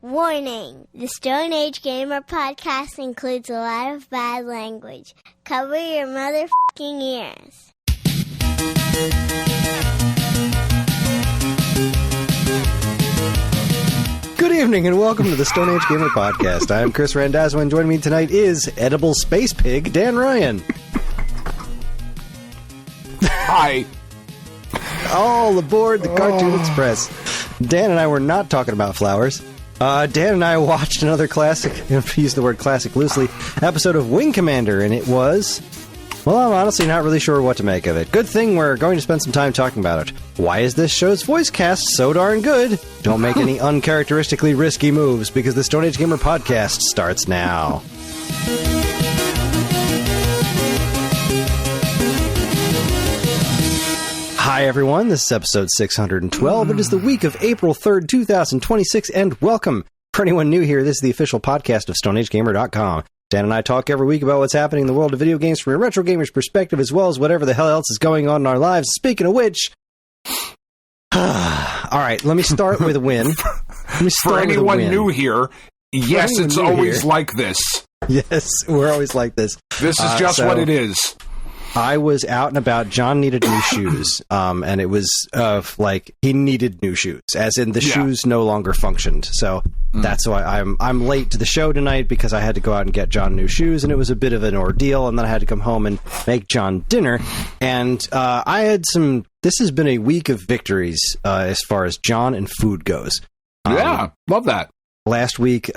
Warning! The Stone Age Gamer podcast includes a lot of bad language. Cover your motherfucking ears. Good evening and welcome to the Stone Age Gamer podcast. I'm Kris Randazzo and joining me tonight is edible space pig Dan Ryan. Hi. All aboard the Cartoon Express. Dan and I were not talking about flowers. Dan and I watched another classic, use the word classic loosely, episode of Wing Commander, and it was, well, I'm honestly not really sure what to make of it. Good thing we're going to spend some time talking about it. Why is this show's voice cast so darn good? Don't make any uncharacteristically risky moves, because the Stone Age Gamer podcast starts now. Hi everyone, this is episode 612. It is the week of April 3rd, 2026, and welcome. For anyone new here, this is the official podcast of StoneAgeGamer.com. Dan and I talk every week about what's happening in the world of video games from a retro gamer's perspective, as well as whatever the hell else is going on in our lives. Speaking of which, alright, let me start with a win. For anyone new here, yes, it's always like this. Yes, we're always like this. This is just what it is. I was out and about. John needed new shoes, and it was like he needed new shoes, as in the shoes no longer functioned. So that's why I'm late to the show tonight, because I had to go out and get John new shoes, and it was a bit of an ordeal. And then I had to come home and make John dinner. And I had some. This has been a week of victories as far as John and food goes. Yeah, love that. Last week.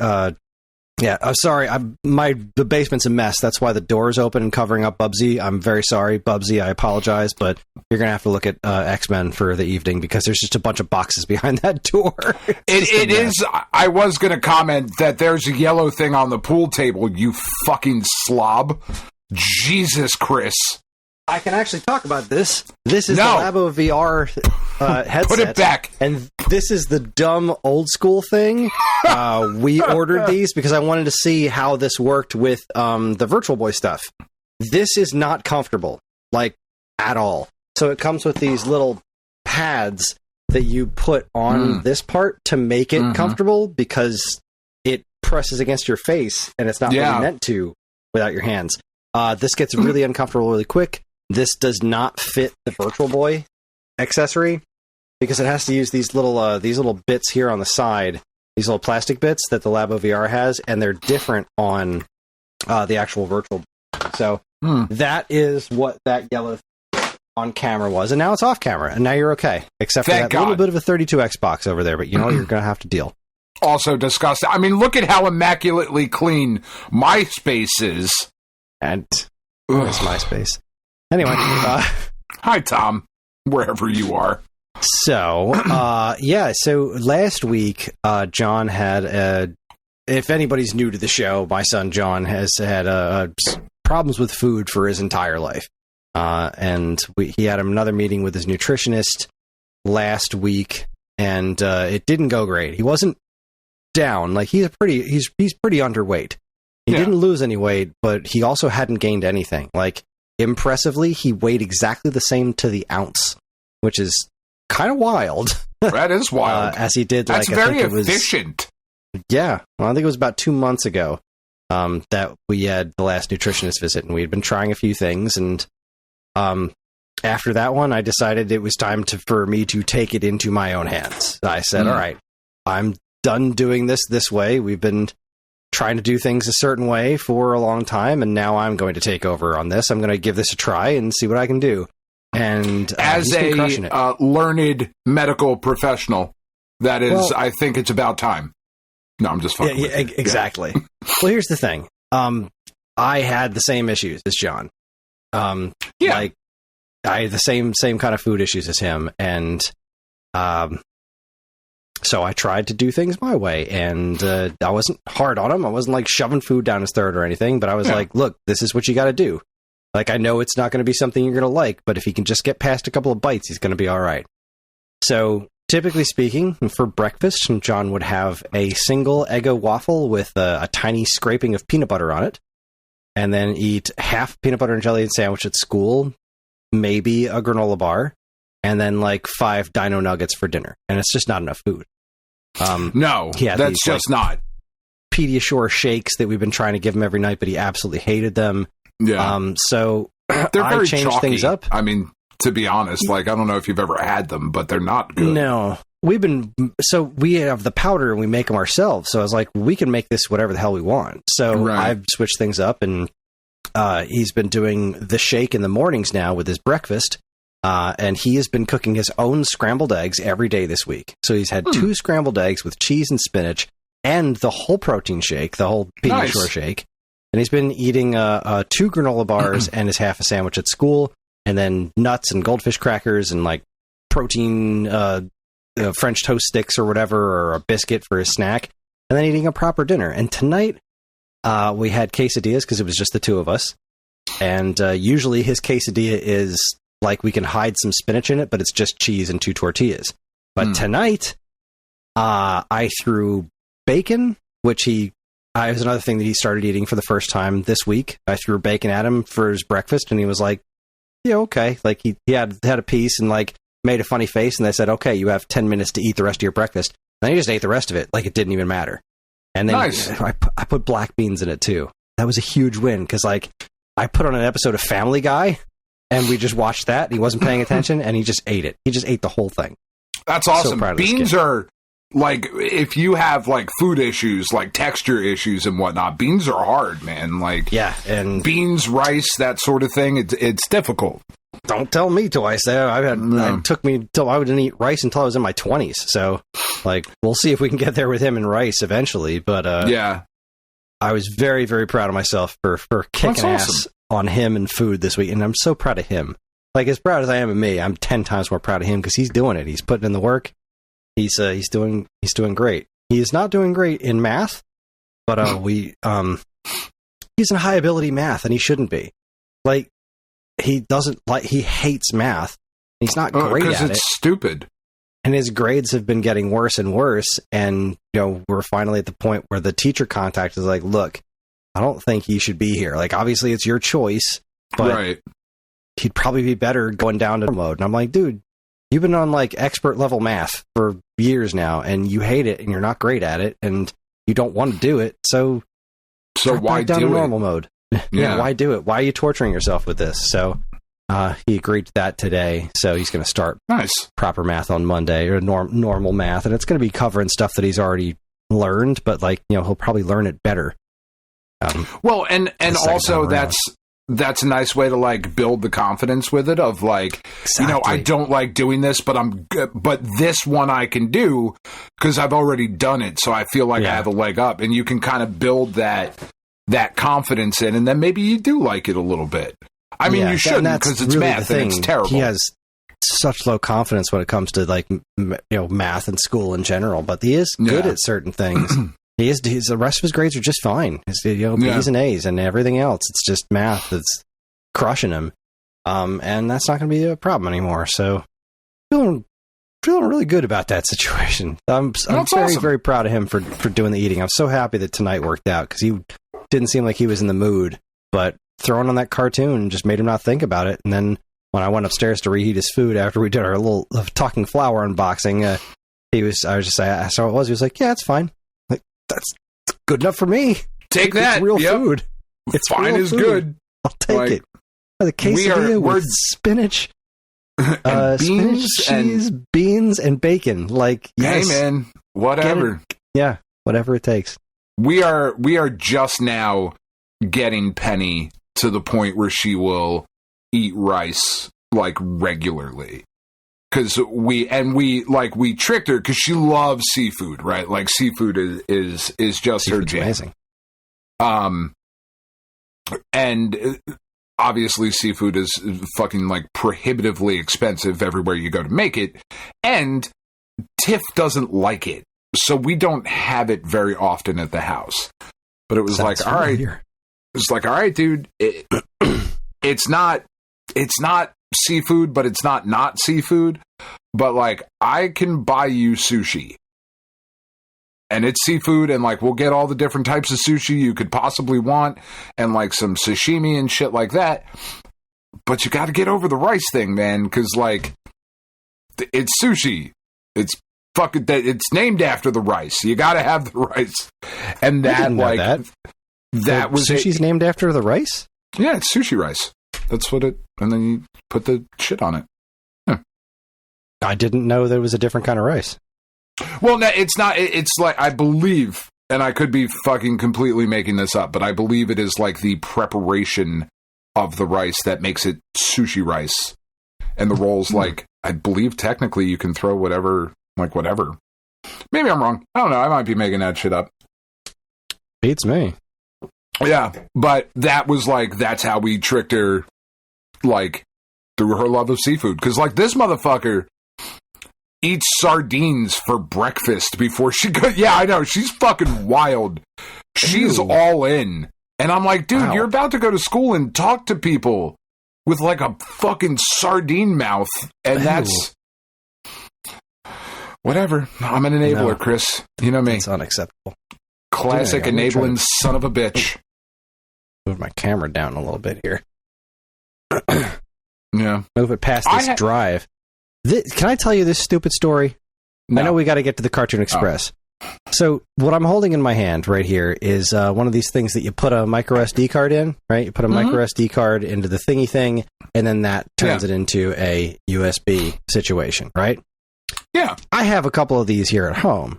Yeah, I'm sorry. The basement's a mess. That's why the door's open and covering up Bubsy. I'm very sorry, Bubsy. I apologize, but you're going to have to look at X-Men for the evening, because there's just a bunch of boxes behind that door. It is. I was going to comment that there's a yellow thing on the pool table, you fucking slob. Jesus, Kris. I can actually talk about this. This is the Labo VR headset. Put it back. And this is the dumb old school thing. We ordered these because I wanted to see how this worked with the Virtual Boy stuff. This is not comfortable, like, at all. So it comes with these little pads that you put on this part to make it comfortable, because it presses against your face, and it's not really meant to without your hands. This gets really uncomfortable really quick. This does not fit the Virtual Boy accessory, because it has to use these little bits here on the side, these little plastic bits that the Labo VR has, and they're different on the actual Virtual Boy. So that is what that yellow on camera was, and now it's off camera, and now you're okay, except for that little bit of a 32X box over there, but you know you're going to have to deal. Also disgusting. I mean, look at how immaculately clean my space is. And where's my space? Anyway, hi, Tom, wherever you are. So, so last week, John had, if anybody's new to the show, my son John has had problems with food for his entire life. And he had another meeting with his nutritionist last week, and it didn't go great. He wasn't down. Like, he's pretty underweight. He didn't lose any weight, but he also hadn't gained anything. Like, impressively, he weighed exactly the same to the ounce, which is kind of wild. That is wild. As he did, that's very efficient. Yeah, well, I think it was about 2 months ago that we had the last nutritionist visit, and we had been trying a few things, and after that one, I decided it was time for me to take it into my own hands. I said, all right, I'm done doing this way. We've been trying to do things a certain way for a long time, and now I'm going to take over on this. I'm going to give this a try and see what I can do. And as a learned medical professional, that is, I think it's about time. No, I'm just fucking with you. Exactly. Well, here's the thing. I had the same issues as John. Like, I had the same kind of food issues as him, and so I tried to do things my way, and I wasn't hard on him. I wasn't like shoving food down his throat or anything, but I was like, look, this is what you got to do. Like, I know it's not going to be something you're going to like, but if he can just get past a couple of bites, he's going to be all right. So typically speaking, for breakfast, John would have a single Eggo waffle with a tiny scraping of peanut butter on it, and then eat half peanut butter and jelly sandwich at school, maybe a granola bar, and then like 5 dino nuggets for dinner. And it's just not enough food. No, that's just not. Pediasure shakes that we've been trying to give him every night, but he absolutely hated them. Yeah. So they're very changed chalky. things up. I mean, to be honest, like, I don't know if you've ever had them, but they're not good. No. We have the powder and we make them ourselves. So I was like, we can make this whatever the hell we want. So I've switched things up, and he's been doing the shake in the mornings now with his breakfast. And he has been cooking his own scrambled eggs every day this week. So he's had 2 scrambled eggs with cheese and spinach and the whole protein shake, the whole Pediasure shake. And he's been eating 2 granola bars and his half a sandwich at school, and then nuts and goldfish crackers and like protein French toast sticks or whatever, or a biscuit for his snack, and then eating a proper dinner. And tonight we had quesadillas because it was just the 2 of us. And usually his quesadilla is like we can hide some spinach in it, but it's just cheese and 2 tortillas. But tonight I threw bacon, which was another thing that he started eating for the first time this week. I threw bacon at him for his breakfast, and he was like, yeah, okay. Like he had a piece and like made a funny face, and they said, okay, you have 10 minutes to eat the rest of your breakfast. And he just ate the rest of it like it didn't even matter. And then I put black beans in it too. That was a huge win, because like I put on an episode of Family Guy, and we just watched that, and he wasn't paying attention, and he just ate it. He just ate the whole thing. That's awesome. So beans are like, if you have like food issues, like texture issues and whatnot, beans are hard, man. Like, yeah, and beans, rice, that sort of thing. It's difficult. Don't tell me twice. It took me till I wouldn't eat rice until I was in my 20s. So, like, we'll see if we can get there with him and rice eventually. But yeah, I was very, very proud of myself for kicking ass on him and food this week, and I'm so proud of him. Like, as proud as I am of me, I'm 10 times more proud of him because he's doing it. He's putting in the work. He's doing great. He is not doing great in math, but he's in high ability math, and he shouldn't be. Like, he hates math. He's not great at it. Because it's stupid. And his grades have been getting worse and worse. And, you know, we're finally at the point where the teacher contact is like, look, I don't think you should be here. Like, obviously it's your choice, but he'd probably be better going down to mode. And I'm like, dude, you've been on like expert level math for years now, and you hate it, and you're not great at it, and you don't want to do it. So why down do to it? normal mode? Yeah, why do it? Why are you torturing yourself with this? So he agreed to that today. So he's going to start proper math on Monday, or normal math, and it's going to be covering stuff that he's already learned, but like, you know, he'll probably learn it better. Well, and also that's a nice way to like build the confidence with it of like, you know, I don't like doing this, but but this one I can do because I've already done it. So I feel like I have a leg up, and you can kind of build that confidence in, and then maybe you do like it a little bit. I mean, you shouldn't, because it's really math and it's terrible. He has such low confidence when it comes to like, you know, math and school in general, but he is good at certain things. The rest of his grades are just fine. B's and A's and everything else. It's just math that's crushing him. And that's not going to be a problem anymore. So feeling really good about that situation. I'm very, awesome. Very proud of him for doing the eating. I'm so happy that tonight worked out, because he didn't seem like he was in the mood, but throwing on that cartoon just made him not think about it. And then when I went upstairs to reheat his food after we did our little talking flower unboxing, I asked how it was. He was like, yeah, it's fine. Like, that's good enough for me. Take that. It's real food. It's fine is good. I'll take it. The quesadilla with spinach, and beans, cheese, beans, and bacon. Like, yes. Hey, man, whatever. Whatever it takes. We are just now getting Penny to the point where she will eat rice like regularly, because we tricked her, because she loves seafood, right? Like, seafood is just her jam. Amazing. And obviously seafood is fucking like prohibitively expensive everywhere you go to make it, and Tiff doesn't like it, so we don't have it very often at the house. But it was like, all right, dude, it's not seafood, but it's not seafood. But like, I can buy you sushi, and it's seafood, and like, we'll get all the different types of sushi you could possibly want, and like some sashimi and shit like that. But you got to get over the rice thing, man, because like, it's sushi. It's fucking that it's named after the rice. You got to have the rice, and that like that was sushi's named after the rice. Yeah, it's sushi rice. That's what it. And then you put the shit on it. Huh. I didn't know there was a different kind of rice. Well, no, it's not. It's like I believe, and I could be fucking completely making this up, but I believe it is like the preparation of the rice that makes it sushi rice, and the rolls like. I believe technically you can throw whatever. Maybe I'm wrong. I don't know. I might be making that shit up. Beats me. Yeah, but that was like, that's how we tricked her, like, through her love of seafood. Because, like, this motherfucker eats sardines for breakfast before she goes. Yeah, I know. She's fucking wild. She's all in. And I'm like, dude, you're about to go to school and talk to people with, like, a fucking sardine mouth. And that's... Whatever. I'm an enabler, Chris. You know me. It's unacceptable. Classic enabling son of a bitch. Move my camera down a little bit here. Yeah. Move it past this drive. Can I tell you this stupid story? No. I know we got to get to the Cartoon Express. Oh. So what I'm holding in my hand right here is one of these things that you put a micro SD card in, right? You put a micro SD card into the thingy thing, and then that turns it into a USB situation, right? Yeah. I have a couple of these here at home.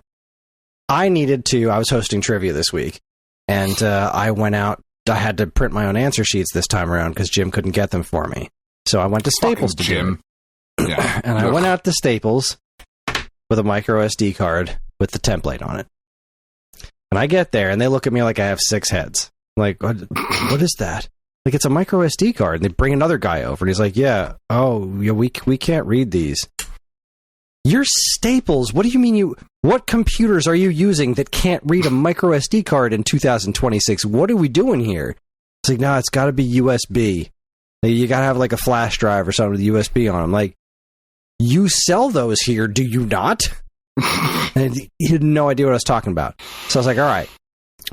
I was hosting trivia this week, and I went out. I had to print my own answer sheets this time around because Jim couldn't get them for me. So I went to Staples to Jim. Yeah. And I went out to Staples with a micro SD card with the template on it. And I get there, and they look at me like I have 6 heads. I'm like, what is that? Like, it's a micro SD card. And they bring another guy over, and he's like, we can't read these. You're Staples. What do you mean what computers are you using that can't read a micro SD card in 2026? What are we doing here? It's like, no, it's got to be USB. You got to have like a flash drive or something with USB on. I'm like, you sell those here, do you not? And he had no idea what I was talking about. So I was like, all right,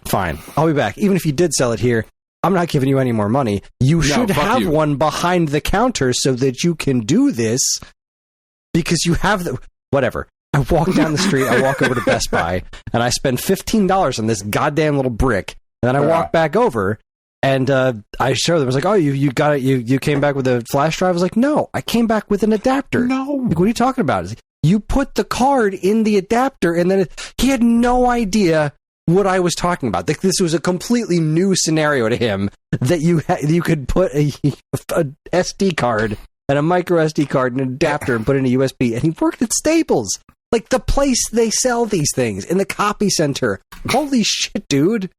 fine. I'll be back. Even if you did sell it here, I'm not giving you any more money. You should have one behind the counter so that you can do this. Because you have whatever. I walk down the street, I walk over to Best Buy, and I spend $15 on this goddamn little brick. And then I walk back over, and I show them. I was like, oh, you got it. You came back with a flash drive? I was like, no, I came back with an adapter. No. Like, what are you talking about? Like, you put the card in the adapter, and then he had no idea what I was talking about. Like, this was a completely new scenario to him, that you could put a SD card and a micro SD card and an adapter and put in a USB. And he worked at Staples. Like, the place they sell these things, in the copy center. Holy shit, dude.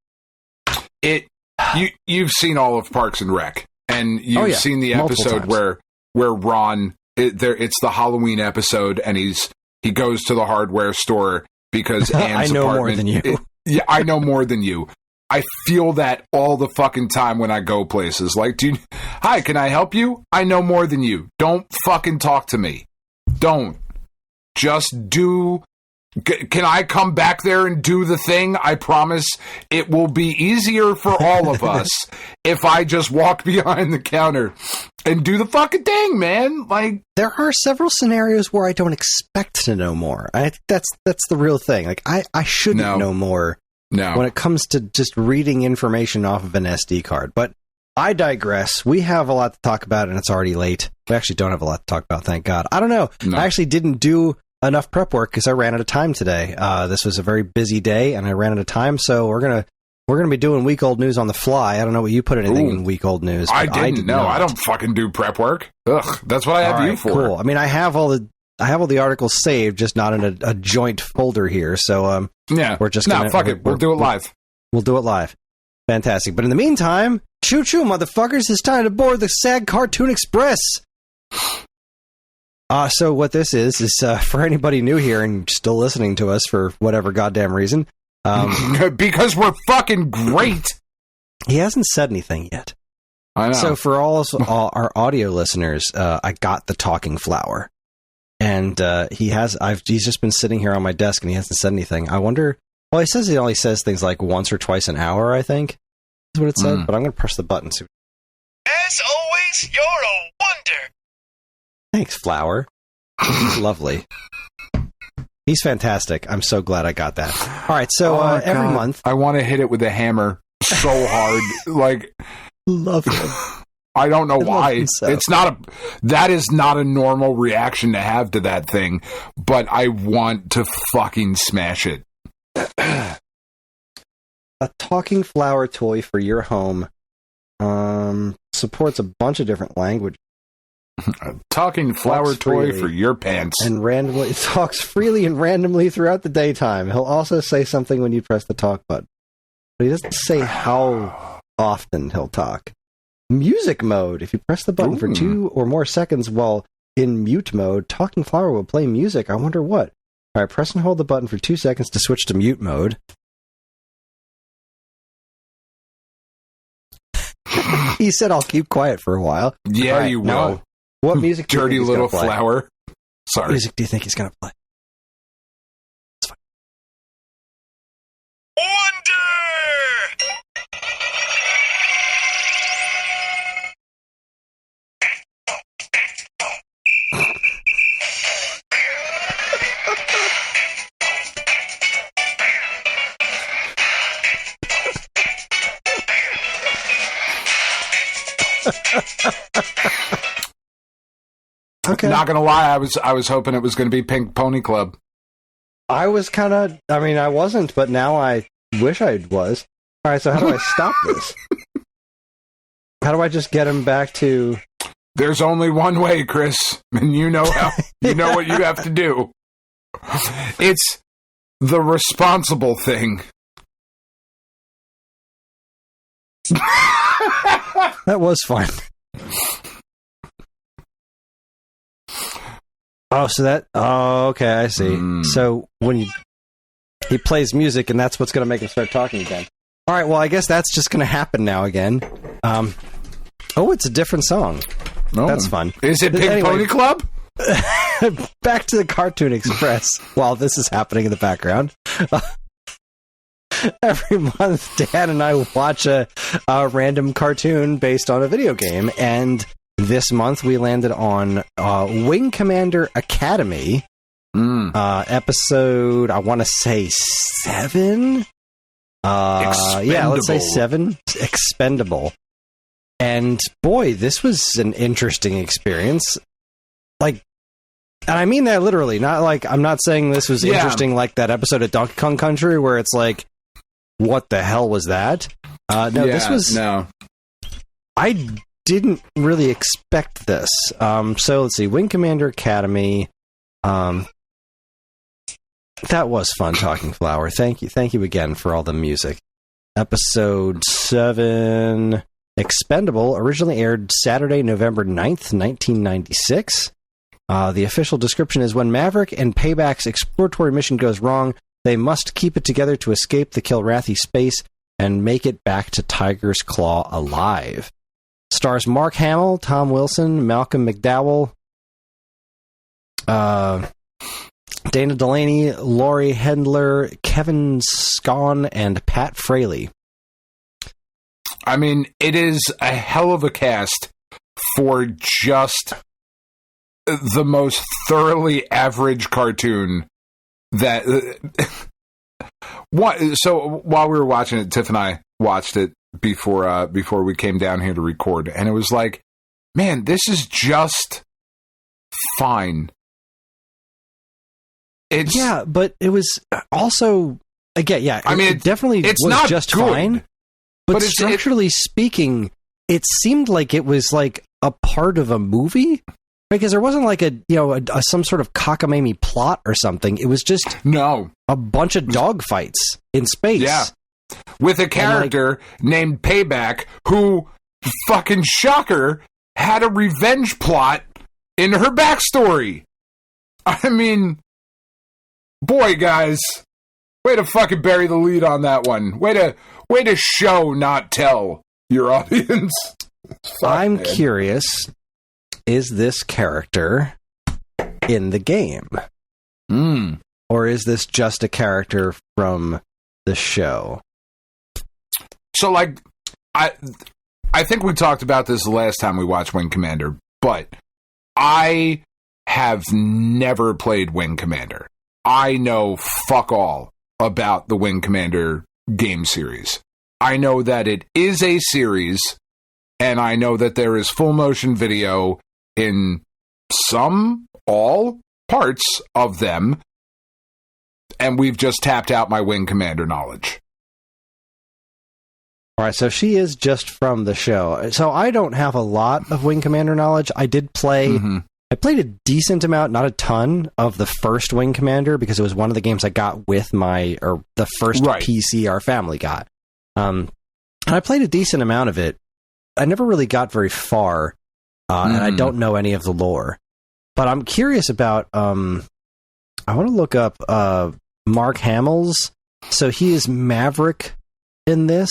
You've seen all of Parks and Rec, and you've seen the episode where Ron, it's the Halloween episode, and he goes to the hardware store because Anne's I know apartment, more than you. Yeah, I know more than you. I feel that all the fucking time when I go places. Like, hi, can I help you? I know more than you. Don't fucking talk to me. Don't. Just do. Can I come back there and do the thing? I promise it will be easier for all of us if I just walk behind the counter and do the fucking thing, man. Like, there are several scenarios where I don't expect to know more. That's the real thing. Like, I shouldn't know more. No. When it comes to just reading information off of an SD card. But I digress. We have a lot to talk about, and it's already late. We actually don't have a lot to talk about, thank God. I don't know. No. I actually didn't do enough prep work because I ran out of time today. This was a very busy day, and I ran out of time, so we're gonna be doing week-old news on the fly. I don't know what you put anything in week-old news. I didn't know. I don't fucking do prep work. Ugh, that's what I have you for. Cool. I mean, I have all the articles saved, just not in a joint folder here. So we're just gonna fuck it. We'll do it live. We'll do it live. Fantastic. But in the meantime, choo choo, motherfuckers! It's time to board the SAG Cartoon Express. So what this is for anybody new here and still listening to us for whatever goddamn reason. Because we're fucking great. He hasn't said anything yet. I know. So for all our audio listeners, I got the talking flower. And he's just been sitting here on my desk and he hasn't said anything. I wonder, well, he only says things like once or twice an hour, I think. Is what it said, but I'm going to press the button. As always, you're a wonder. Thanks, Flower. Lovely. He's fantastic. I'm so glad I got that. All right, so every month... I want to hit it with a hammer so hard. Like... Love him. I don't know why. So. That is not a normal reaction to have to that thing, but I want to fucking smash it. A talking flower toy for your home. Supports a bunch of different languages. A talking flower toy for your pants. And randomly talks freely and randomly throughout the daytime. He'll also say something when you press the talk button. But he doesn't say how often he'll talk. Music mode. If you press the button for 2 or more seconds while in mute mode, Talking Flower will play music. I wonder what. All right, press and hold the button for 2 seconds to switch to mute mode. He said, I'll keep quiet for a while. Yeah, right, you will. Now, what music do you think Dirty he's little gonna play? flower. Sorry. What music do you think he's going to play? It's fine. Wonder! Okay. Not gonna lie, I was hoping it was gonna be Pink Pony Club. I was kind of, I wasn't, but now I wish I was. All right, so how do I stop this? How do I just get him back to... There's only one way, Chris, and you know how. You know what you have to do. It's the responsible thing. That was fun. Okay, I see. So when he plays music, and that's what's going to make him start talking again. All right, well, I guess that's just going to happen now again. It's a different song. Oh. That's fun. Is it Pink Pony Club? Back to the Cartoon Express while this is happening in the background. Every month, Dan and I watch a random cartoon based on a video game, and this month we landed on Wing Commander Academy, episode, I want to say 7? Yeah, let's say 7. Expendable. And boy, this was an interesting experience. Like, and I mean that literally, not like, I'm not saying this was interesting like that episode of Donkey Kong Country where it's like, what the hell was that? This was... No. I didn't really expect this. So let's see, Wing Commander Academy. That was fun, Talking Flower. Thank you again for all the music. Episode 7, Expendable, originally aired Saturday, November 9th, 1996. The official description is, when Maverick and Payback's exploratory mission goes wrong, they must keep it together to escape the Kilrathi space and make it back to Tiger's Claw alive. Stars Mark Hamill, Tom Wilson, Malcolm McDowell, Dana Delaney, Laurie Hendler, Kevin Scone, and Pat Fraley. I mean, it is a hell of a cast for just the most thoroughly average cartoon that... So while we were watching it, Tiff and I watched it before we came down here to record, and it was like, man, this is just fine. But it was also, again, I mean, it definitely it's was not just good, fine. But structurally speaking, it seemed like it was like a part of a movie, because there wasn't like some sort of cockamamie plot or something. It was just a bunch of dogfights in space. Yeah. With a character named Payback who, fucking shocker, had a revenge plot in her backstory. I mean, boy, guys, way to fucking bury the lead on that one. Way to show, not tell your audience. I'm curious, is this character in the game? Or is this just a character from the show? So, like, I think we talked about this the last time we watched Wing Commander, but I have never played Wing Commander. I know fuck all about the Wing Commander game series. I know that it is a series, and I know that there is full motion video in all parts of them, and we've just tapped out my Wing Commander knowledge. All right, so she is just from the show. So I don't have a lot of Wing Commander knowledge. I did play... Mm-hmm. I played a decent amount, not a ton, of the first Wing Commander because it was one of the games I got with the first PC our family got. And I played a decent amount of it. I never really got very far, and I don't know any of the lore. But I'm curious about, I want to look up Mark Hamill's. So he is Maverick in this.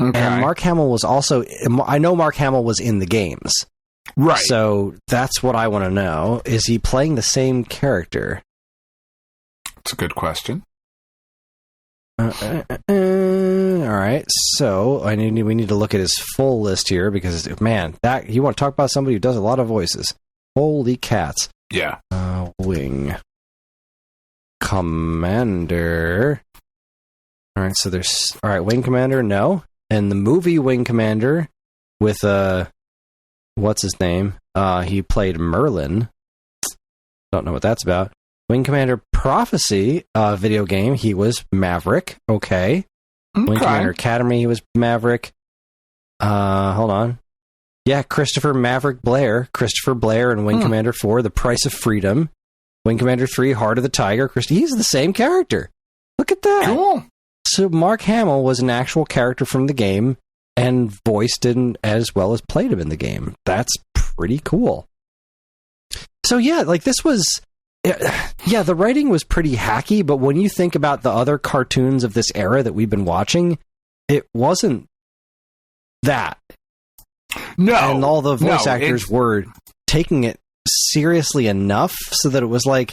Okay. And Mark Hamill was also, I know Mark Hamill was in the games. Right. So that's what I want to know. Is he playing the same character? That's a good question. All right. So we need to look at his full list here because, man, you want to talk about somebody who does a lot of voices. Holy cats. Yeah. Wing Commander. All right. So Wing Commander, no. And the movie Wing Commander with what's his name? He played Merlin. Don't know what that's about. Wing Commander Prophecy video game. He was Maverick. Okay. Wing Commander Academy. He was Maverick. Hold on. Yeah, Christopher Maverick Blair. Christopher Blair and Wing Commander 4, The Price of Freedom. Wing Commander 3, Heart of the Tiger. He's the same character. Look at that. Cool. So Mark Hamill was an actual character from the game and voiced him as well as played him in the game. That's pretty cool. So yeah, this was... Yeah, the writing was pretty hacky, but when you think about the other cartoons of this era that we've been watching, it wasn't that. No. And all the voice actors were taking it seriously enough so that it was I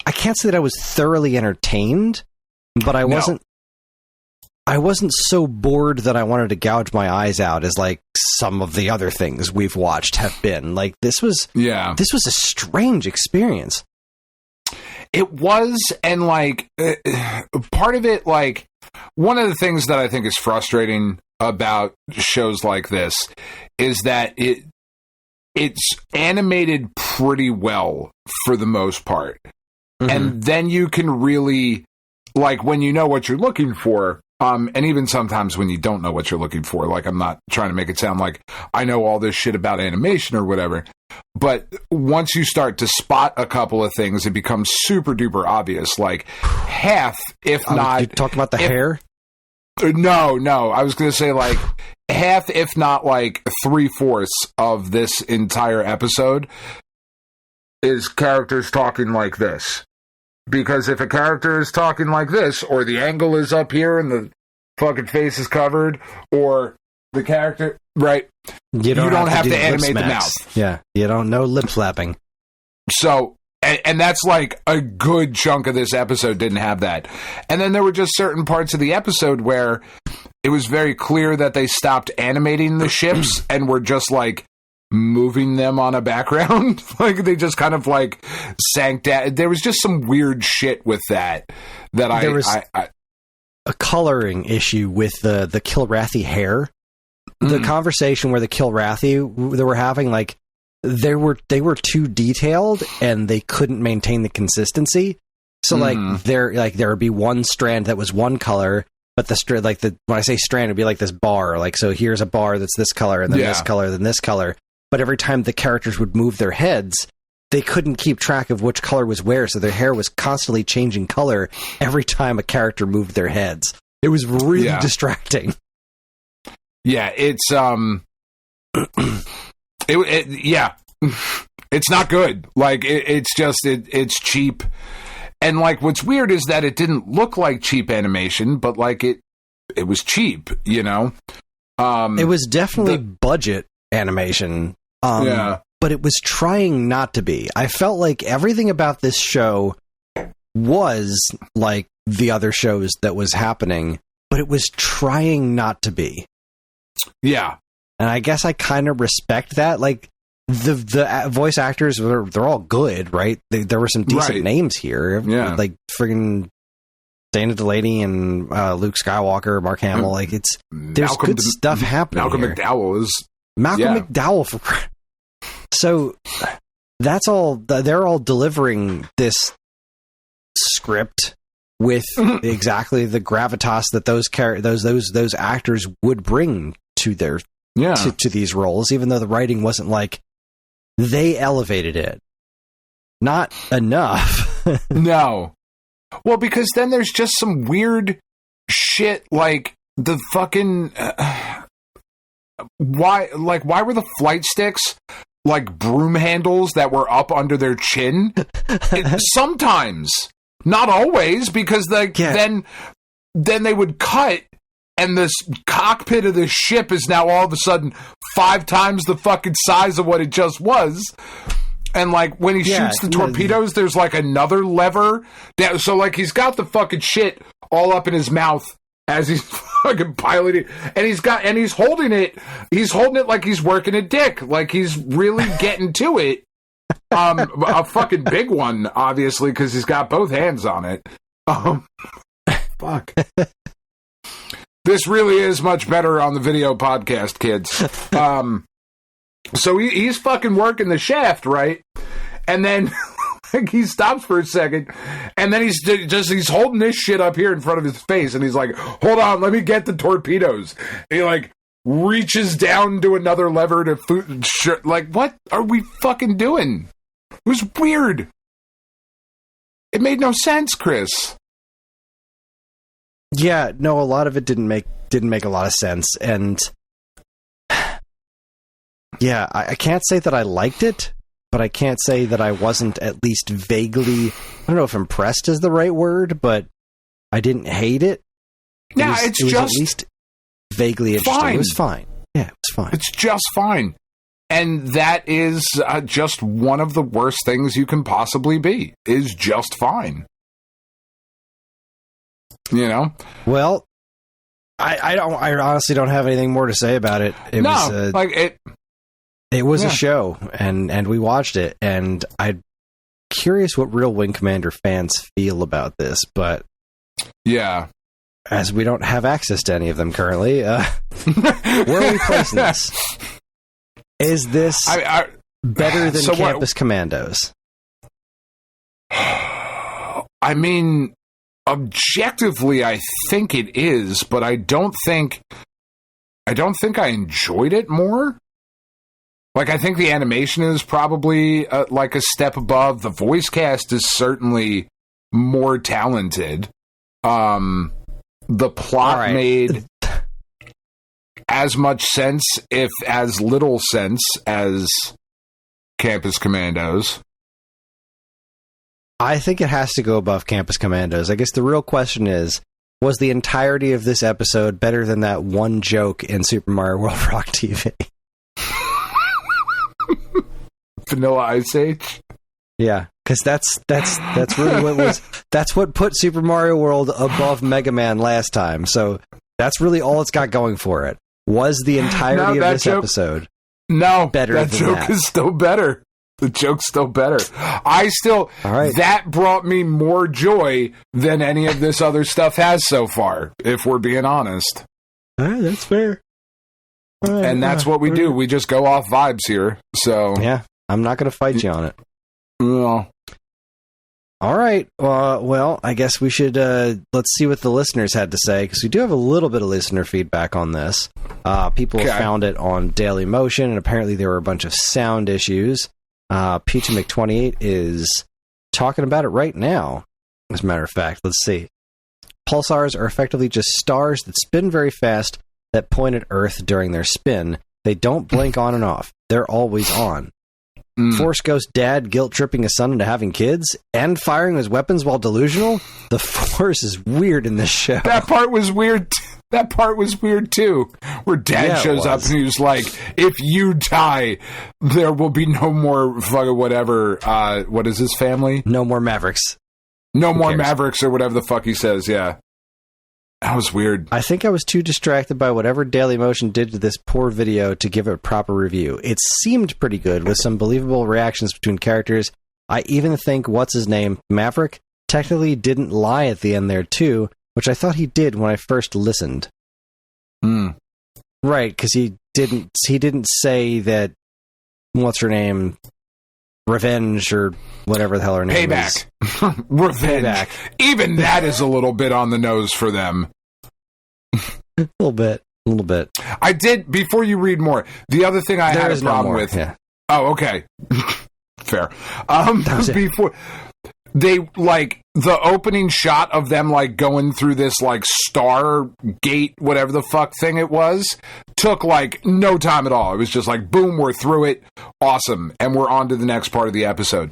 can't say that I was thoroughly entertained, but I wasn't so bored that I wanted to gouge my eyes out as some of the other things we've watched have been. This was a strange experience. It was, and part of it, one of the things that I think is frustrating about shows like this is that it's animated pretty well for the most part. Mm-hmm. And then you can really, when you know what you're looking for, and even sometimes when you don't know what you're looking for, I'm not trying to make it sound like I know all this shit about animation or whatever, but once you start to spot a couple of things, it becomes super duper obvious. Half, if not... You talking about the hair? No. I was going to say half, if not 3/4 of this entire episode is characters talking like this. Because if a character is talking like this, or the angle is up here and the fucking face is covered, or the character, right? You don't have to animate the mouth. Yeah, you don't know lip flapping. So, and that's a good chunk of this episode didn't have that. And then there were just certain parts of the episode where it was very clear that they stopped animating the ships and were just moving them on a background. They just kind of sank down. There was just some weird shit with that there was a coloring issue with the Kilrathi hair. The conversation where the Kilrathi they were having, they were too detailed and they couldn't maintain the consistency. So there would be one strand that was one color, but the strand when I say strand, it'd be this bar. So here's a bar that's this color and then this color, then this color. But every time the characters would move their heads, they couldn't keep track of which color was where, so their hair was constantly changing color every time a character moved their heads. It was really distracting. Yeah, it's it's not good. It's cheap. And what's weird is that it didn't look like cheap animation, but it was cheap, It was definitely budget animation. But it was trying not to be. I felt like everything about this show was like the other shows that was happening, but it was trying not to be. Yeah. And I guess I kind of respect that. the voice actors, they're all good, right? There were some decent names here. Yeah. Like friggin' Dana Delaney and Luke Skywalker, Mark Hamill. Like there's good stuff happening. Malcolm here. McDowell is McDowell. So that's all. They're all delivering this script with exactly the gravitas that those actors would bring to their to these roles, even though the writing wasn't like they elevated it. Not enough. No. Well, because then there's just some weird shit like the fucking why were the flight sticks like broom handles that were up under their chin? Sometimes, not always, because then they would cut, and this cockpit of the ship is now all of a sudden 5 times the fucking size of what it just was. And, like, when he shoots the torpedoes, there's, like, another lever. So, like, he's got the fucking shit all up in his mouth as he's fucking piloting. And he's holding it. He's holding it like he's working a dick. Like, he's really getting to it. A fucking big one, obviously, because he's got both hands on it. Fuck. This really is much better on the video podcast, kids. So he's fucking working the shaft, right? And then he stops for a second, and then he's holding this shit up here in front of his face, and he's like, hold on, let me get the torpedoes. And he, like, reaches down to another lever to like, what are we fucking doing? It was weird. It made no sense, Chris. Yeah, no, a lot of it didn't make a lot of sense, and yeah, I can't say that I liked it, but I can't say that I wasn't at least vaguely, I don't know if impressed is the right word, but I didn't hate it. Yeah, it was at least vaguely interesting. Fine. It was fine. Yeah, it was fine. It's just fine. And that is just one of the worst things you can possibly be, is just fine. You know? Well, I honestly don't have anything more to say about it. It was a show, and we watched it, and I'm curious what Real Wing Commander fans feel about this, but yeah, as we don't have access to any of them currently, where are we placing this? Is this better than Campus Commandos? I mean, objectively, I think it is, but I don't think I enjoyed it more. Like, I think the animation is probably like a step above. The voice cast is certainly more talented. The plot made as much sense, if as little sense, as Campus Commandos. I think it has to go above Campus Commandos. I guess the real question is, was the entirety of this episode better than that one joke in Super Mario World Rock TV? Vanilla Ice Age? Yeah, because that's really that's what put Super Mario World above Mega Man last time. So that's really all it's got going for it. Was the entirety of this episode better than that? That joke is still better. The joke's still better. That brought me more joy than any of this other stuff has so far, if we're being honest. All right, that's fair. Right, and that's what we do. We just go off vibes here. So yeah, I'm not going to fight you on it. No. All right. Well, I guess we should let's see what the listeners had to say, because we do have a little bit of listener feedback on this. People found it on Daily Motion, and apparently there were a bunch of sound issues. Peachy McTwenty8 is talking about it right now. As a matter of fact, let's see. Pulsars are effectively just stars that spin very fast that point at Earth during their spin. They don't blink on and off. They're always on. Force Ghost dad guilt-tripping his son into having kids and firing his weapons while delusional? The Force is weird in this show. That part was weird. That part was weird, too. Where dad shows up and he was like, if you die, there will be no more fucking whatever. What is his family? No more Mavericks. No more Mavericks or whatever the fuck he says, yeah. That was weird. I think I was too distracted by whatever Dailymotion did to this poor video to give it a proper review. It seemed pretty good, with some believable reactions between characters. I even think, what's his name, Maverick, technically didn't lie at the end there too, which I thought he did when I first listened. Right, because he didn't say that, what's her name, Revenge or whatever the hell her name is. Payback. Revenge. Payback. Even that is a little bit on the nose for them. A little bit. I did, before you read more, the other thing I had a problem with. Yeah. Oh, okay. Fair. Before they, like, the opening shot of them, like, going through this, like, star gate, whatever the fuck thing it was, took, like, no time at all. It was just like, boom, we're through it. Awesome. And we're on to the next part of the episode.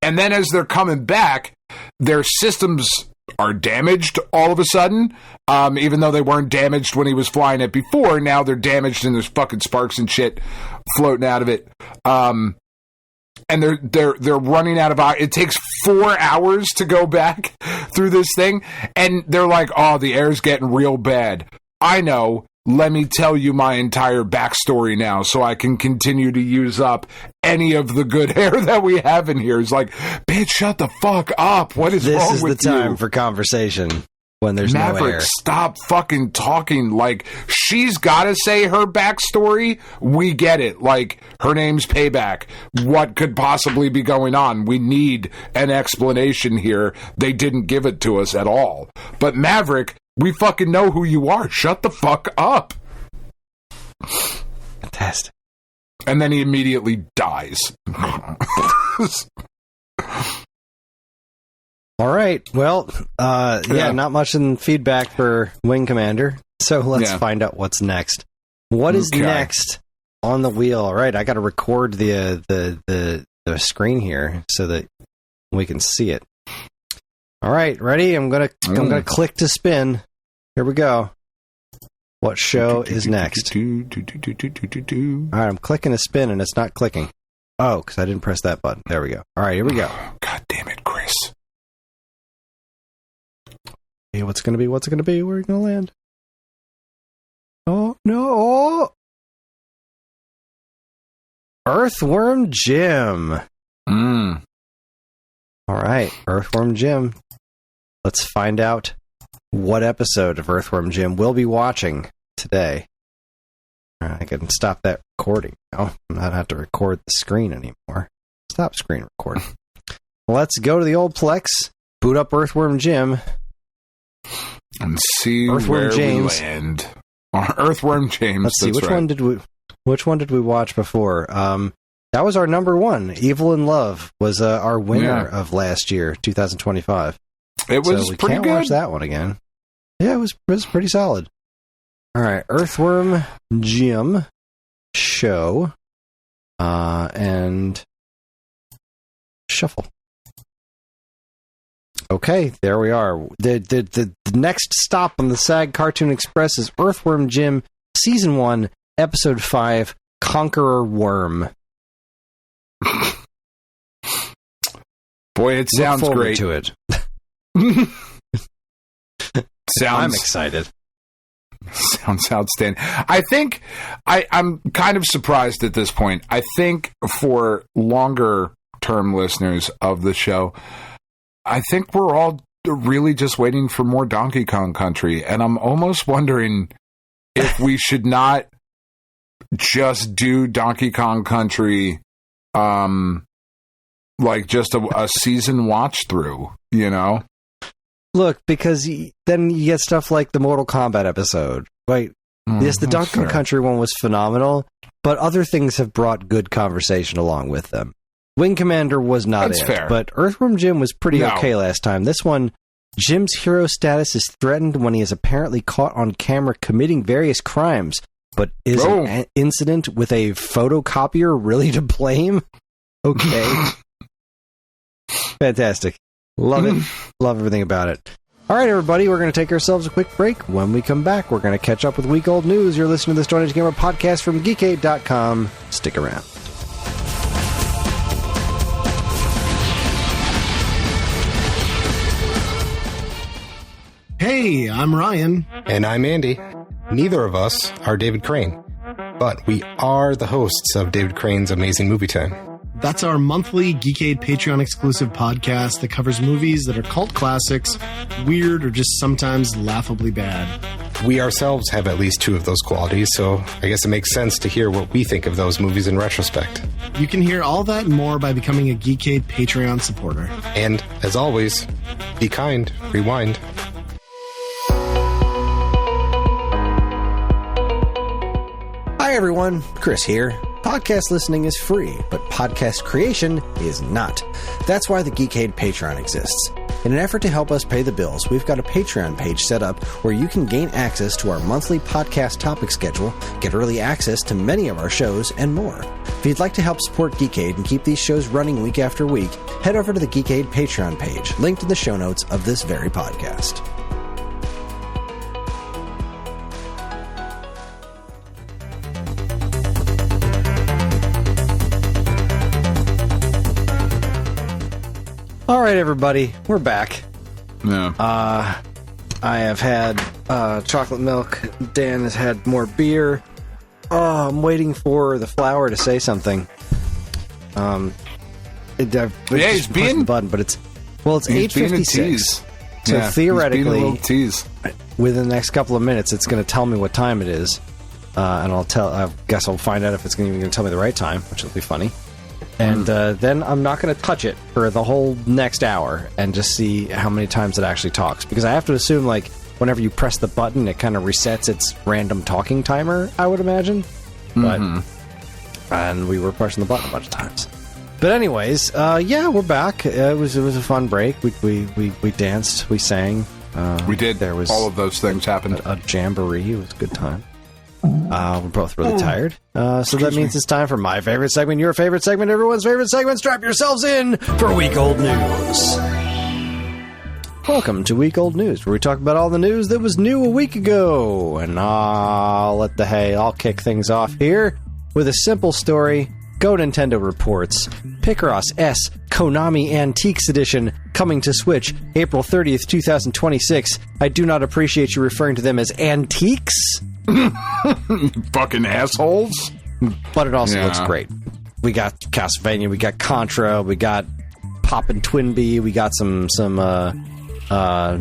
And then as they're coming back, their systems are damaged all of a sudden. Even though they weren't damaged when he was flying it before, now they're damaged and there's fucking sparks and shit floating out of it. And they're running out of hours. It takes 4 hours to go back through this thing. And they're like, oh, the air's getting real bad. I know. Let me tell you my entire backstory now so I can continue to use up any of the good air that we have in here. It's like, bitch, shut the fuck up. What is wrong with you? This is the time for conversation when there's Maverick, no air. Stop fucking talking. Like, she's got to say her backstory. We get it. Like, her name's Payback. What could possibly be going on? We need an explanation here. They didn't give it to us at all. But Maverick, we fucking know who you are. Shut the fuck up. Fantastic. And then he immediately dies. All right. Well, yeah, not much in feedback for Wing Commander. So let's find out what's next. What is next on the wheel? All right, I got to record the screen here so that we can see it. All right, ready? I'm gonna click to spin. Here we go. What show is next? All right, I'm clicking to spin and it's not clicking. Oh, because I didn't press that button. There we go. All right, here we go. God damn it, Kris. Hey, what's it going to be? What's it going to be? Where are you going to land? Oh, no. Earthworm Jim. All right, Earthworm Jim. Let's find out what episode of Earthworm Jim we'll be watching today. I can stop that recording now. I'm not have to record the screen anymore. Stop screen recording. Let's go to the old Plex, boot up Earthworm Jim, and see Earthworm where James. we land. Earthworm James. Let's see, which one did we watch before? That was our number one. Evil in Love was our winner of last year, 2025. It was so we pretty can't good. watch that one again. Yeah, it was pretty solid. All right, Earthworm Jim show and shuffle. Okay, there we are. The next stop on the SAG Cartoon Express is Earthworm Jim Season 1, Episode 5, Conqueror Worm. Boy, it sounds Look forward great. to it. I'm excited. Sounds outstanding. I think I'm kind of surprised at this point. I think for longer term listeners of the show, I think we're all really just waiting for more Donkey Kong Country, and I'm almost wondering if we should not just do Donkey Kong Country like just a season watch through, you know? Look, because then you get stuff like the Mortal Kombat episode. Right? Yes, the Donkey Kong Country one was phenomenal, but other things have brought good conversation along with them. Wing Commander was not fair. But Earthworm Jim was pretty okay last time. This one, Jim's hero status is threatened when he is apparently caught on camera committing various crimes, but is an incident with a photocopier really to blame? Okay. Fantastic. Love it. Love everything about it. All right, everybody, we're going to take ourselves a quick break. When we come back, we're going to catch up with week-old news. You're listening to the Stone Age Gamer podcast from Geekade.com. Stick around. Hey, Hey, I'm Ryan. And I'm Andy. Neither of us are David Crane, but we are the hosts of David Crane's Amazing Movie Time. That's our monthly Geekade Patreon exclusive podcast that covers movies that are cult classics, weird, or just sometimes laughably bad. We ourselves have at least two of those qualities, so I guess it makes sense to hear what we think of those movies in retrospect. You can hear all that and more by becoming a Geekade Patreon supporter. And, as always, be kind, rewind. Hi everyone, Kris here. Podcast listening is free, but podcast creation is not. That's why the Geekade Patreon exists. In an effort to help us pay the bills, we've got a Patreon page set up where you can gain access to our monthly podcast topic schedule, get early access to many of our shows, and more. If you'd like to help support Geekade and keep these shows running week after week, head over to the Geekade Patreon page, linked in the show notes of this very podcast. All right, everybody, we're back. Yeah. I have had chocolate milk. Dan has had more beer. Oh, I'm waiting for the flower to say something. He's being the button, but it's 8:56. So yeah, theoretically, tease. within the next couple of minutes, it's going to tell me what time it is, and I guess I'll find out if it's even going to tell me the right time, which will be funny. And then I'm not going to touch it for the whole next hour and just see how many times it actually talks. Because I have to assume, like, whenever you press the button, it kind of resets its random talking timer, I would imagine. And we were pressing the button a bunch of times. But anyways, yeah, we're back. It was a fun break. We danced, we sang. We did. There was all of those things happened. A jamboree. It was a good time. We're both really tired. So that means it's time for my favorite segment, your favorite segment, everyone's favorite segment. Strap yourselves in for Week Old News. Welcome to Week Old News, where we talk about all the news that was new a week ago. And I'll kick things off here with a simple story. Go Nintendo reports. Picross S Konami Antiques Edition coming to Switch April 30th, 2026. I do not appreciate you referring to them as antiques. Fucking assholes. But it also looks great. We got Castlevania, we got Contra, we got Poppin' Twinbee, we got some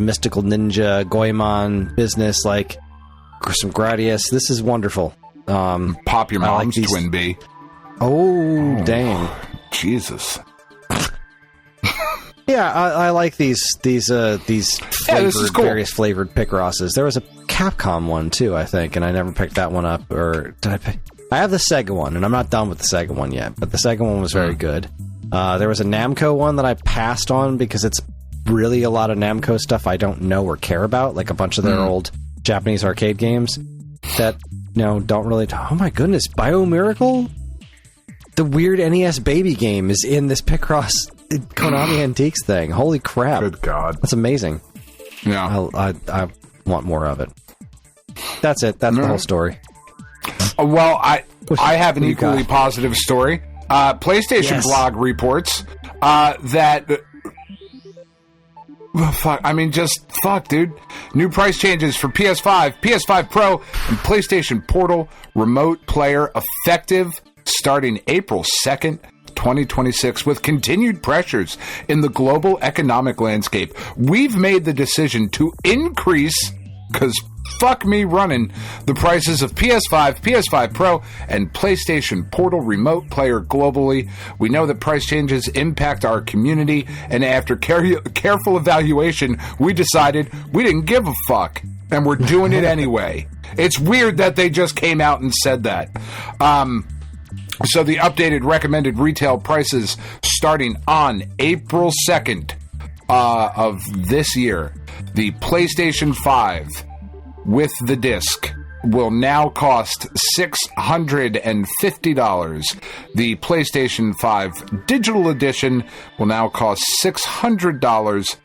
Mystical Ninja, Goemon business, like some Gradius. This is wonderful. Pop your mom's Twinbee. Oh, dang. Jesus. Yeah, I like these flavored, cool. various flavored Picrosses. There was a Capcom one too, I think, and I never picked that one up. Or did I pick? I have the Sega one, and I'm not done with the Sega one yet. But the Sega one was very good. There was a Namco one that I passed on because it's really a lot of Namco stuff I don't know or care about, like a bunch of their old Japanese arcade games that don't really. Oh my goodness, Biomiracle, the weird NES baby game, is in this Picross Konami Antiques thing. Holy crap! Good God, that's amazing. Yeah, I want more of it. That's it. That's the whole story. Well, I have an equally positive story. PlayStation blog reports that. Fuck! I mean, dude. New price changes for PS5, PS5 Pro, and PlayStation Portal remote player effective starting April 2nd. 2026, with continued pressures in the global economic landscape. We've made the decision to increase, because fuck me running, the prices of PS5, PS5 Pro, and PlayStation Portal remote player globally. We know that price changes impact our community, and after careful evaluation, we decided we didn't give a fuck, and we're doing it anyway. It's weird that they just came out and said that. So the updated recommended retail prices starting on April 2nd of this year. The PlayStation 5 with the disc will now cost $650. The PlayStation 5 Digital Edition will now cost $600.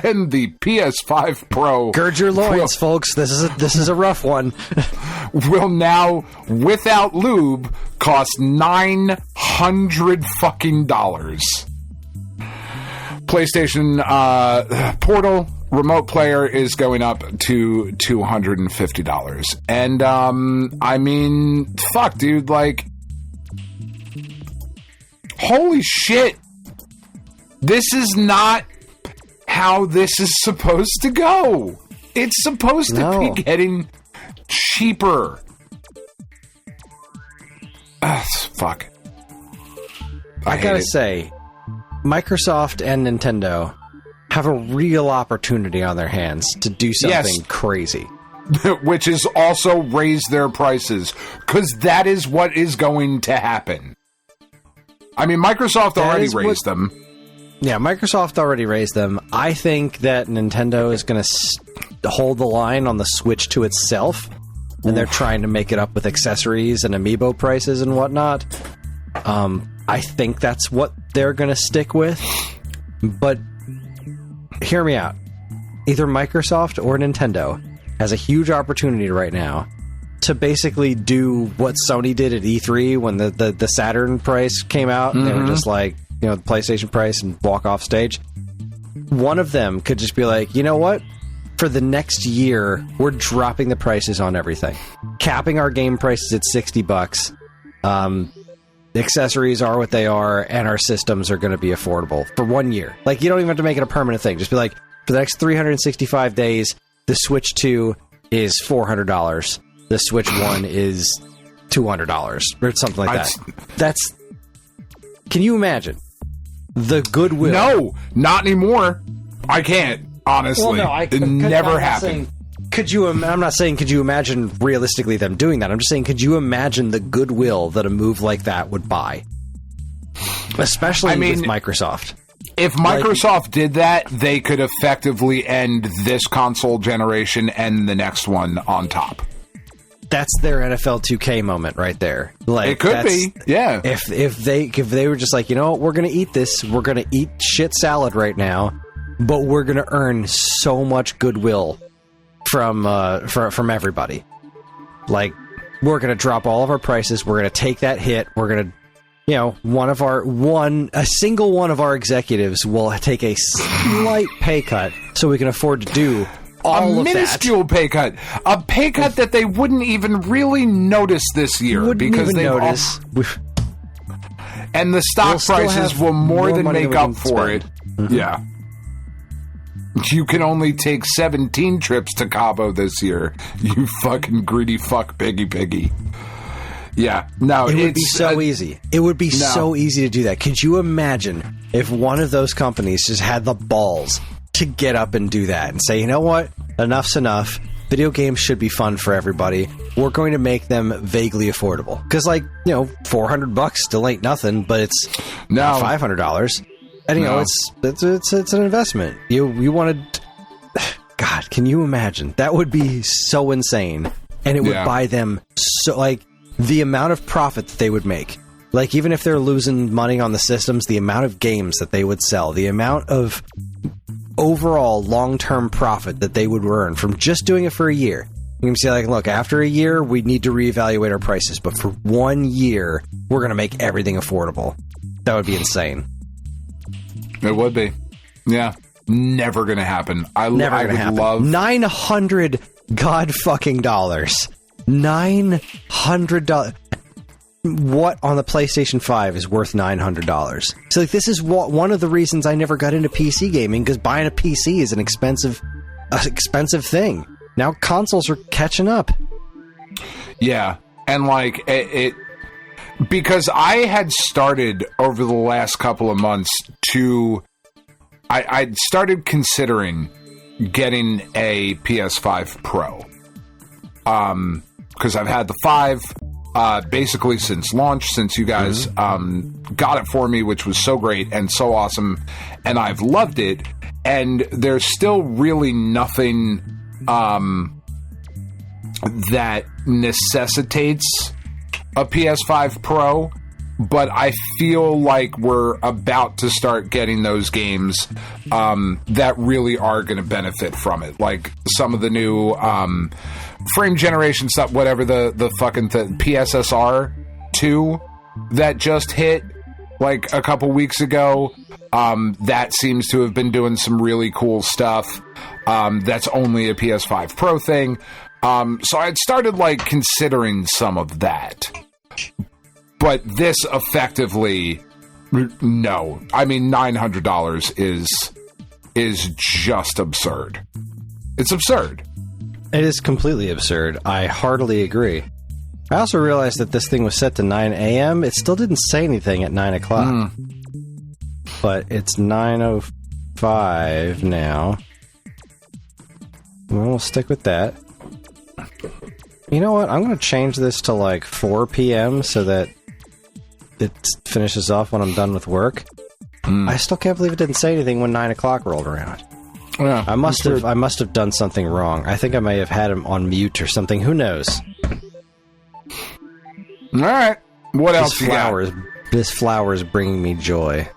And the PS5 Pro, gird your loins, folks. This is a rough one. Will now, without lube, cost $900 fucking dollars. PlayStation Portal remote player is going up to $250. And, I mean, fuck, dude, like, holy shit. This is not how this is supposed to go. It's supposed to be getting cheaper. Fuck. I gotta say, Microsoft and Nintendo have a real opportunity on their hands to do something crazy. Which is also raise their prices, because that is what is going to happen. I mean, Microsoft already raised them. Yeah, Microsoft already raised them. I think that Nintendo is going to hold the line on the Switch to itself, and they're trying to make it up with accessories and amiibo prices and whatnot. I think that's what they're going to stick with. But hear me out. Either Microsoft or Nintendo has a huge opportunity right now to basically do what Sony did at E3 when the Saturn price came out. Mm-hmm. They were just like, you know, the PlayStation price and walk off stage. One of them could just be like, you know what? For the next year, we're dropping the prices on everything. Capping our game prices at $60. The accessories are what they are, and our systems are going to be affordable for 1 year. Like, you don't even have to make it a permanent thing. Just be like, for the next 365 days, the Switch 2 is $400. The Switch 1 is $200 or something like that. That's... Can you imagine the goodwill? No, not anymore. I can't, honestly. Well, no, it never happened. I'm not saying could you imagine realistically them doing that. I'm just saying could you imagine the goodwill that a move like that would buy? Especially with Microsoft. If Microsoft did that, they could effectively end this console generation and the next one on top. That's their NFL 2K moment right there. Like, it could be, yeah. If they were just like, you know what, we're gonna eat this, we're gonna eat shit salad right now, but we're gonna earn so much goodwill from everybody. Like, we're gonna drop all of our prices, we're gonna take that hit, we're gonna, you know, a single one of our executives will take a slight pay cut so we can afford to do all a minuscule pay cut. A pay cut that they wouldn't even really notice this year because they notice. And the stock prices will more than make up for it. Mm-hmm. Yeah. You can only take 17 trips to Cabo this year. You fucking greedy fuck, piggy. Yeah. No, it would be so easy. It would be so easy to do that. Could you imagine if one of those companies just had the balls to get up and do that and say, you know what? Enough's enough. Video games should be fun for everybody. We're going to make them vaguely affordable. Because, like, you know, $400 still ain't nothing, but it's $500. And, you know, it's an investment. You wanted... God, can you imagine? That would be so insane. And it would buy them so, like, the amount of profit that they would make. Like, even if they're losing money on the systems, the amount of games that they would sell, the amount of overall long-term profit that they would earn from just doing it for a year. You can say, like, look, after a year, we need to reevaluate our prices, but for 1 year, we're going to make everything affordable. That would be insane. It would be. Yeah. Never going to happen. I would love... $900 god-fucking dollars. $900. What on the PlayStation 5 is worth $900? So, like, this is one of the reasons I never got into PC gaming, because buying a PC is an expensive thing. Now consoles are catching up. Yeah, and like it because I had started over the last couple of months I'd started considering getting a PS5 Pro. Because I've had the 5 basically since launch, since you guys got it for me, which was so great and so awesome, and I've loved it. And there's still really nothing that necessitates a PS5 Pro, but I feel like we're about to start getting those games that really are going to benefit from it. Like some of the new frame generation stuff, whatever the fucking PSSR 2 that just hit like a couple weeks ago. That seems to have been doing some really cool stuff. That's only a PS5 Pro thing. So I had started like considering some of that. But this effectively, no. I mean, $900 is just absurd. It's absurd. It is completely absurd. I heartily agree. I also realized that this thing was set to 9 a.m. It still didn't say anything at 9 o'clock. But it's 9:05 now. Well, we'll stick with that. You know what? I'm going to change this to like 4 p.m. so that it finishes off when I'm done with work. I still can't believe it didn't say anything when 9 o'clock rolled around. Yeah, I must have done something wrong. I think I may have had him on mute or something. Who knows? All right. What else you got? This flower is bringing me joy.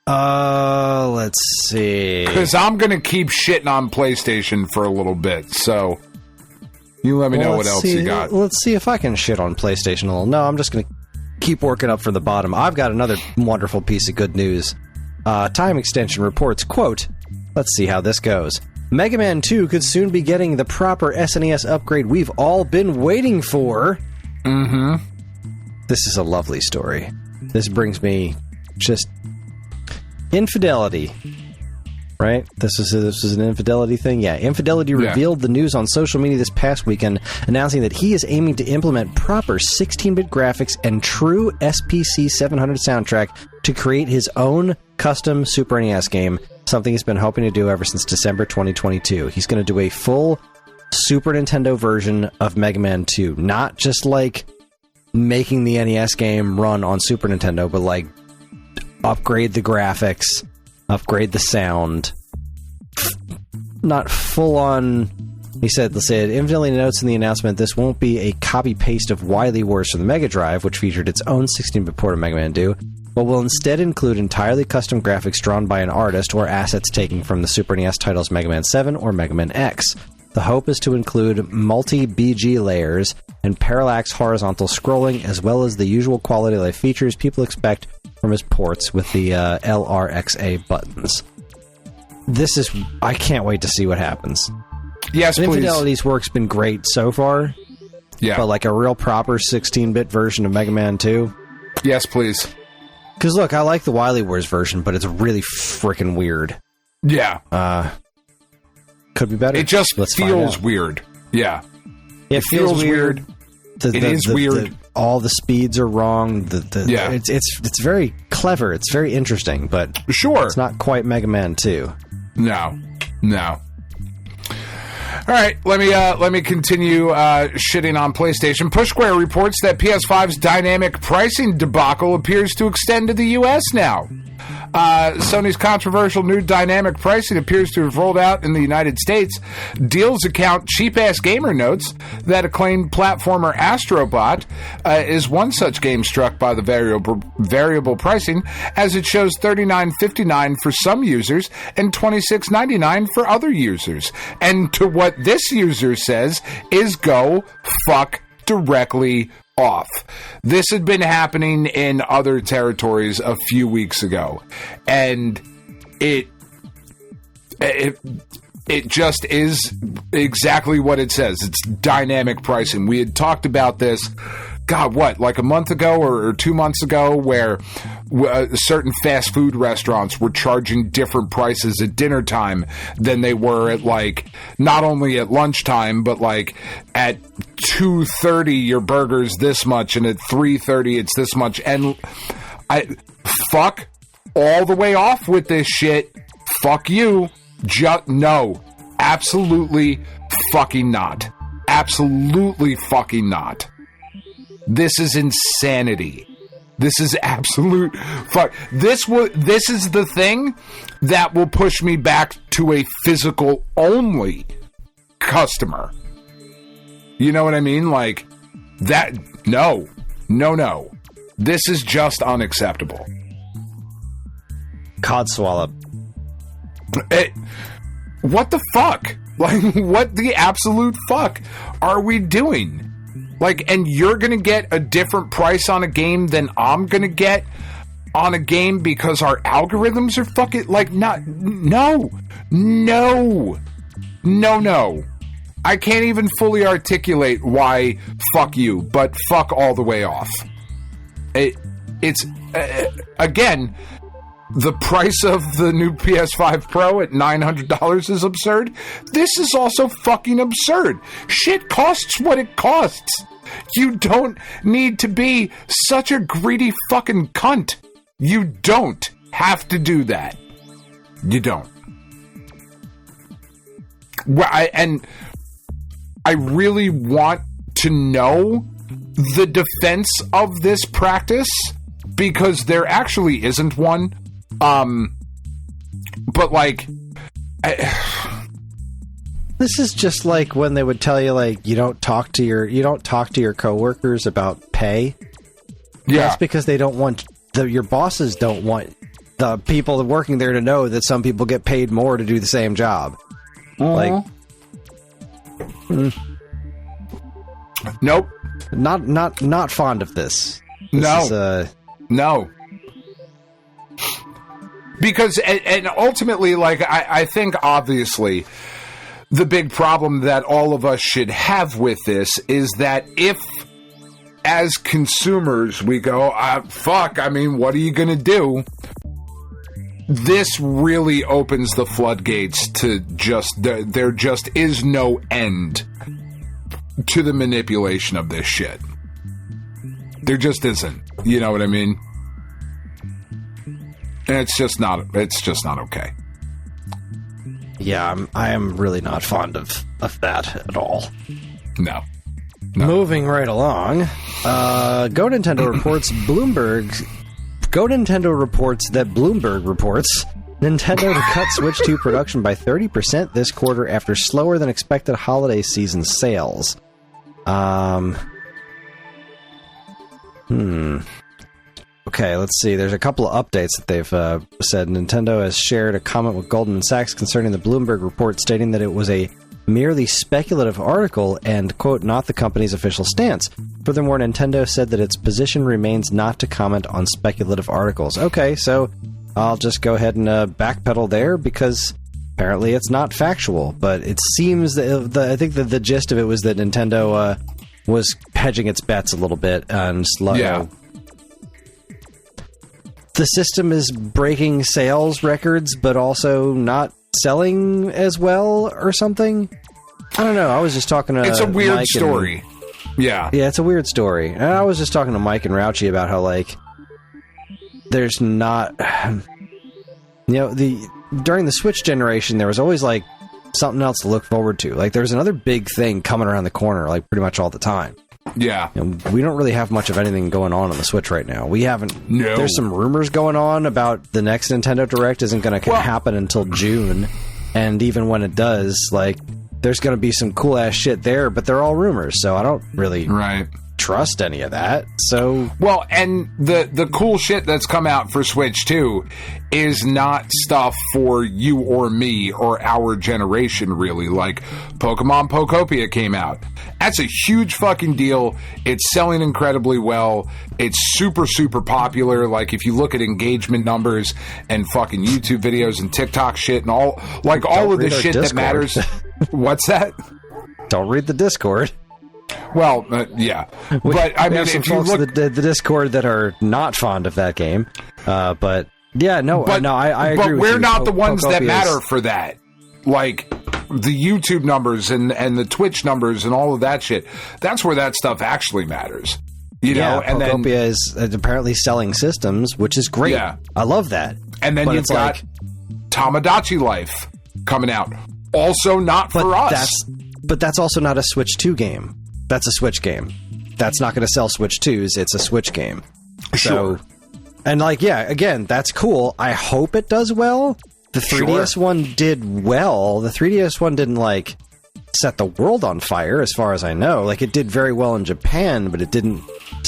Let's see. Because I'm going to keep shitting on PlayStation for a little bit, so you let me know what else you got. Let's see if I can shit on PlayStation a little. No, I'm just going to keep working up from the bottom. I've got another wonderful piece of good news. Time Extension reports, quote, let's see how this goes. Mega Man 2 could soon be getting the proper SNES upgrade we've all been waiting for. Mm-hmm. This is a lovely story. This brings me just infidelity. Right? This is an infidelity thing? Yeah. Infidelity revealed the news on social media this past weekend, announcing that he is aiming to implement proper 16-bit graphics and true SPC 700 soundtrack to create his own custom Super NES game, something he's been hoping to do ever since December 2022. He's going to do a full Super Nintendo version of Mega Man 2. Not just like making the NES game run on Super Nintendo, but like upgrade the graphics, upgrade the sound. Not full on. He said, infinitely notes in the announcement, this won't be a copy-paste of Wily Wars for the Mega Drive, which featured its own 16-bit port of Mega Man 2, but will instead include entirely custom graphics drawn by an artist or assets taken from the Super NES titles Mega Man 7 or Mega Man X. The hope is to include multi-BG layers and parallax horizontal scrolling, as well as the usual quality of life features people expect from his ports with the LRXA buttons. I can't wait to see what happens. Yes, please. Infidelity's work's been great so far. Yeah. But like a real proper 16-bit version of Mega Man 2. Yes, please. Because look, I like the Wily Wars version, but it's really freaking weird. Yeah. Could be better. It just feels weird. Yeah. It feels weird. It is weird. All the speeds are wrong. It's very clever. It's very interesting, but sure, it's not quite Mega Man 2. No. All right, let me continue shitting on PlayStation. Push Square reports that PS5's dynamic pricing debacle appears to extend to the U.S. now. Sony's controversial new dynamic pricing appears to have rolled out in the United States. Deals account Cheap Ass Gamer notes that acclaimed platformer Astrobot is one such game struck by the variable pricing, as it shows $39.59 for some users and $26.99 for other users. And to what this user says is go fuck directly off. This had been happening in other territories a few weeks ago, and it just is exactly what it says. It's dynamic pricing. We had talked about this, like a month ago or 2 months ago, where certain fast food restaurants were charging different prices at dinner time than they were at, like, not only at lunchtime, but like at 2:30 your burger's this much, and at 3:30 it's this much. And I fuck all the way off with this shit. Fuck you. No. Absolutely fucking not. Absolutely fucking not. This is insanity. This is absolute fuck. This is the thing that will push me back to a physical only customer. You know what I mean? Like that. No. This is just unacceptable. Codswallop. What the fuck? Like, what the absolute fuck are we doing? Like, and you're going to get a different price on a game than I'm going to get? on a game because our algorithms are fucking like not. No. I can't even fully articulate why fuck you, but fuck all the way off. It's again, the price of the new PS5 Pro at $900 is absurd. This is also fucking absurd. Shit costs what it costs. You don't need to be such a greedy fucking cunt. You don't have to do that. You don't. And I really want to know the defense of this practice, because there actually isn't one. But like, this is just like when they would tell you, like, you don't talk to your coworkers about pay. Yeah, that's because they don't want your bosses don't want the people working there to know that some people get paid more to do the same job. Like, nope, not fond of this. No. Because, and ultimately, like, I think, obviously, the big problem that all of us should have with this is that if, as consumers, we go, fuck, I mean, what are you going to do? This really opens the floodgates to just, there just is no end to the manipulation of this shit. There just isn't. You know what I mean? And it's just not okay. Yeah, I am really not fond of that at all. No. Moving right along, Go Nintendo reports that Bloomberg reports Nintendo to cut Switch 2 production by 30% this quarter after slower than expected holiday season sales. Okay, let's see. There's a couple of updates that they've said. Nintendo has shared a comment with Goldman Sachs concerning the Bloomberg report, stating that it was a merely speculative article and, quote, not the company's official stance. Furthermore, Nintendo said that its position remains not to comment on speculative articles. Okay, so I'll just go ahead and backpedal there, because apparently it's not factual. But it seems that I think that the gist of it was that Nintendo was hedging its bets a little bit and slow. Yeah. The system is breaking sales records, but also not selling as well or something. I don't know. I was just talking to It's a weird Mike story. Yeah, it's a weird story. And I was just talking to Mike and Rauchi about how, like, there's not... during the Switch generation, there was always, like, something else to look forward to. Like, there's another big thing coming around the corner, like, pretty much all the time. Yeah. We don't really have much of anything going on the Switch right now. We haven't... No. There's some rumors going on about the next Nintendo Direct isn't going to happen until June. And even when it does, like, there's going to be some cool-ass shit there, but they're all rumors, so I don't really trust any of that. So... Well, and the cool shit that's come out for Switch 2 is not stuff for you or me or our generation, really. Like, Pokemon Pokopia came out. That's a huge fucking deal. It's selling incredibly well. It's super, super popular. Like, if you look at engagement numbers and fucking YouTube videos and TikTok shit and all of the shit that matters. What's that? Don't read the Discord. Well, yeah. But, I mean, if you look... The Discord that are not fond of that game. But, yeah, I agree with you. But we're not the ones that matter for that. Like, the YouTube numbers and the Twitch numbers and all of that shit. That's where that stuff actually matters. You know? And Pokopia is apparently selling systems, which is great. Yeah. I love that. And then you've got Tomodochi Life coming out. Also not for us. But that's also not a Switch 2 game. That's a Switch game. That's not going to sell Switch 2s. It's a Switch game. Sure. So, and again, that's cool. I hope it does well. The 3DS one did well. The 3DS one didn't, set the world on fire, as far as I know. Like, it did very well in Japan, but it didn't...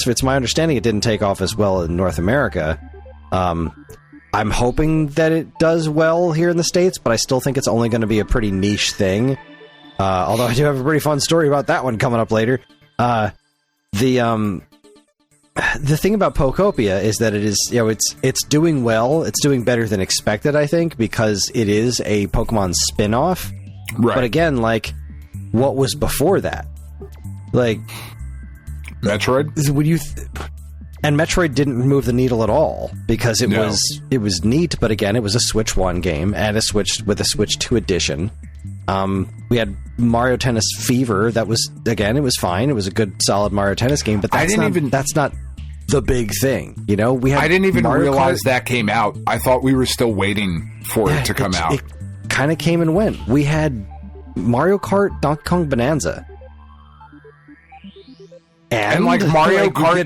It's my understanding it didn't take off as well in North America. I'm hoping that it does well here in the States, but I still think it's only going to be a pretty niche thing. Although I do have a pretty fun story about that one coming up later. the thing about Pokopia is that it is, it's doing well. It's doing better than expected, I think, because it is a Pokemon spin-off. Right. But again, like, what was before that? Like, Metroid? And Metroid didn't move the needle at all because it was neat, but again, it was a Switch 1 game and a Switch 2 edition. We had Mario Tennis Fever. That was, again, it was fine. It was a good, solid Mario Tennis game, but that's not the big thing. You know, I didn't even realize that came out. I thought we were still waiting for it to come out. It kind of came and went. We had Mario Kart Donkey Kong Bonanza. And like Mario Kart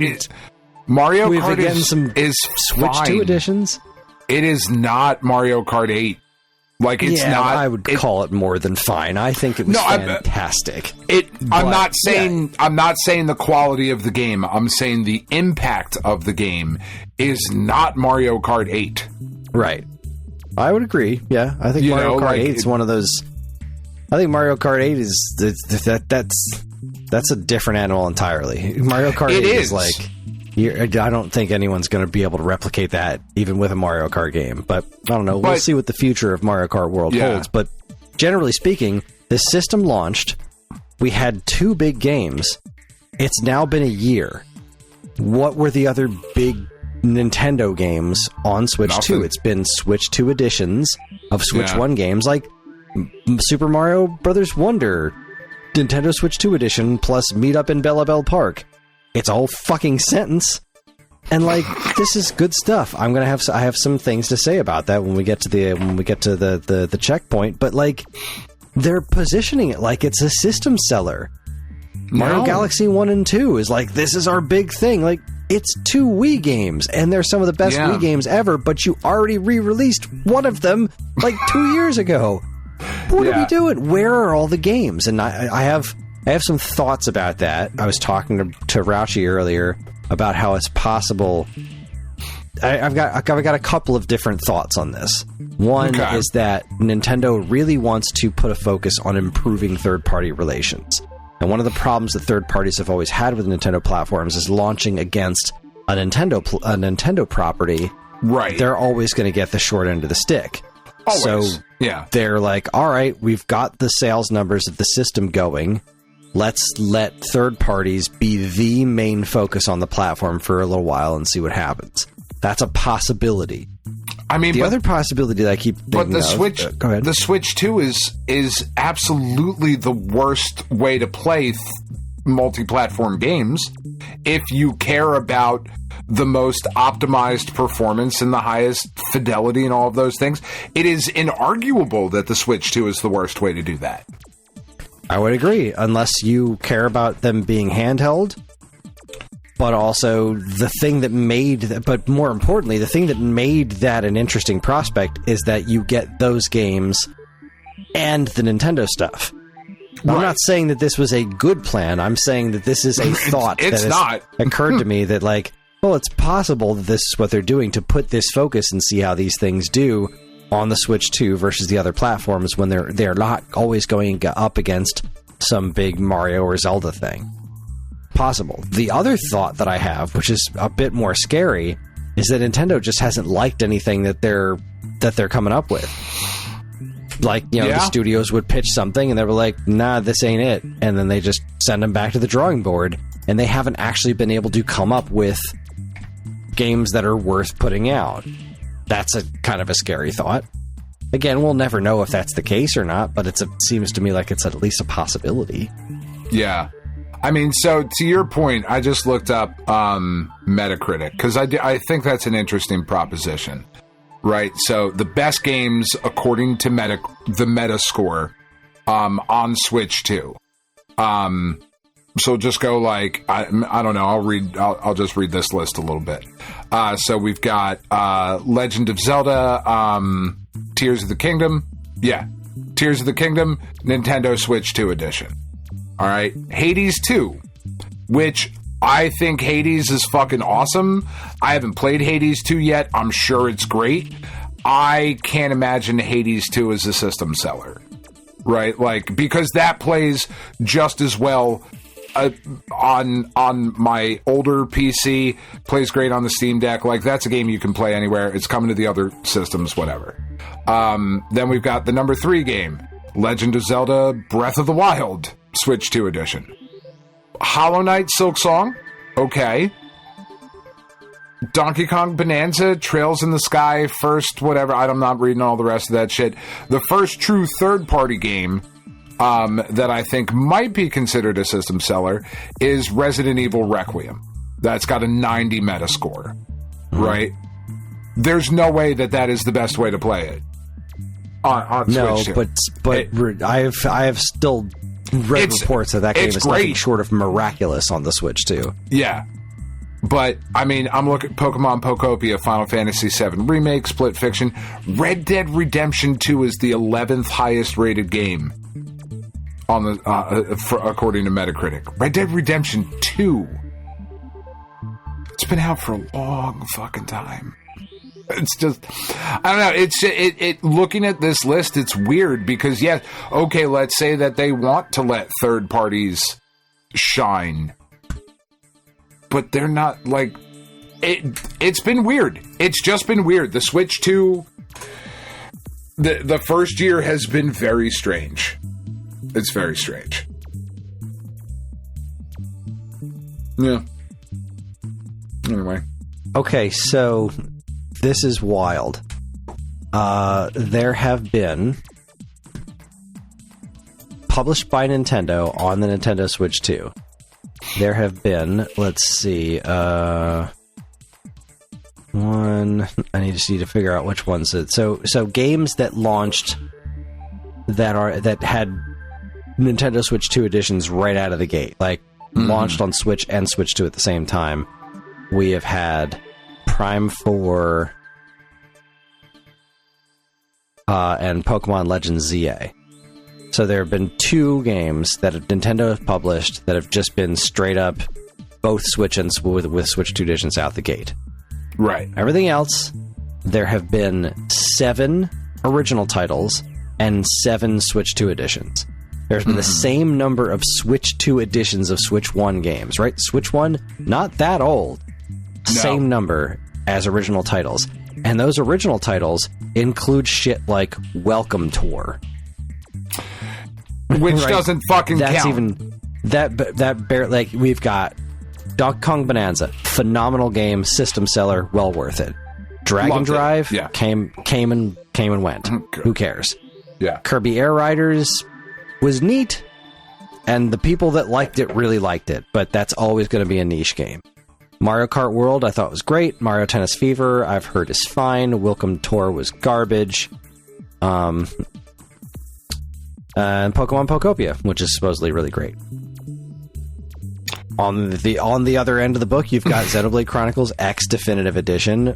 is Switch fine. 2 editions. It is not Mario Kart 8. Like, it's not. I would call it more than fine. I think it was fantastic. I'm not saying the quality of the game. I'm saying the impact of the game is not Mario Kart 8. Right. I would agree. Yeah, I think Mario Kart 8 is one of those. I think Mario Kart 8 is that's a different animal entirely. Mario Kart 8 is like. I don't think anyone's going to be able to replicate that, even with a Mario Kart game. But I don't know. We'll see what the future of Mario Kart World holds. But generally speaking, the system launched. We had 2 big games. It's now been a year. What were the other big Nintendo games on Switch 2? It's been Switch 2 editions of Switch 1 games, like Super Mario Brothers Wonder, Nintendo Switch 2 edition, plus Meet Up in Bellabel Park. It's a whole fucking sentence. And like, this is good stuff. I have some things to say about that when we get to the checkpoint, but like, they're positioning it like it's a system seller. Mario Galaxy 1 and 2 is like, this is our big thing. Like, it's 2 Wii games, and they're some of the best Wii games ever, but you already re-released one of them like 2 years ago. What are we doing? Where are all the games? And I have some thoughts about that. I was talking to Rauchi earlier about how it's possible. I've got a couple of different thoughts on this. One is that Nintendo really wants to put a focus on improving third-party relations. And one of the problems that third parties have always had with Nintendo platforms is launching against a Nintendo property. Right. They're always going to get the short end of the stick. Always. So they're like, all right, we've got the sales numbers of the system going. Let's let third parties be the main focus on the platform for a little while and see what happens. That's a possibility. I mean, the other possibility that I keep thinking the Switch, go ahead. The Switch 2 is absolutely the worst way to play multi-platform games if you care about the most optimized performance and the highest fidelity and all of those things. It is inarguable that the Switch 2 is the worst way to do that. I would agree, unless you care about them being handheld. But also, but more importantly, the thing that made that an interesting prospect is that you get those games and the Nintendo stuff. Right. I'm not saying that this was a good plan. I'm saying that this is a thought that has occurred to me that, like, well, it's possible that this is what they're doing to put this focus and see how these things do on the Switch 2 versus the other platforms when they're not always going up against some big Mario or Zelda thing. Possible. The other thought that I have, which is a bit more scary, is that Nintendo just hasn't liked anything that they're coming up with. Like, the studios would pitch something and they were like, nah, this ain't it. And then they just send them back to the drawing board, and they haven't actually been able to come up with games that are worth putting out. That's a kind of a scary thought. Again, we'll never know if that's the case or not, but it seems to me like it's at least a possibility. Yeah. I mean, so to your point, I just looked up Metacritic, because I think that's an interesting proposition, right? So the best games, according to the Metascore, on Switch 2. So just go like, I don't know, I'll just read this list a little bit. So we've got Legend of Zelda, Tears of the Kingdom. Yeah, Tears of the Kingdom, Nintendo Switch 2 edition. All right, Hades 2, which I think Hades is fucking awesome. I haven't played Hades 2 yet. I'm sure it's great. I can't imagine Hades 2 as a system seller, right? Like, because that plays just as well on my older PC, plays great on the Steam Deck. Like, that's a game you can play anywhere. It's coming to the other systems, whatever. Then we've got the number 3 game, Legend of Zelda Breath of the Wild, Switch 2 edition. Hollow Knight Silksong, okay. Donkey Kong Bonanza, Trails in the Sky, first whatever. I'm not reading all the rest of that shit. The first true third-party game that I think might be considered a system seller is Resident Evil Requiem. That's got a 90 Metascore, right? There's no way that is the best way to play it on Switch 2. But I have still read reports that game is nothing short of miraculous on the Switch 2. Yeah. But, I mean, I'm looking at Pokemon Pokopia, Final Fantasy VII Remake, Split Fiction. Red Dead Redemption 2 is the 11th highest rated game on the according to Metacritic. Red Dead Redemption 2. It's been out for a long fucking time. It's just, I don't know. It's looking at this list, it's weird because, yes, okay, let's say that they want to let third parties shine. But they're not, like, it's been weird. It's just been weird. The Switch 2, the first year has been very strange. It's very strange. Yeah. Anyway. Okay, so this is wild. There have been, published by Nintendo on the Nintendo Switch 2, there have been, let's see, I just need to figure out which ones. So games that launched that had Nintendo Switch 2 editions right out of the gate, like launched on Switch and Switch 2 at the same time. We have had Prime 4 and Pokemon Legends ZA. So there have been 2 games that Nintendo has published that have just been straight up both Switch and with Switch 2 editions out the gate. Right. Everything else, there have been 7 original titles and 7 Switch 2 editions. There's been the same number of Switch 2 editions of Switch 1 games, right? Switch 1, not that old. No. Same number as original titles. And those original titles include shit like Welcome Tour. Which right? Doesn't fucking That's count. Even that bare, like, we've got Donkey Kong Bonanza, phenomenal game, system seller, well worth it. Dragon Loved Drive yeah. came and went. Who cares? Yeah. Kirby Air Riders was neat, and the people that liked it really liked it, but that's always going to be a niche game. Mario Kart World I thought was great. Mario Tennis Fever I've heard is fine. Welcome Tour was garbage. And Pokemon Pokopia, which is supposedly really great. On the other end of the book, you've got Xenoblade Chronicles X Definitive Edition,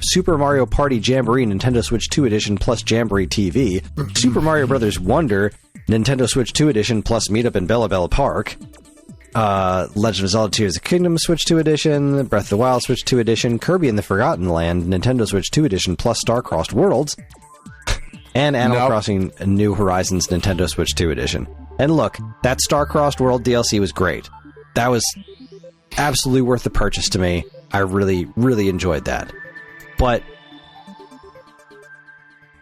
Super Mario Party Jamboree Nintendo Switch 2 Edition plus Jamboree TV, Super Mario Bros. Wonder Nintendo Switch 2 Edition plus Meetup in Bellabel Park, Legend of Zelda Tears of the Kingdom Switch 2 Edition, Breath of the Wild Switch 2 Edition, Kirby and the Forgotten Land Nintendo Switch 2 Edition plus Star-Crossed Worlds, and Animal Crossing New Horizons Nintendo Switch 2 Edition. And look, that Star-Crossed World DLC was great. That was absolutely worth the purchase to me. I really, really enjoyed that. But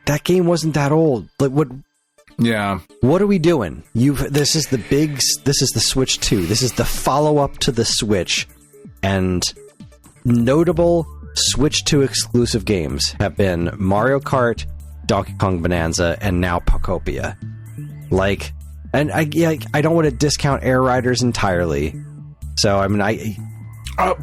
that game wasn't that old. Like, what? Yeah. What are we doing? This is the Switch 2. This is the follow-up to the Switch. And notable Switch 2 exclusive games have been Mario Kart, Donkey Kong Bonanza, and now Pokopia. Like, and I don't want to discount Air Riders entirely. So, I mean,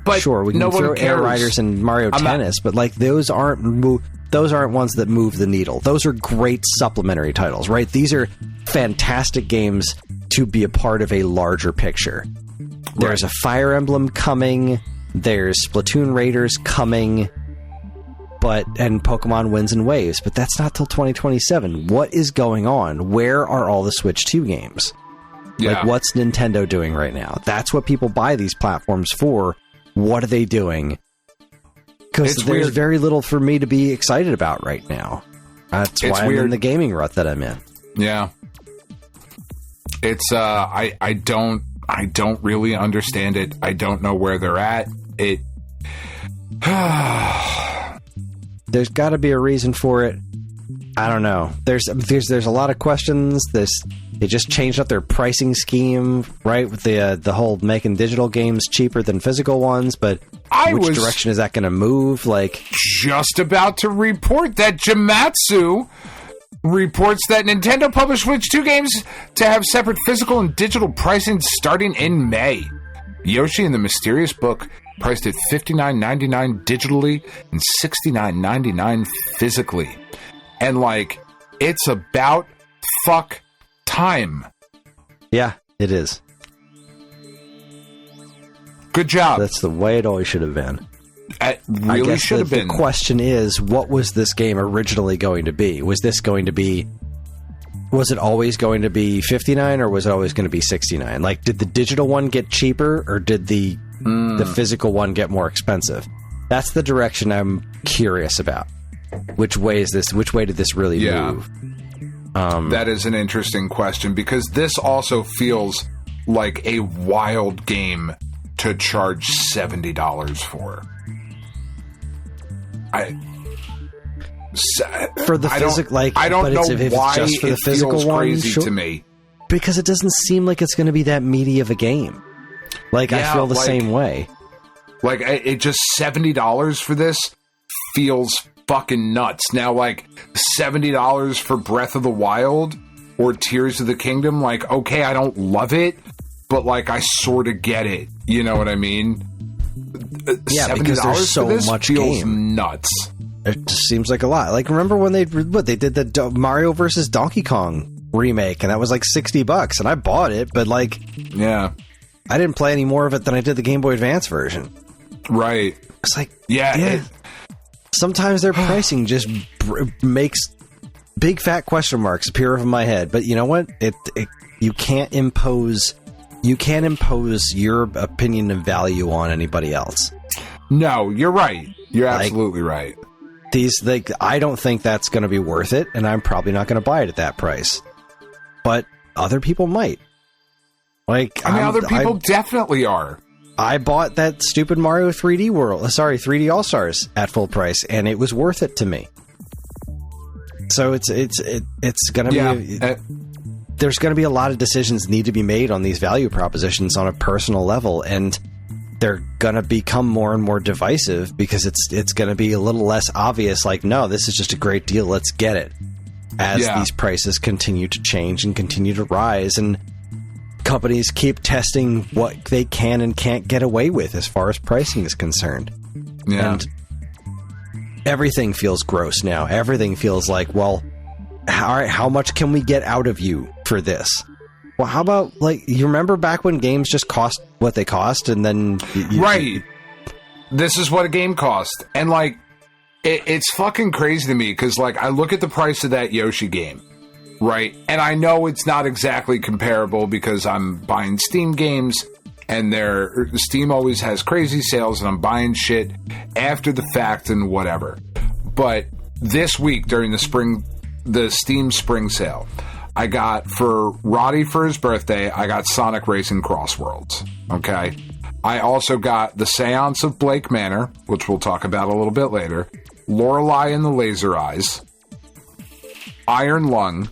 but sure, we can throw Air Riders and Mario Tennis, but like those aren't ones that move the needle. Those are great supplementary titles, right? These are fantastic games to be a part of a larger picture. Right. There's a Fire Emblem coming. There's Splatoon Raiders coming. And Pokemon Winds and Waves, but that's not till 2027. What is going on? Where are all the Switch 2 games? Yeah. Like, what's Nintendo doing right now? That's what people buy these platforms for. What are they doing? Because there's very little for me to be excited about right now. That's why I'm in the gaming rut that I'm in. Yeah. It's, I don't I don't really understand it. I don't know where they're at. There's got to be a reason for it. I don't know. There's a lot of questions. They just changed up their pricing scheme, right? With the whole making digital games cheaper than physical ones. But which direction is that going to move? Like, just about to report that Jamatsu reports that Nintendo published Switch 2 games to have separate physical and digital pricing starting in May. Yoshi and the Mysterious Book priced at $59.99 digitally and $69.99 physically. And, like, it's about fuck time. Yeah, it is. Good job. That's the way it always should have been. It really should have been. The question is, what was this game originally going to be? Was it always going to be $59 or was it always going to be $69? Like, did the digital one get cheaper or did the physical one get more expensive? That's the direction I'm curious about. Which way did this really move? That is an interesting question, because this also feels like a wild game to charge $70 for. For the physical, like, I don't know if why it's just for the physical feels one, crazy sure. to me. Because it doesn't seem like it's going to be that meaty of a game. Like, I feel the same way. Like, it just $70 for this feels fucking nuts. Now, like, $70 for Breath of the Wild or Tears of the Kingdom, like, okay, I don't love it, but, like, I sort of get it. You know what I mean? Yeah, because there's so much feels game. Nuts. It just seems like a lot. Like, remember when they did the Mario versus Donkey Kong remake, and that was like $60, and I bought it, but, like, yeah, I didn't play any more of it than I did the Game Boy Advance version. Right. It's like, yeah. Sometimes their pricing just makes big fat question marks appear over my head. But you know what? You can't impose your opinion and value on anybody else. No, you're right. You're absolutely right. I don't think that's going to be worth it, and I'm probably not going to buy it at that price. But other people might. Like, other people definitely are. I bought that stupid Mario 3D All-Stars at full price, and it was worth it to me. So it's going to be... there's going to be a lot of decisions need to be made on these value propositions on a personal level, and they're going to become more and more divisive because it's going to be a little less obvious, like, no, this is just a great deal, let's get it. As these prices continue to change and continue to rise, and companies keep testing what they can and can't get away with as far as pricing is concerned. Yeah. And everything feels gross now. Everything feels like, well, all right, how much can we get out of you for this? Well, how about, like, you remember back when games just cost what they cost, and then... Right. This is what a game cost. And, like, it's fucking crazy to me, because, like, I look at the price of that Yoshi game, right? And I know it's not exactly comparable because I'm buying Steam games, and Steam always has crazy sales, and I'm buying shit after the fact and whatever. But this week, during the Steam Spring Sale, I got, for Roddy for his birthday, I got Sonic Racing Cross Worlds. Okay? I also got the Séance of Blake Manor, which we'll talk about a little bit later, Lorelei and the Laser Eyes, Iron Lung,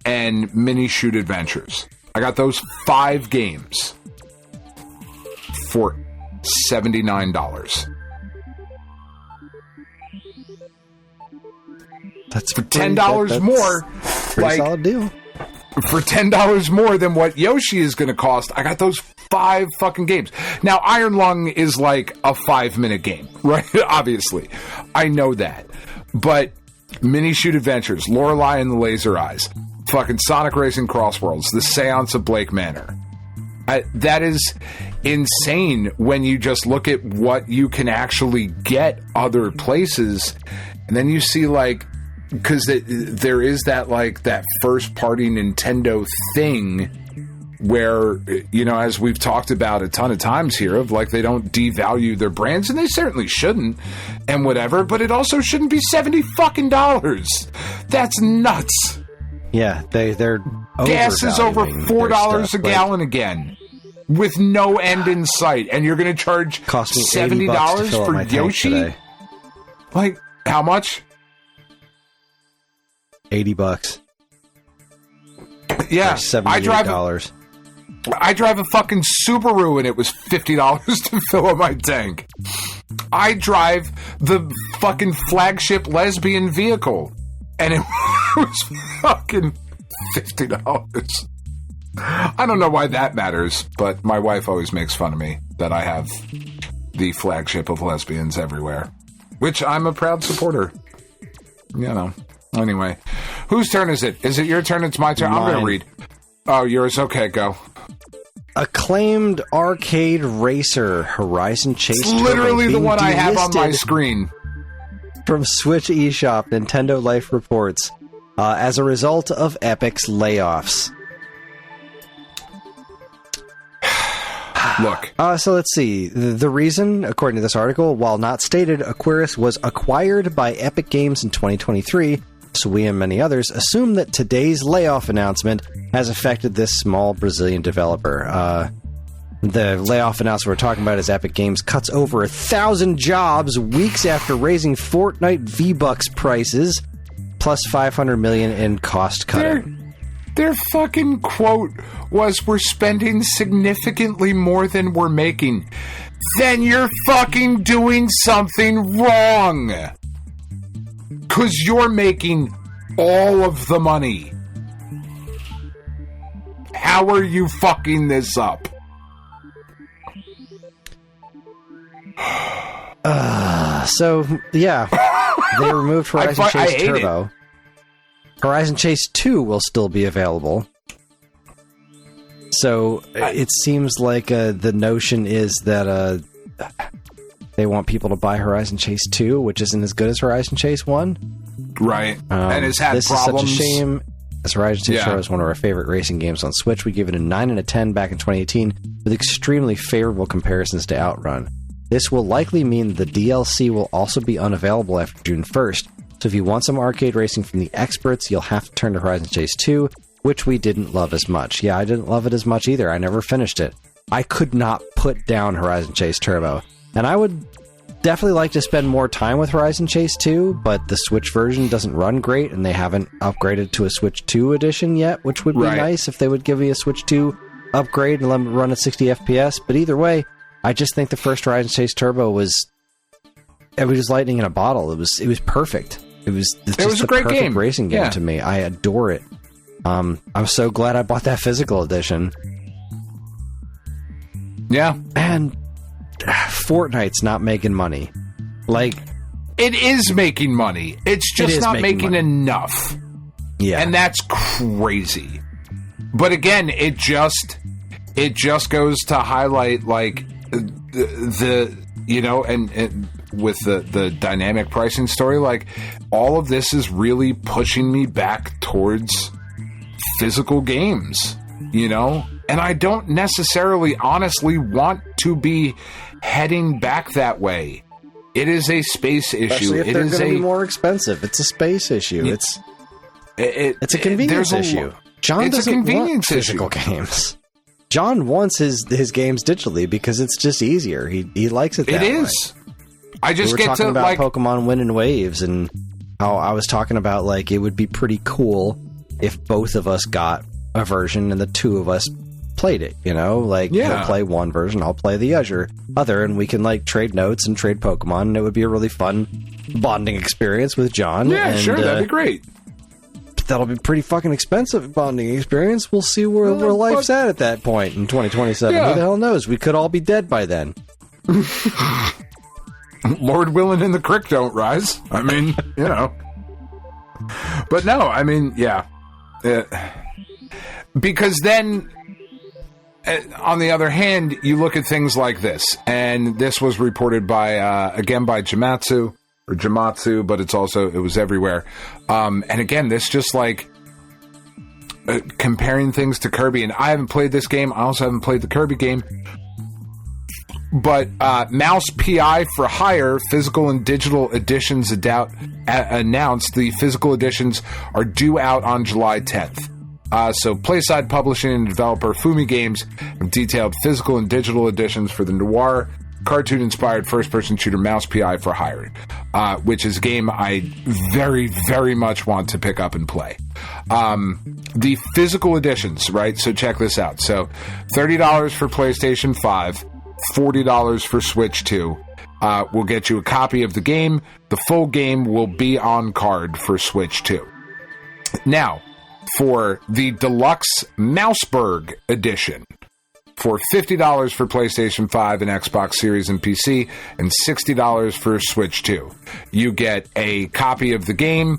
and Mini Shoot Adventures. I got those 5 games for $79. That's for $10 more. Pretty solid deal. For $10 more than what Yoshi is going to cost, I got those 5 fucking games. Now, Iron Lung is like a 5-minute game, right? Obviously. I know that. But Mini Shoot Adventures, Lorelei and the Laser Eyes, fucking Sonic Racing Cross Worlds, the Séance of Blake Manor. That is insane when you just look at what you can actually get other places. And then you see, like, because there is that, like, that first party Nintendo thing where, you know, as we've talked about a ton of times here, of, like, they don't devalue their brands, and they certainly shouldn't, and whatever, but it also shouldn't be $70 fucking dollars. That's nuts. Yeah, they're gas is over $4 a like, gallon again, with no end in sight, and you're going to charge cost me $70 for Yoshi? Today. Like, how much? $80. Yeah, $78. I drive a fucking Subaru, and it was $50 to fill up my tank. I drive the fucking flagship lesbian vehicle, and it was fucking $50. I don't know why that matters, but my wife always makes fun of me that I have the flagship of lesbians everywhere, which I'm a proud supporter. You know. Anyway, whose turn is it? Is it your turn? It's my turn. Mine. I'm going to read. Oh, yours? Okay, go. Acclaimed arcade racer Horizon Chase. It's literally the one I have on my screen. From Switch eShop, Nintendo Life reports, as a result of Epic's layoffs. Look. So let's see. The reason, according to this article, while not stated, Aquarius was acquired by Epic Games in 2023. So we and many others assume that today's layoff announcement has affected this small Brazilian developer. The layoff announcement we're talking about is Epic Games cuts over 1,000 jobs weeks after raising Fortnite V-Bucks prices, plus $500 million in cost cutting. Their fucking quote was, "We're spending significantly more than we're making." Then you're fucking doing something wrong. Because you're making all of the money. How are you fucking this up? So, yeah. They removed Horizon Chase Turbo. Horizon Chase 2 will still be available. So, it seems like the notion is that they want people to buy Horizon Chase 2, which isn't as good as Horizon Chase 1. Right. And it's had this problems. Is such a shame. As Horizon Chase Turbo is one of our favorite racing games on Switch. We give it a 9 and a 10 back in 2018 with extremely favorable comparisons to Outrun. This will likely mean the DLC will also be unavailable after June 1st. So if you want some arcade racing from the experts, you'll have to turn to Horizon Chase 2, which we didn't love as much. Yeah, I didn't love it as much either. I never finished it. I could not put down Horizon Chase Turbo. And I would definitely like to spend more time with Horizon Chase 2, but the Switch version doesn't run great, and they haven't upgraded to a Switch 2 edition yet, which would be nice if they would give me a Switch 2 upgrade and let me run at 60 FPS. But either way, I just think the first Horizon Chase Turbo was lightning in a bottle. It was perfect. It was a great game. Racing game to me. I adore it. I'm so glad I bought that physical edition. Yeah. And Fortnite's not making money. Like, it is making money. It's just not making enough. Yeah. And that's crazy. But again, it just goes to highlight, like, the you know, and with the dynamic pricing story, like, all of this is really pushing me back towards physical games, you know? And I don't necessarily honestly want to be heading back that way. It is a space issue. Especially if they're going to be more expensive. It's a space issue. It's a convenience issue. John doesn't want physical games. John wants his games digitally because it's just easier. He likes it that way. It is. I just get to, about like, Pokemon Wind and Waves, and how I was talking about, like, it would be pretty cool if both of us got a version and the two of us played it, you know? Like, he'll play one version, I'll play the other, and we can, like, trade notes and trade Pokemon, and it would be a really fun bonding experience with John. Yeah, and, sure, that'd be great. That'll be pretty fucking expensive bonding experience. We'll see where life's at that point in 2027. Yeah. Who the hell knows? We could all be dead by then. Lord willing and the creek don't rise. I mean, you know. But no, I mean, yeah. Because then, on the other hand, you look at things like this, and this was reported by, again, by Jamatsu, but it was everywhere. And again, this just, like, comparing things to Kirby, and I haven't played this game, I also haven't played the Kirby game, but Mouse PI for Hire physical and digital editions announced. The physical editions are due out on July 10th. So Playside Publishing and developer Fumi Games have detailed physical and digital editions for the noir cartoon-inspired first-person shooter Mouse PI for Hire, which is a game I very, very much want to pick up and play. The physical editions, right? So check this out. So $30 for PlayStation 5, $40 for Switch 2. Will get you a copy of the game. The full game will be on card for Switch 2. Now, for the Deluxe Mouseburg Edition, for $50 for PlayStation 5 and Xbox Series and PC, and $60 for Switch 2. You get a copy of the game,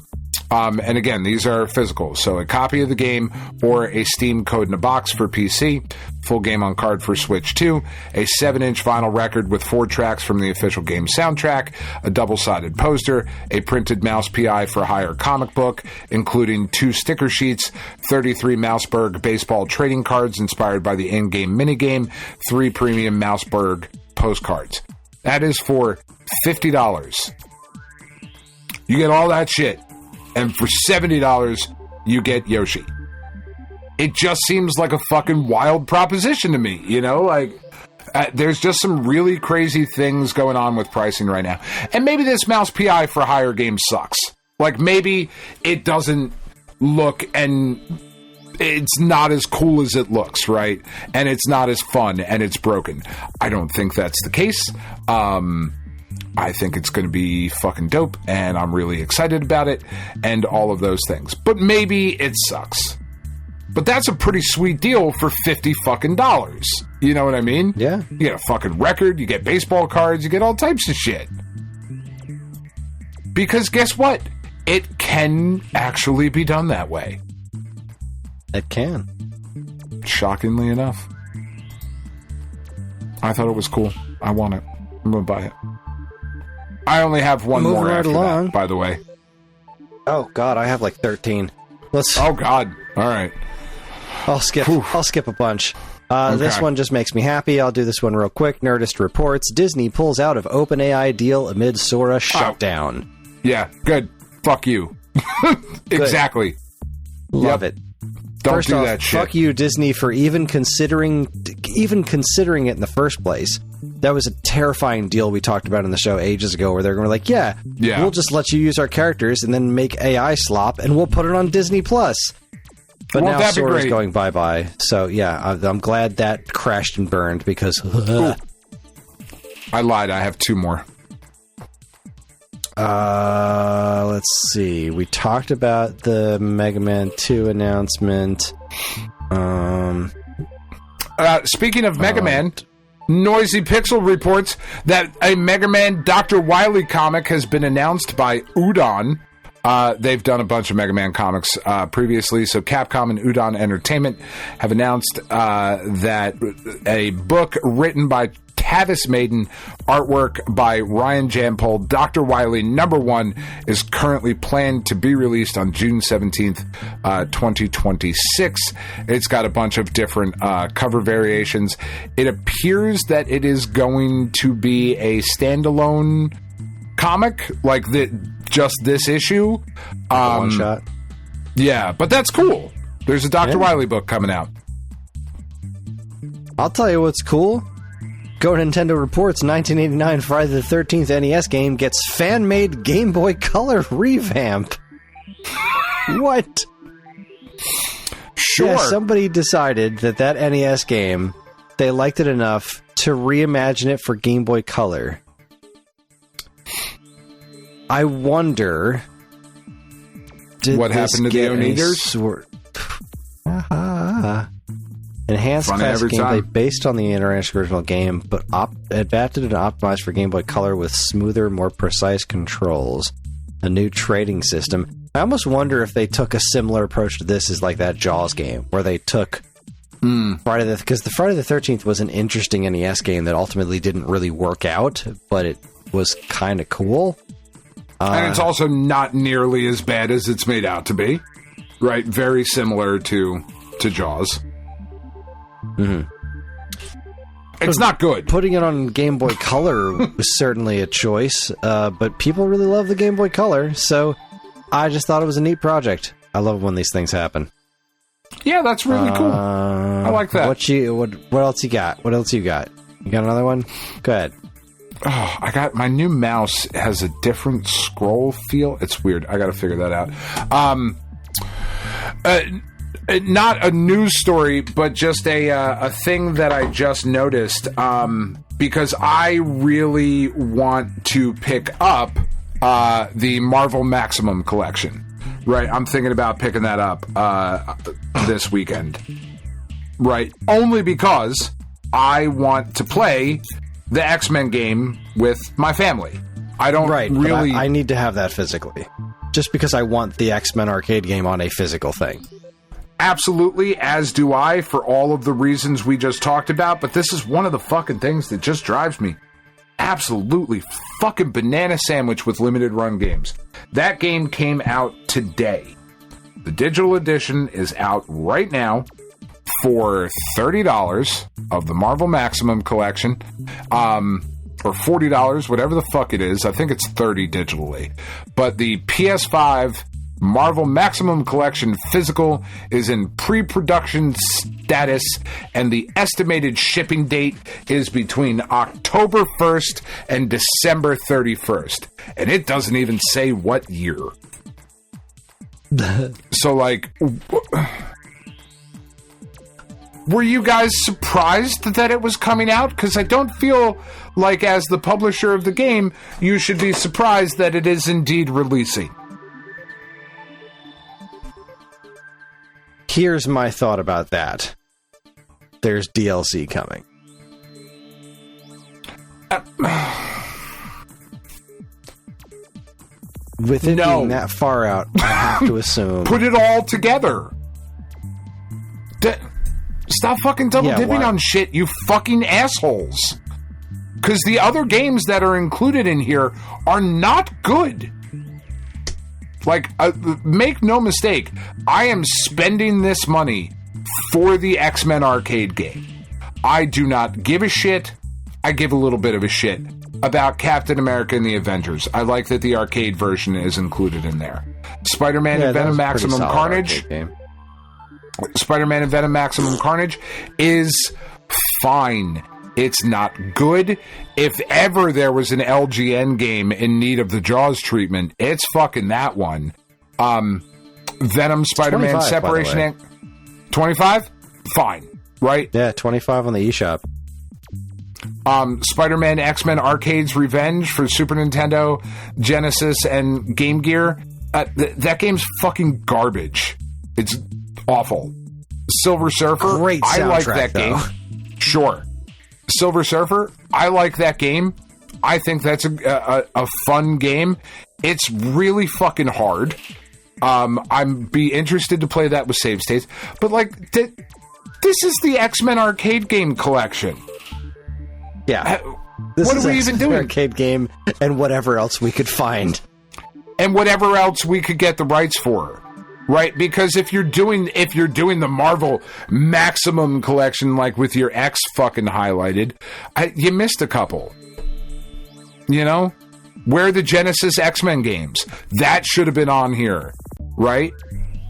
and again, these are physical, so a copy of the game or a Steam code in a box for PC, full game on card for Switch 2, a 7-inch vinyl record with 4 tracks from the official game soundtrack, a double-sided poster, a printed Mouse PI for Hire comic book, including 2 sticker sheets, 33 Mouseburg baseball trading cards inspired by the in-game minigame, 3 premium Mouseburg postcards. That is for $50. You get all that shit. And for $70, you get Yoshi. It just seems like a fucking wild proposition to me, you know? Like, there's just some really crazy things going on with pricing right now. And maybe this Mouse PI for Hire game sucks. Like, maybe it doesn't look and it's not as cool as it looks, right? And it's not as fun and it's broken. I don't think that's the case. I think it's going to be fucking dope, and I'm really excited about it, and all of those things. But maybe it sucks. But that's a pretty sweet deal for $50 fucking dollars. You know what I mean? Yeah. You get a fucking record, you get baseball cards, you get all types of shit. Because guess what? It can actually be done that way. It can. Shockingly enough. I thought it was cool. I want it. I'm going to buy it. I only have one more after that, by the way. Oh, God, I have like 13. Oh, God. All right. I'll skip a bunch. Okay. This one just makes me happy. I'll do this one real quick. Nerdist reports, Disney pulls out of OpenAI deal amid Sora shutdown. Yeah, good. Fuck you. Exactly. Love it. Don't do that shit. Fuck you, Disney, for even considering it in the first place. That was a terrifying deal we talked about in the show ages ago, where they're going to be like, yeah, we'll just let you use our characters and then make AI slop, and we'll put it on Disney+. But now Sora's going bye-bye. So, yeah, I'm glad that crashed and burned, because... I lied. I have 2 more. Let's see. We talked about the Mega Man 2 announcement. Speaking of Mega Man... Noisy Pixel reports that a Mega Man Dr. Wily comic has been announced by Udon. They've done a bunch of Mega Man comics previously, so Capcom and Udon Entertainment have announced that a book written by Tavis Maiden, artwork by Ryan Jampol, Dr. Wily #1, is currently planned to be released on June 17th, 2026. It's got a bunch of different cover variations. It appears that it is going to be a standalone comic, like just this issue. One shot. Yeah, but that's cool. There's a Dr. Wily book coming out. I'll tell you what's cool. Go Nintendo reports 1989 Friday the 13th NES game gets fan-made Game Boy Color revamp. What? Sure. Yeah, somebody decided that NES game, they liked it enough to reimagine it for Game Boy Color. I wonder... what happened to the Oneaters? Enhanced classic gameplay based on the International original game, but adapted and optimized for Game Boy Color with smoother, more precise controls. A new trading system. I almost wonder if they took a similar approach to this as like that Jaws game, where they took because the Friday the 13th was an interesting NES game that ultimately didn't really work out, but it was kind of cool. And it's also not nearly as bad as it's made out to be. Right? Very similar to Jaws. Mm-hmm. It's not good. Putting it on Game Boy Color was certainly a choice, but people really love the Game Boy Color, so I just thought it was a neat project. I love when these things happen. Yeah, that's really cool. I like that. What else you got? What else you got? You got another one? Go ahead. Oh, I got my new mouse has a different scroll feel. It's weird. I got to figure that out. Not a news story, but just a thing that I just noticed. Because I really want to pick up the Marvel Maximum Collection. Right, I'm thinking about picking that up this weekend. Right, only because I want to play the X-Men game with my family. I don't really... I need to have that physically. Just because I want the X-Men arcade game on a physical thing. Absolutely, as do I, for all of the reasons we just talked about, but this is one of the fucking things that just drives me absolutely fucking banana sandwich with limited run games. That game came out today. The digital edition is out right now for $30 of the Marvel Maximum Collection, or $40, whatever the fuck it is. I think it's $30 digitally. But the PS5 Marvel Maximum Collection physical is in pre-production status, and the estimated shipping date is between October 1st and December 31st. And it doesn't even say what year. So, like, were you guys surprised that it was coming out? Because I don't feel like, as the publisher of the game, you should be surprised that it is indeed releasing. Here's my thought about that. There's DLC coming. With it being that far out, I have to assume... Put it all together. Stop fucking double-dipping on shit, you fucking assholes. Because the other games that are included in here are not good. Like, make no mistake, I am spending this money for the X-Men arcade game. I do not give a shit. I give a little bit of a shit about Captain America and the Avengers. I like that the arcade version is included in there. Spider-Man and Venom Maximum Carnage. Spider-Man and Venom Maximum Carnage is fine. It's not good. If ever there was an LGN game in need of the Jaws treatment, it's fucking that one. Venom, Spider-Man, Separation... 25? Fine. Right? Yeah, 25 on the eShop. Spider-Man X-Men Arcade's Revenge for Super Nintendo, Genesis, and Game Gear. That game's fucking garbage. It's awful. Silver Surfer. Great soundtrack, I like that game. Sure. Silver Surfer, I like that game. I think that's a fun game. It's really fucking hard. I'd be interested to play that with save states. But, like, this is the X-Men arcade game collection. Yeah. What are we even doing? Arcade game and whatever else we could find. And whatever else we could get the rights for. Right, because if you're doing the Marvel Maximum Collection, like with your X fucking highlighted, you missed a couple. You know, where are the Genesis X-Men games? That should have been on here, right?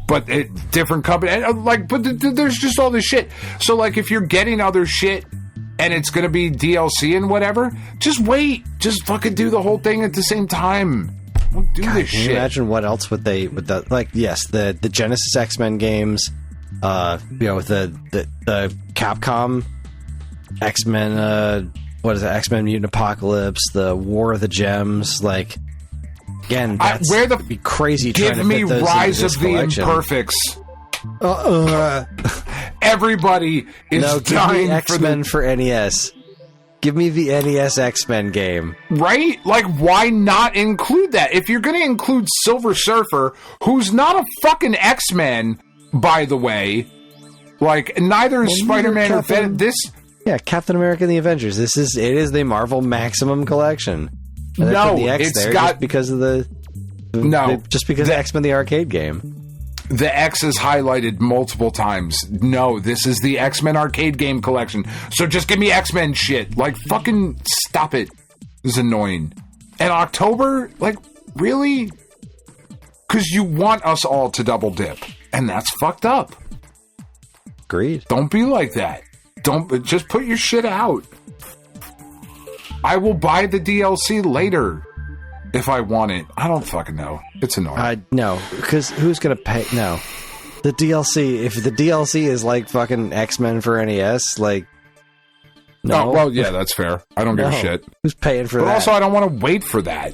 But different company, but there's just all this shit. So, like, if you're getting other shit and it's gonna be DLC and whatever, just wait, just fucking do the whole thing at the same time. Do this shit. Can you imagine what else would the Genesis X-Men games, with the Capcom X-Men, X-Men Mutant Apocalypse, the War of the Gems, like, again, that's would be crazy. Give me Rise of the Imperfects. Everybody is dying X-Men for NES. Give me the NES X-Men game. Right? Like, why not include that? If you're going to include Silver Surfer, who's not a fucking X-Men, by the way, like, neither is Spider-Man or Venom. Yeah, Captain America and the Avengers. It is the Marvel Maximum Collection. No, the X it's there got... just because of just because of X-Men the arcade game. The X is highlighted multiple times. No, this is the X-Men arcade game collection. So just give me X-Men shit. Like, fucking stop it. This is annoying. And October? Like, really? Because you want us all to double dip. And that's fucked up. Agreed. Don't be like that. Just put your shit out. I will buy the DLC later. If I want it. I don't fucking know. It's annoying. No, because who's going to pay? No. The DLC, if the DLC is like fucking X-Men for NES, like, no. Oh, well, yeah, that's fair. I don't give a shit. Who's paying for that? But also, I don't want to wait for that.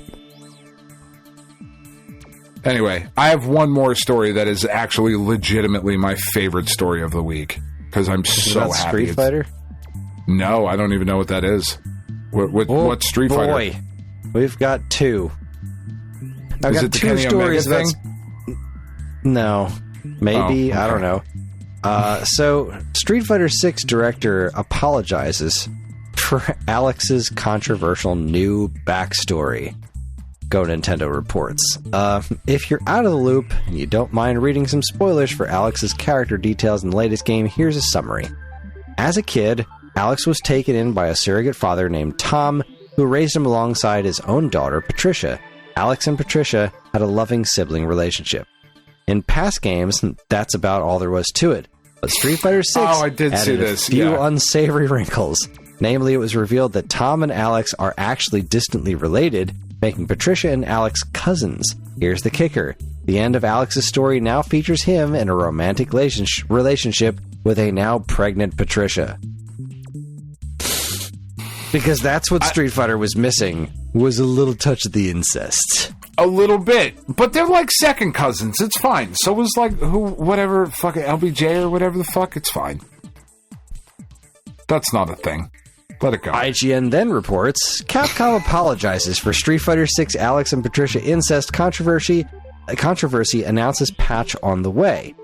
Anyway, I have one more story that is actually legitimately my favorite story of the week. Because I'm so happy. Street Fighter? No, I don't even know what that is. What Street Fighter? Boy. We've got two. I've Is got it the two Kenny stories. Omega thing? No, maybe. Oh, okay. I don't know. So, Street Fighter 6 director apologizes for Alex's controversial new backstory. Go Nintendo reports. If you're out of the loop and you don't mind reading some spoilers for Alex's character details in the latest game, here's a summary. As a kid, Alex was taken in by a surrogate father named Tom, who raised him alongside his own daughter, Patricia. Alex and Patricia had a loving sibling relationship. In past games, that's about all there was to it. But Street Fighter 6 added a few unsavory wrinkles. Namely, it was revealed that Tom and Alex are actually distantly related, making Patricia and Alex cousins. Here's the kicker. The end of Alex's story now features him in a romantic relationship with a now pregnant Patricia. Because that's what Street Fighter was missing, was a little touch of the incest. A little bit. But they're like second cousins. It's fine. So was like, whatever, fucking LBJ or whatever the fuck, it's fine. That's not a thing. Let it go. IGN then reports, Capcom apologizes for Street Fighter 6 Alex and Patricia incest controversy, announces patch on the way.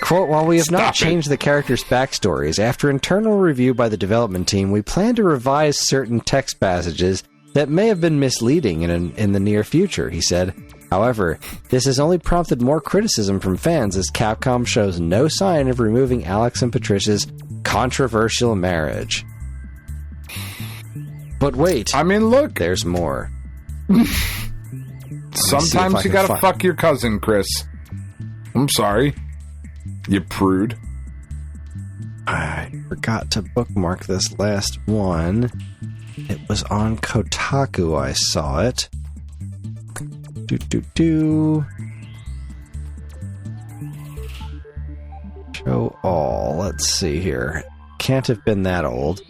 Quote, while we have not changed the characters' backstories, after internal review by the development team, we plan to revise certain text passages that may have been misleading in the near future, he said. However, this has only prompted more criticism from fans as Capcom shows no sign of removing Alex and Patricia's controversial marriage. But wait. I mean, look. There's more. Sometimes you gotta fuck your cousin, Chris. I'm sorry. You prude. I forgot to bookmark this last one. It was on Kotaku, I saw it. Show all. Let's see here. Can't have been that old,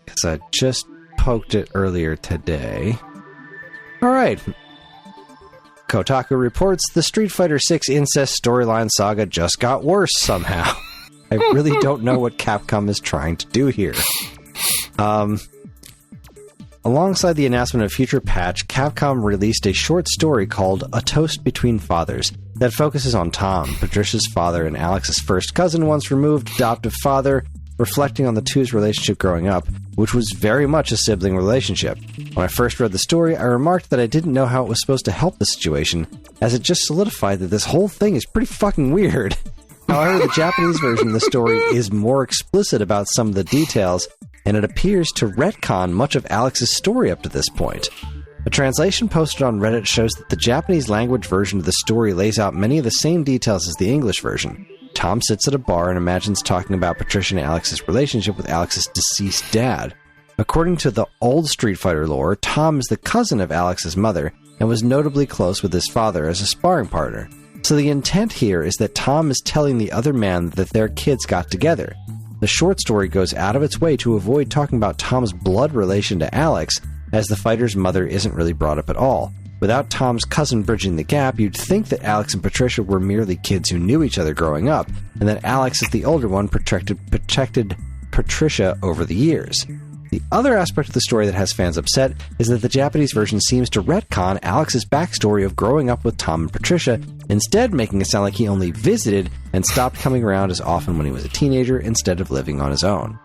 because I just poked it earlier today. Alright. Kotaku reports the Street Fighter 6 incest storyline saga just got worse somehow. I really don't know what Capcom is trying to do here. Alongside the announcement of future patch, Capcom released a short story called A Toast Between Fathers that focuses on Tom, Patricia's father and Alex's first cousin, once removed adoptive father, reflecting on the two's relationship growing up, which was very much a sibling relationship. When I first read the story, I remarked that I didn't know how it was supposed to help the situation, as it just solidified that this whole thing is pretty fucking weird. However, the Japanese version of the story is more explicit about some of the details, and it appears to retcon much of Alex's story up to this point. A translation posted on Reddit shows that the Japanese language version of the story lays out many of the same details as the English version. Tom sits at a bar and imagines talking about Patricia and Alex's relationship with Alex's deceased dad. According to the old Street Fighter lore, Tom is the cousin of Alex's mother and was notably close with his father as a sparring partner. So the intent here is that Tom is telling the other man that their kids got together. The short story goes out of its way to avoid talking about Tom's blood relation to Alex, as the fighter's mother isn't really brought up at all. Without Tom's cousin bridging the gap, you'd think that Alex and Patricia were merely kids who knew each other growing up, and that Alex, as the older one, protected Patricia over the years. The other aspect of the story that has fans upset is that the Japanese version seems to retcon Alex's backstory of growing up with Tom and Patricia, instead making it sound like he only visited and stopped coming around as often when he was a teenager instead of living on his own.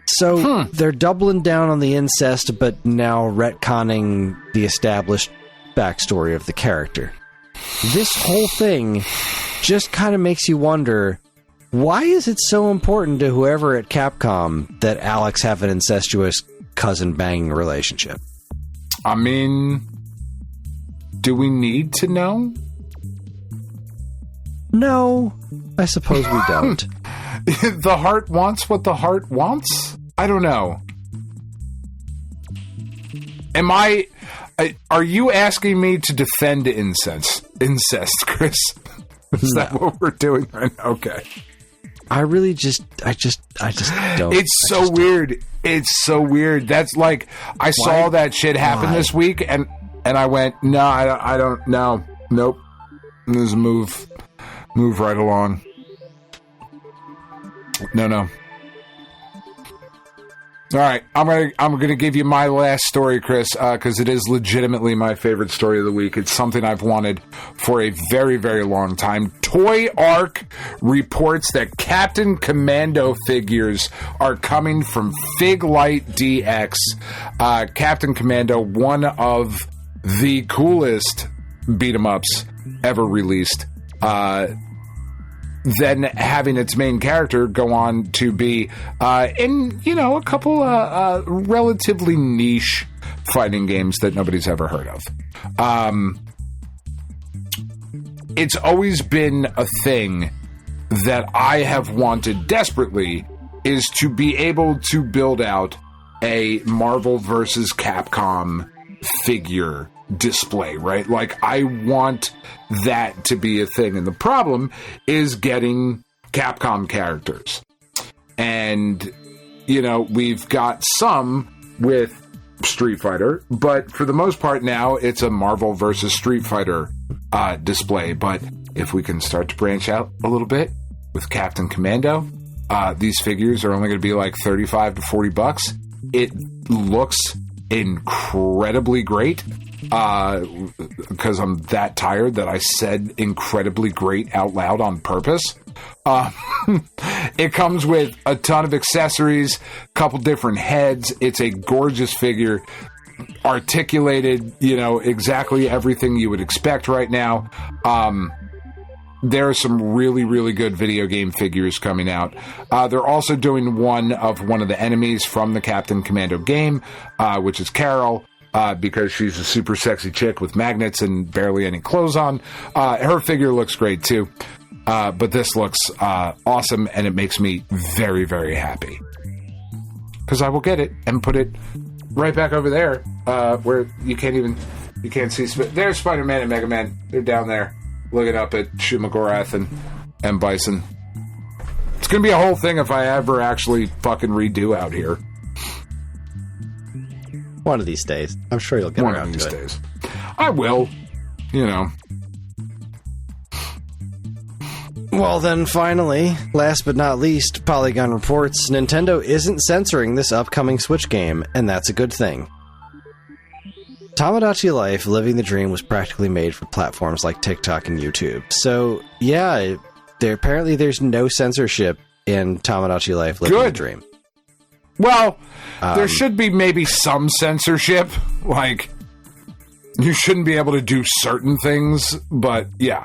So they're doubling down on the incest, but now retconning the established backstory of the character. This whole thing just kind of makes you wonder, why is it so important to whoever at Capcom that Alex have an incestuous cousin banging relationship? I mean, do we need to know? No, I suppose we don't. The heart wants what the heart wants? I don't know. Are you asking me to defend incest, Chris? Is that what we're doing right now? Okay. I just don't. It's so weird. It's so weird. That's like, I saw that shit happen this week, and I went, no, I don't, no, nope. Just move right along. No. All right, I'm gonna give you my last story, Chris, because it is legitimately my favorite story of the week. It's something I've wanted for a very, very long time. Toy Arc reports that Captain Commando figures are coming from Fig Light DX. Captain Commando, one of the coolest beat-em-ups ever released. Then having its main character go on to be in, a couple relatively niche fighting games that nobody's ever heard of. It's always been a thing that I have wanted desperately, is to be able to build out a Marvel versus Capcom figure display, right? Like, I want that to be a thing. And the problem is getting Capcom characters. And, we've got some with Street Fighter, but for the most part now, it's a Marvel versus Street Fighter display. But if we can start to branch out a little bit with Captain Commando, these figures are only going to be like $35 to $40. It looks incredibly great. Because I'm that tired that I said incredibly great out loud on purpose. It comes with a ton of accessories, couple different heads. It's a gorgeous figure, articulated, exactly everything you would expect right now. There are some really, really good video game figures coming out. They're also doing one of the enemies from the Captain Commando game, which is Carol. Because she's a super sexy chick with magnets and barely any clothes on. Her figure looks great too. But this looks awesome, and it makes me very, very happy. Because I will get it and put it right back over there, where you can't see. There's Spider-Man and Mega Man. They're down there looking up at Shumagorath and Bison. It's going to be a whole thing if I ever actually fucking redo out here. One of these days. I'm sure you'll get around to it. One of these days. I will. Well, then, finally, last but not least, Polygon reports Nintendo isn't censoring this upcoming Switch game, and that's a good thing. Tomodochi Life, Living the Dream, was practically made for platforms like TikTok and YouTube. So, yeah, apparently there's no censorship in Tomodochi Life, Living the Dream. Well, there should be maybe some censorship. Like, you shouldn't be able to do certain things, but yeah.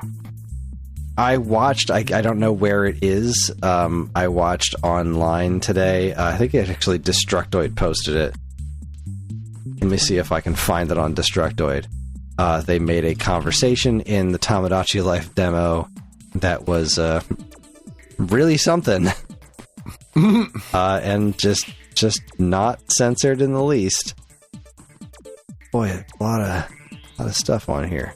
I watched, I don't know where it is. I watched online today. I think actually Destructoid posted it. Let me see if I can find it on Destructoid. They made a conversation in the Tomodachi Life demo that was really something. And just not censored in the least. Boy, a lot of stuff on here.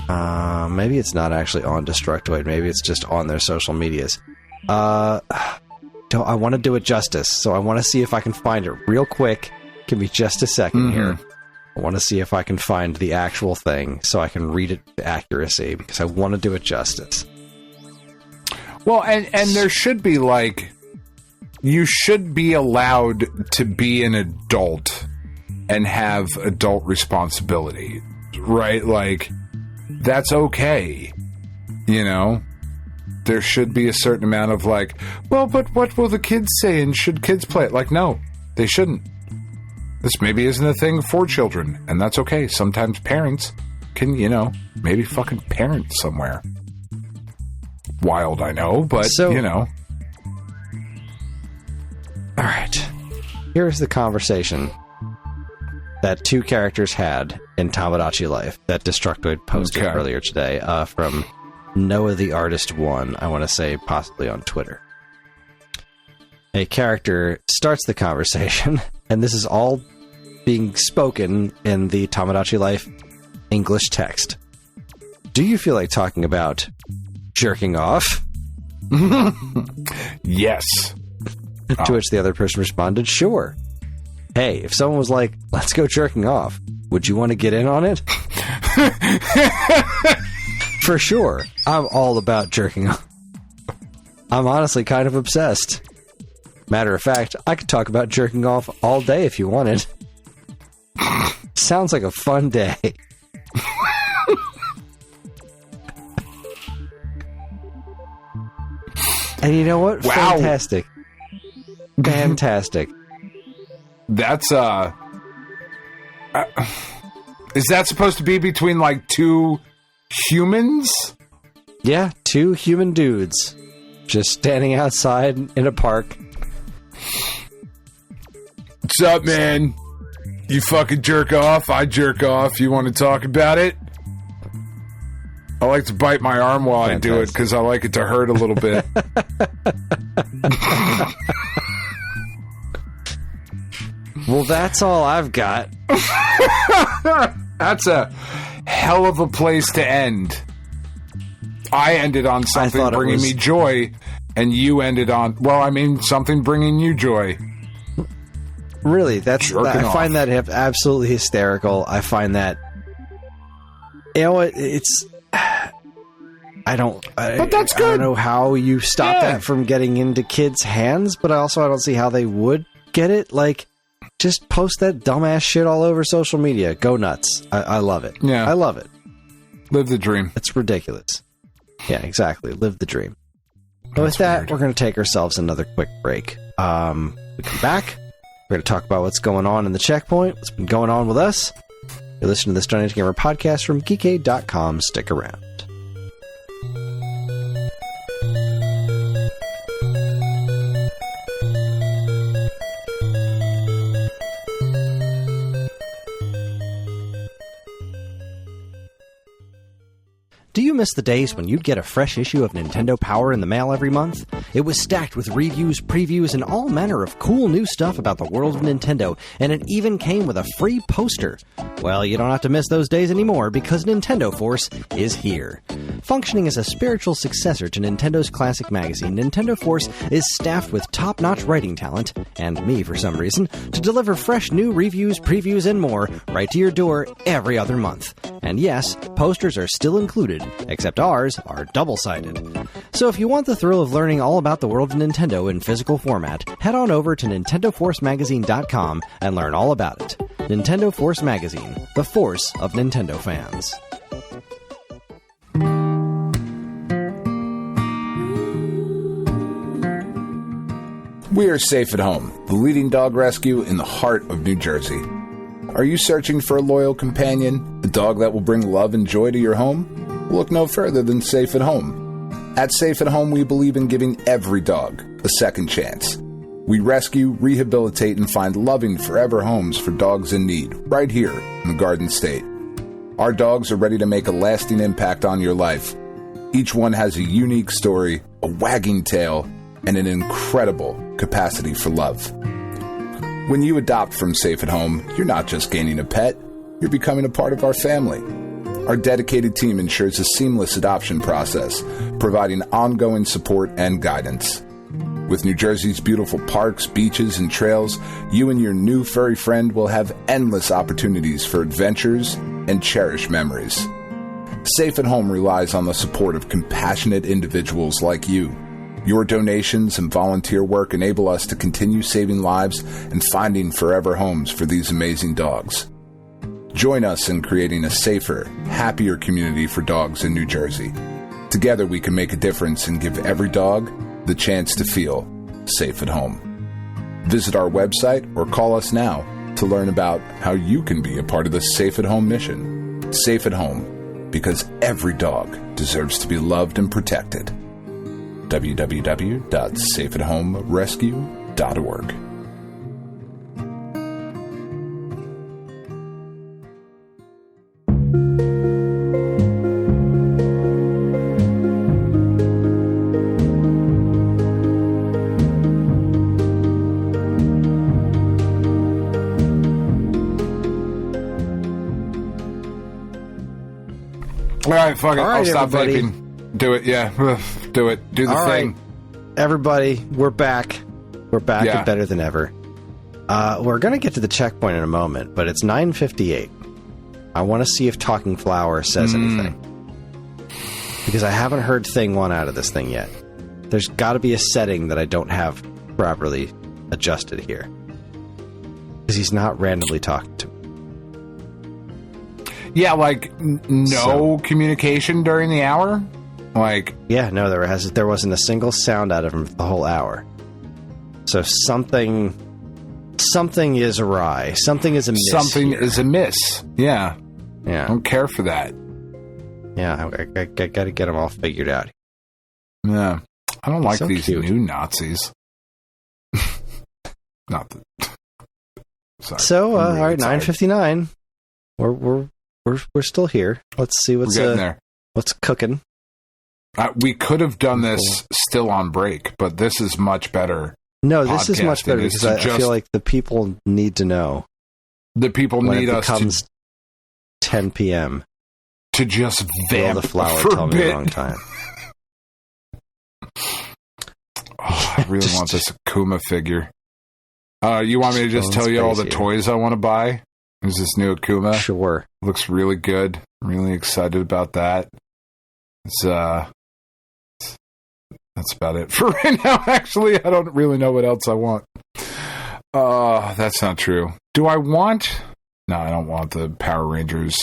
Maybe it's not actually on Destructoid. Maybe it's just on their social medias. I want to do it justice, so I want to see if I can find it real quick. Give me just a second here. I want to see if I can find the actual thing so I can read it with accuracy, because I want to do it justice. Well, and there should be, like, you should be allowed to be an adult and have adult responsibility, right? Like, that's okay, There should be a certain amount of, like, well, but what will the kids say, and should kids play it? Like, no, they shouldn't. This maybe isn't a thing for children, and that's okay. Sometimes parents can, maybe fucking parent somewhere. Wild, I know, but, All right. Here's the conversation that two characters had in Tomodochi Life that Destructoid posted earlier today from Noah the Artist 1, I want to say possibly on Twitter. A character starts the conversation, and this is all being spoken in the Tomodochi Life English text. Do you feel like talking about jerking off? Yes. To which the other person responded, sure. Hey, if someone was like, let's go jerking off, would you want to get in on it? For sure. I'm all about jerking off. I'm honestly kind of obsessed. Matter of fact, I could talk about jerking off all day if you wanted. Sounds like a fun day. And you know what? Wow. Fantastic. Fantastic. That's, is that supposed to be between, like, two humans? Yeah, two human dudes. Just standing outside in a park. What's up, man? You fucking jerk off, I jerk off. You want to talk about it? I like to bite my arm while I do it because I like it to hurt a little bit. Well, that's all I've got. That's a hell of a place to end. I ended on something bringing me joy, and you ended on, something bringing you joy. Really, I find that absolutely hysterical. I find that, you know what, but that's good. I don't know how you stop that from getting into kids' hands, but I don't see how they would get it. Like, just post that dumbass shit all over social media. Go nuts. I love it. Yeah. I love it. Live the dream. It's ridiculous. Yeah, exactly. Live the dream. But with that, we're going to take ourselves another quick break. We come back. We're going to talk about what's going on in the checkpoint, what's been going on with us. You're listening to the Stone Age Gamer podcast from geekade.com. Stick around. Do you miss the days when you'd get a fresh issue of Nintendo Power in the mail every month? It was stacked with reviews, previews, and all manner of cool new stuff about the world of Nintendo, and it even came with a free poster. Well, you don't have to miss those days anymore because Nintendo Force is here. Functioning as a spiritual successor to Nintendo's classic magazine, Nintendo Force is staffed with top-notch writing talent, and me for some reason, to deliver fresh new reviews, previews, and more right to your door every other month. And yes, posters are still included, except ours are double-sided. So if you want the thrill of learning all about the world of Nintendo in physical format, head on over to NintendoForceMagazine.com and learn all about it. Nintendo Force Magazine, the force of Nintendo fans. We are Safe at Home, the leading dog rescue in the heart of New Jersey. Are you searching for a loyal companion, a dog that will bring love and joy to your home? Look no further than Safe at Home. At Safe at Home, we believe in giving every dog a second chance. We rescue, rehabilitate, and find loving forever homes for dogs in need, right here in the Garden State. Our dogs are ready to make a lasting impact on your life. Each one has a unique story, a wagging tail, and an incredible capacity for love. When you adopt from Safe at Home, you're not just gaining a pet, you're becoming a part of our family. Our dedicated team ensures a seamless adoption process, providing ongoing support and guidance. With New Jersey's beautiful parks, beaches, and trails, you and your new furry friend will have endless opportunities for adventures and cherished memories. Safe at Home relies on the support of compassionate individuals like you. Your donations and volunteer work enable us to continue saving lives and finding forever homes for these amazing dogs. Join us in creating a safer, happier community for dogs in New Jersey. Together we can make a difference and give every dog the chance to feel safe at home. Visit our website or call us now to learn about how you can be a part of the Safe at Home mission. Safe at Home, because every dog deserves to be loved and protected. www.safeathomerescue.org. All right, fuck it. All right, I'll stop everybody. vaping. Do it, yeah. Do it. Do the All thing. right, everybody, we're back. We're back Yeah. and better than ever. We're going to get to the checkpoint in a moment, but it's 9:58. I want to see if Talking Flower says anything. Because I haven't heard thing one out of this thing yet. There's got to be a setting that I don't have properly adjusted here. Because he's not randomly talking to me. Yeah, like no communication during the hour? Like, yeah, no, there wasn't a single sound out of him for the whole hour. So something is awry. Something is amiss. something here. is amiss. Yeah. I Yeah, don't care for that. yeah. I got to get them all figured out. Yeah. I don't like So these cute. new Nazis. Not that. Sorry. So, I'm really all right, tired. 9:59. We're still here. Let's see We're what's getting there. what's cooking. We could have done this still on break, but this is much better. No, this is much better Podcasting is because I just- feel like the people need to know The people when need it us becomes 10 p.m. to just Will vamp the flower for tell a me the bit. wrong time? Oh, I really want this Akuma figure. You want me to just tell you all the Space toys I want to buy? There's this new Akuma. Sure. Looks really good. Really excited about that. It's that's about it for right now. Actually, I don't really know what else I want. That's not true. Do I want? No, I don't want the Power Rangers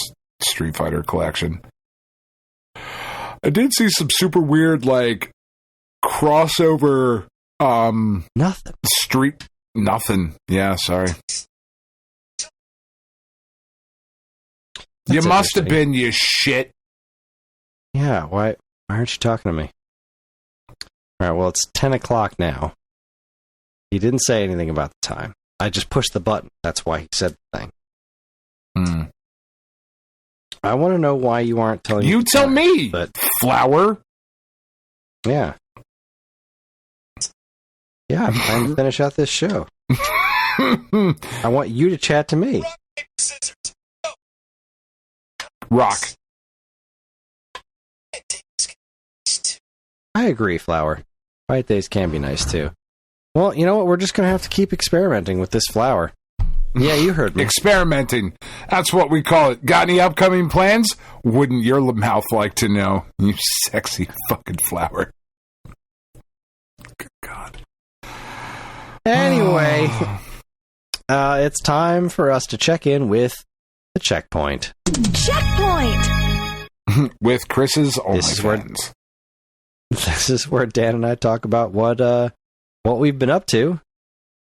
Street Fighter collection. I did see some super weird like crossover Nothing. street nothing. Yeah, sorry. You That's must have interesting. been, you shit. Yeah, why aren't you talking to me? All right, well, it's 10 o'clock now. He didn't say anything about the time. I just pushed the button. That's why he said the thing. Hmm. I want to know why you aren't telling You the tell time, me, But flower. yeah. Yeah, I'm trying to finish out this show. I want you to chat to me. Rock. I agree, Flower. Fight days can be nice too. Well, you know what? We're just going to have to keep experimenting with this flower. Yeah, you heard me. Experimenting. That's what we call it. Got any upcoming plans? Wouldn't your mouth like to know? You sexy fucking flower. Good God. Anyway, it's time for us to check in with the checkpoint. Checkpoint! With Chris's This is where- OnlyFans. This is where Dan and I talk about what we've been up to,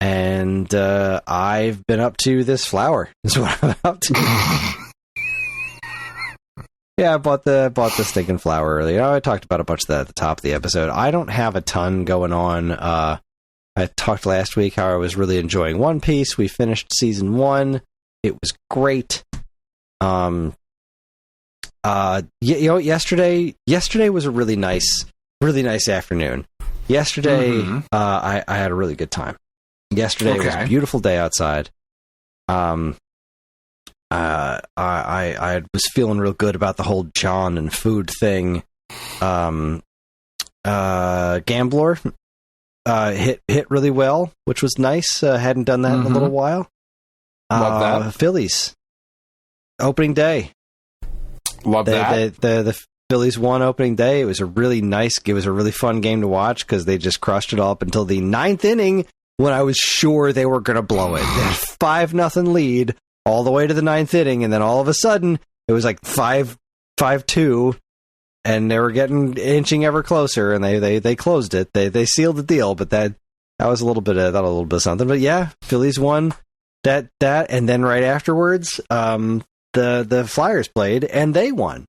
and I've been up to this flower. Is what I'm up to. Yeah, I bought the stinking flower earlier. I talked about a bunch of that at the top of the episode. I don't have a ton going on. I talked last week how I was really enjoying One Piece. We finished season 1. It was great. Yesterday was a really nice afternoon. Yesterday, I had a really good time. Yesterday was a beautiful day outside. I was feeling real good about the whole John and food thing. Gambler hit really well, which was nice. Hadn't done that in a little while. Love that. Phillies opening day. Love that. The Phillies won opening day. It was a really fun game to watch because they just crushed it all up until the 9th inning when I was sure they were going to blow it. They had 5-0 lead all the way to the 9th inning, and then all of a sudden it was like 5-2, and they were inching ever closer, and they closed it. They sealed the deal, but that was a little bit of something. But yeah, Phillies won. that, and then right afterwards, the Flyers played, and they won.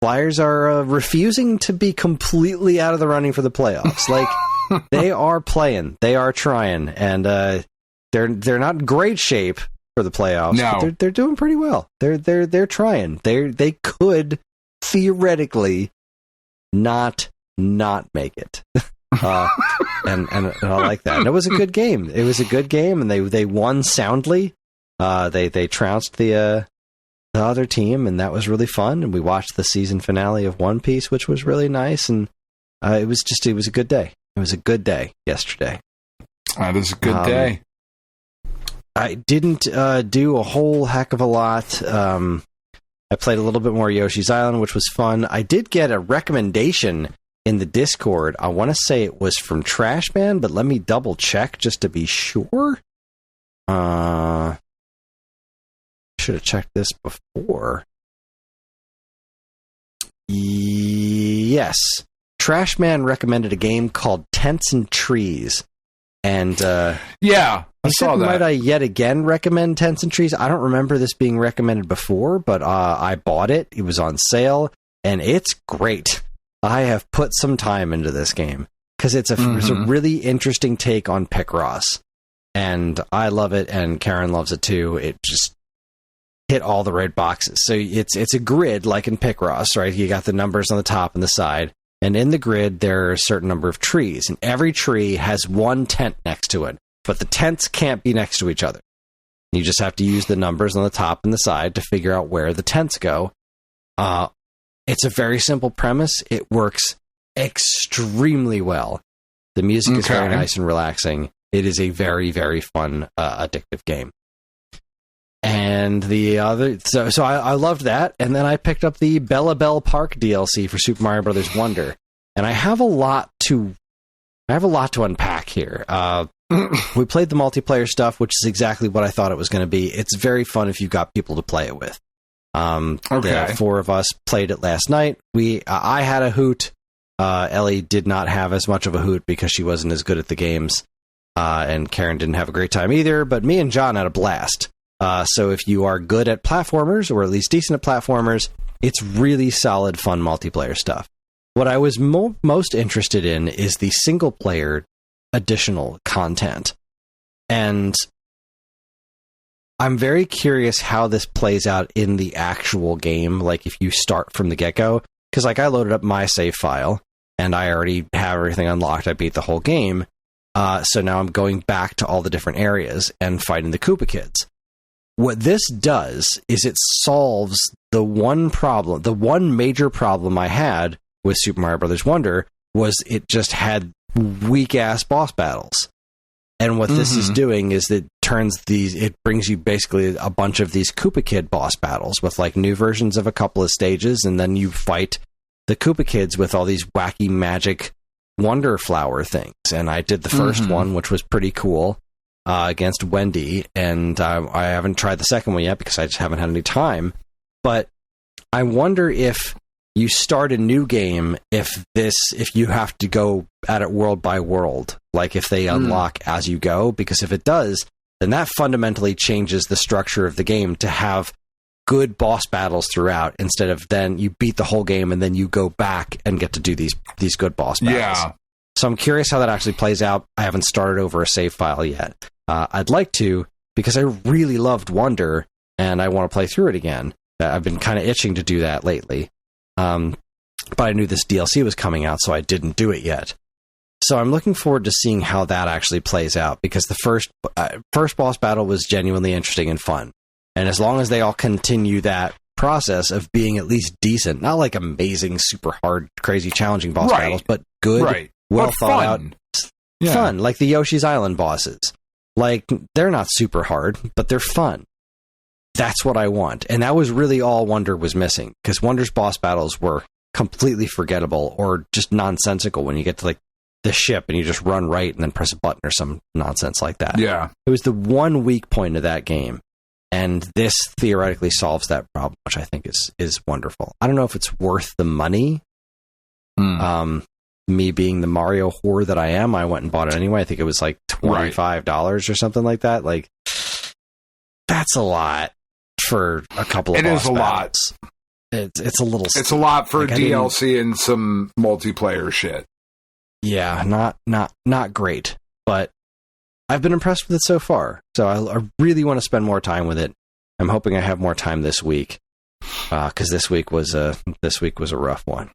Flyers are refusing to be completely out of the running for the playoffs. Like, they are playing, they are trying, and they're not in great shape for the playoffs. No. But they're doing pretty well. They're trying. They could theoretically not make it. And I like that. And it was a good game. It was a good game, and they won soundly. They trounced the other team, and that was really fun. And we watched the season finale of One Piece, which was really nice. And it was a good day. It was a good day yesterday. That is a good day. I didn't do a whole heck of a lot. I played a little bit more Yoshi's Island, which was fun. I did get a recommendation in the Discord. I want to say it was from Trashman, but let me double check just to be sure. Should have checked this before. Yes. Trashman recommended a game called Tents and Trees. And yeah, I saw that. Might I yet again recommend Tents and Trees? I don't remember this being recommended before, but I bought it. It was on sale, and it's great. I have put some time into this game because it's a really interesting take on Picross, and I love it, and Karen loves it too. It just hit all the right boxes. So it's a grid like in Picross, right? You got the numbers on the top and the side. And in the grid, there are a certain number of trees, and every tree has one tent next to it, but the tents can't be next to each other. You just have to use the numbers on the top and the side to figure out where the tents go. It's a very simple premise. It works extremely well. The music is very nice and relaxing. It is a very, very fun, addictive game. And the other, so I loved that, and then I picked up the Bellabel Park DLC for Super Mario Brothers Wonder, and I have a lot to unpack here. We played the multiplayer stuff, which is exactly what I thought it was going to be. It's very fun if you've got people to play it with. The four of us played it last night. I had a hoot. Ellie did not have as much of a hoot because she wasn't as good at the games, and Karen didn't have a great time either. But me and John had a blast. So if you are good at platformers, or at least decent at platformers, it's really solid, fun multiplayer stuff. What I was most interested in is the single-player additional content. And I'm very curious how this plays out in the actual game, like if you start from the get-go. Because like I loaded up my save file, and I already have everything unlocked. I beat the whole game. So now I'm going back to all the different areas and fighting the Koopa Kids. What this does is it solves the one major problem I had with Super Mario Brothers Wonder was it just had weak-ass boss battles. And what this is doing is it brings you basically a bunch of these Koopa Kid boss battles with like new versions of a couple of stages, and then you fight the Koopa Kids with all these wacky magic Wonder Flower things. And I did the first one, which was pretty cool. Against Wendy, and I haven't tried the second one yet because I just haven't had any time. But I wonder if you start a new game, if you have to go at it world by world, like if they unlock as you go, because if it does, then that fundamentally changes the structure of the game to have good boss battles throughout, instead of then you beat the whole game and then you go back and get to do these good boss battles. Yeah. So I'm curious how that actually plays out. I haven't started over a save file yet. I'd like to, because I really loved Wonder, and I want to play through it again. I've been kind of itching to do that lately. But I knew this DLC was coming out, so I didn't do it yet. So I'm looking forward to seeing how that actually plays out, because the first boss battle was genuinely interesting and fun. And as long as they all continue that process of being at least decent, not like amazing, super hard, crazy, challenging boss battles, but good, well thought out, fun, like the Yoshi's Island bosses. Like, they're not super hard, but they're fun. That's what I want. And that was really all Wonder was missing, because Wonder's boss battles were completely forgettable or just nonsensical when you get to like the ship and you just run right and then press a button or some nonsense like that. Yeah. It was the one weak point of that game. And this theoretically solves that problem, which I think is wonderful. I don't know if it's worth the money. Me being the Mario whore that I am, I went and bought it anyway. I think it was like $25 or something like that. Like, that's a lot for a couple of boss battles. It's a little. It's a lot for DLC and some multiplayer shit. Yeah, not great, but I've been impressed with it so far. So I really want to spend more time with it. I'm hoping I have more time this week, because this week was a rough one.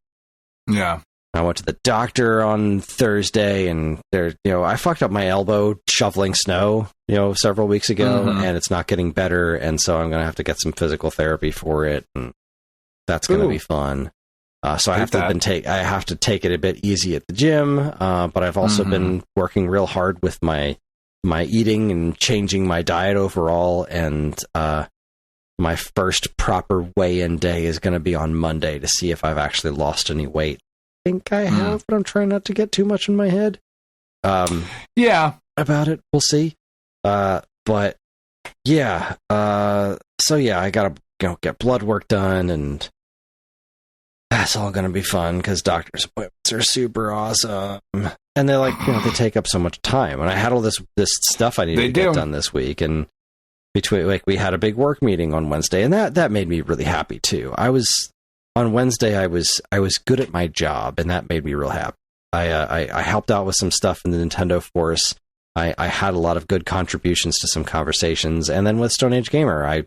Yeah, I went to the doctor on Thursday, and I fucked up my elbow shoveling snow, several weeks ago, and it's not getting better, and so I'm gonna have to get some physical therapy for it, and that's gonna be fun. So I have to take it a bit easy at the gym, but I've also been working real hard with my eating and changing my diet overall, and my first proper weigh-in day is going to be on Monday to see if I've actually lost any weight. I think I have, but I'm trying not to get too much in my head. Yeah, about it. We'll see. But yeah. So yeah, I gotta get blood work done, and that's all going to be fun because doctor's appointments are super awesome, and they they take up so much time. And I had all this stuff I needed to get done this week, and between we had a big work meeting on Wednesday, and that made me really happy too. On Wednesday I was good at my job, and that made me real happy. I helped out with some stuff in the Nintendo Force. I had a lot of good contributions to some conversations, and then with Stone Age Gamer, I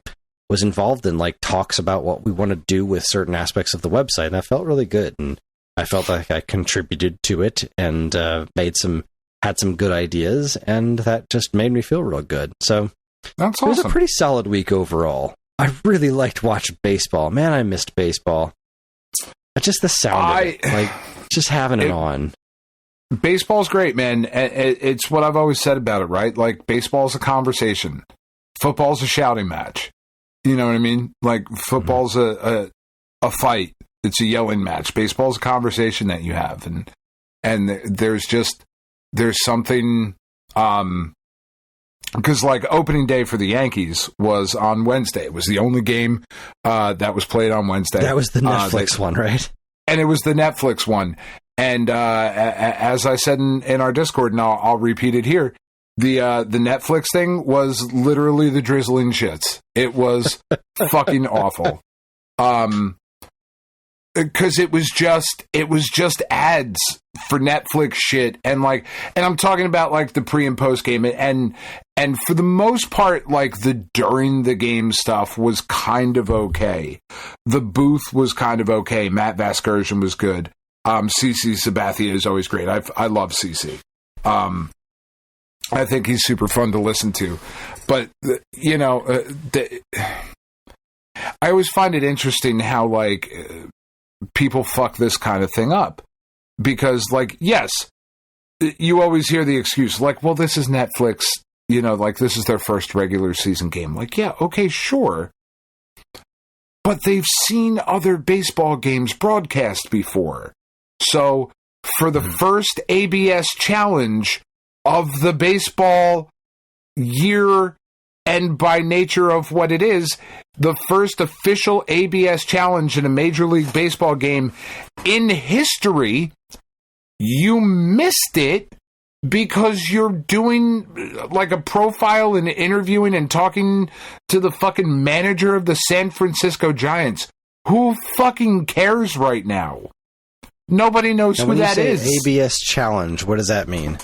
was involved in talks about what we want to do with certain aspects of the website, and that felt really good. And I felt like I contributed to it and had some good ideas, and that just made me feel real good. So that's awesome. It was a pretty solid week overall. I really liked watching baseball. Man, I missed baseball. Just the sound of it, just having it on. Baseball's great, man. It's what I've always said about it, right? Baseball's a conversation. Football's a shouting match. You know what I mean? Football's a fight. It's a yelling match. Baseball's a conversation that you have, and there's something because opening day for the Yankees was on Wednesday. It was the only game that was played on Wednesday. That was the Netflix one, right? And it was the Netflix one. And as I said in our Discord, and I'll repeat it here. The Netflix thing was literally the drizzling shits. It was fucking awful. Because it was just ads for Netflix shit, and I'm talking about the pre and post game, and for the most part, the during the game stuff was kind of okay. The booth was kind of okay. Matt Vasgersian was good. CC Sabathia is always great. I love CC. I think he's super fun to listen to, but I always find it interesting how people fuck this kind of thing up, because yes, you always hear the excuse well, this is Netflix, this is their first regular season game. Yeah, okay, sure, but they've seen other baseball games broadcast before, so for the first ABS challenge of the baseball year, and by nature of what it is, the first official ABS challenge in a Major League Baseball game in history, you missed it because you're doing a profile and interviewing and talking to the fucking manager of the San Francisco Giants. Who fucking cares right now? Nobody knows who that is. ABS challenge, what does that mean?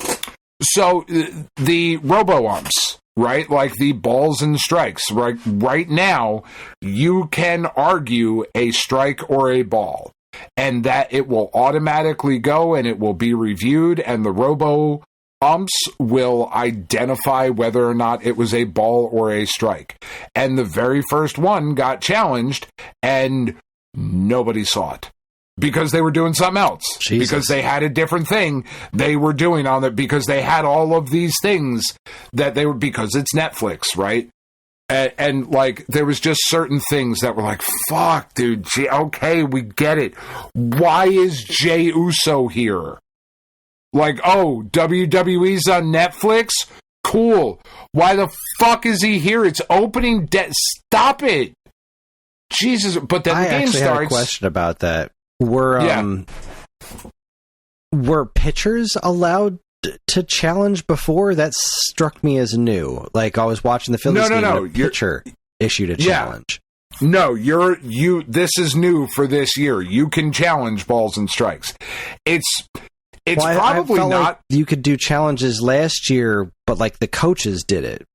So the robo-umps, right? The balls and strikes. Right now, you can argue a strike or a ball, and that it will automatically go and it will be reviewed, and the robo-umps will identify whether or not it was a ball or a strike. And the very first one got challenged, and nobody saw it. Because they were doing something else. Jesus. Because they had a different thing they were doing on it. Because they had all of these things that they were... Because it's Netflix, right? And there was just certain things that were fuck, dude. Okay, we get it. Why is Jey Uso here? WWE's on Netflix? Cool. Why the fuck is he here? It's opening day. Stop it. Jesus. But then the game starts... I actually had a question about that. Were pitchers allowed to challenge before, that struck me as new. Like I was watching the Phillies game and a pitcher issued a challenge. No, this is new for this year. You can challenge balls and strikes. It's probably I not. Like you could do challenges last year, but like the coaches did it.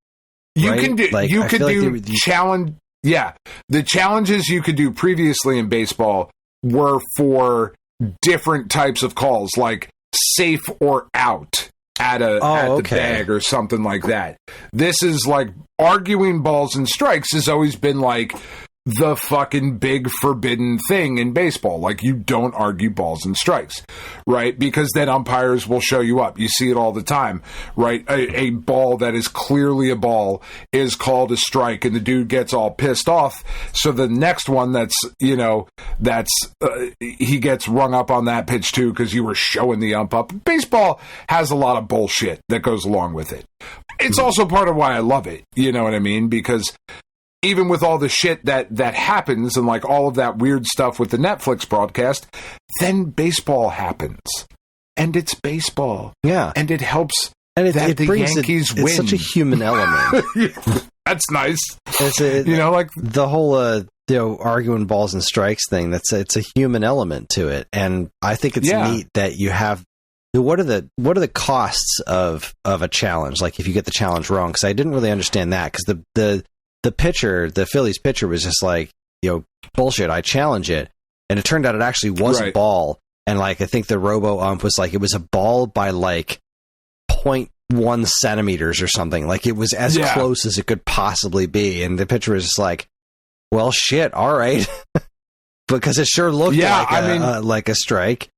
You right? can do. Like, you could do challenge. Yeah, the challenges you could do previously in baseball were for different types of calls, like safe or out at the bag or something like that. This is like arguing balls and strikes has always been like the fucking big forbidden thing in baseball. Like, you don't argue balls and strikes, right? Because then umpires will show you up. You see it all the time, right? A ball that is clearly a ball is called a strike, and the dude gets all pissed off. So the next one he gets rung up on that pitch too because you were showing the ump up. Baseball has a lot of bullshit that goes along with it. It's also part of why I love it. You know what I mean? Because even with all the shit that happens and like all of that weird stuff with the Netflix broadcast, then baseball happens. And it's baseball. Yeah. And it helps and that the Yankees win. It's such a human element. That's nice. Like the whole arguing balls and strikes thing, it's a human element to it. And I think it's neat that you have what are the costs of a challenge? Like if you get the challenge wrong, because I didn't really understand that, because the pitcher, the Phillies pitcher, was just like, bullshit, I challenge it. And it turned out it actually was a ball. And like, I think the robo ump was like, it was a ball by like 0.1 centimeters or something. Like it was as close as it could possibly be. And the pitcher was just like, well, shit, all right. Because it sure looked like a strike.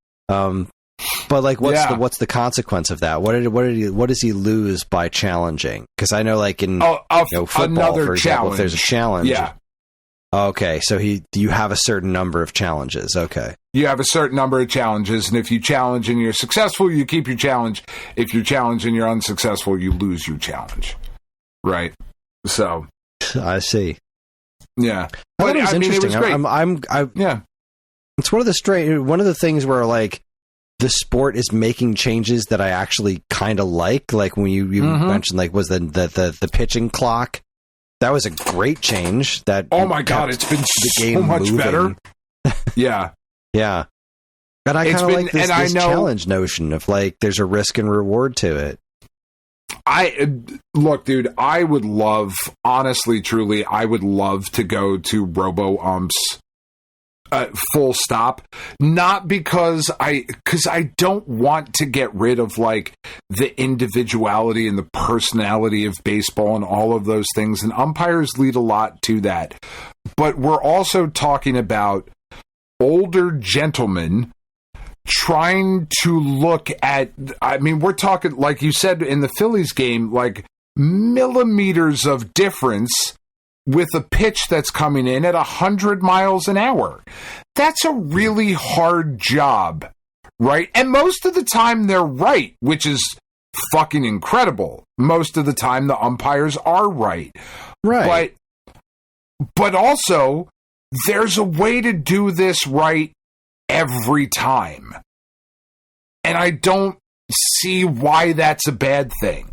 But like, what's the consequence of that? What does he lose by challenging? Because I know, like in football, for example, if there's a challenge, okay, so you have a certain number of challenges. Okay, you have a certain number of challenges, and if you challenge and you're successful, you keep your challenge. If you challenge and you're unsuccessful, you lose your challenge. Right. So I see. Yeah, but it was interesting. It was great. It's one of the things where like, the sport is making changes that I actually kind of like. Like when you mentioned, like, was the pitching clock. That was a great change. That my God, it's been the game so much moving. Better. Yeah. Yeah. And I kind of like this challenge notion of like, there's a risk and reward to it. Look, dude, I would love, honestly, truly, I would love to go to robo umps. Full stop. Not because I don't want to get rid of like the individuality and the personality of baseball and all of those things, and umpires lead a lot to that. But we're also talking about older gentlemen trying to look at, we're talking, like you said in the Phillies game, like millimeters of difference with a pitch that's coming in at 100 miles an hour. That's a really hard job, right? And most of the time they're right, which is fucking incredible. Most of the time the umpires are right. Right. But also, there's a way to do this right every time. And I don't see why that's a bad thing.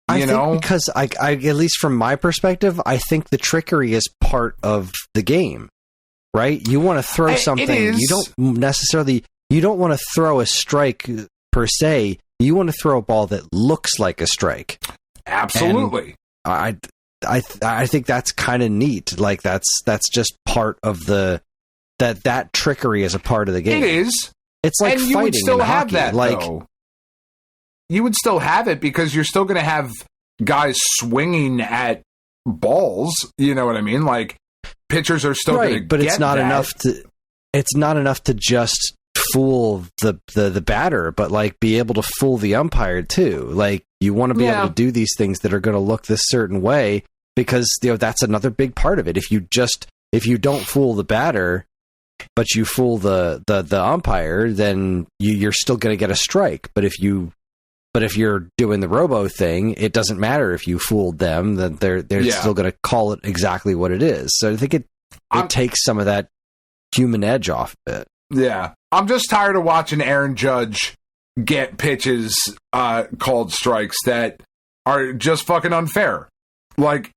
I think because I, at least from my perspective, I think the trickery is part of the game, right? You want to throw something. You don't want to throw a strike per se. You want to throw a ball that looks like a strike. Absolutely. And I think that's kind of neat. Like that's just part of that trickery is a part of the game. It is. It's like and fighting you would still in have hockey. that, like, though. You would still have it because you're still going to have guys swinging at balls. You know what I mean? Like pitchers are still going to but it's not enough to. It's not enough to just fool the batter, but like be able to fool the umpire too. Like you want to be able to do these things that are going to look this certain way because that's another big part of it. If you don't fool the batter, but you fool the umpire, then you're still going to get a strike. But if you're doing the robo thing, it doesn't matter if you fooled them; that they're still going to call it exactly what it is. So I think it takes some of that human edge off of it. Yeah, I'm just tired of watching Aaron Judge get pitches called strikes that are just fucking unfair. Like,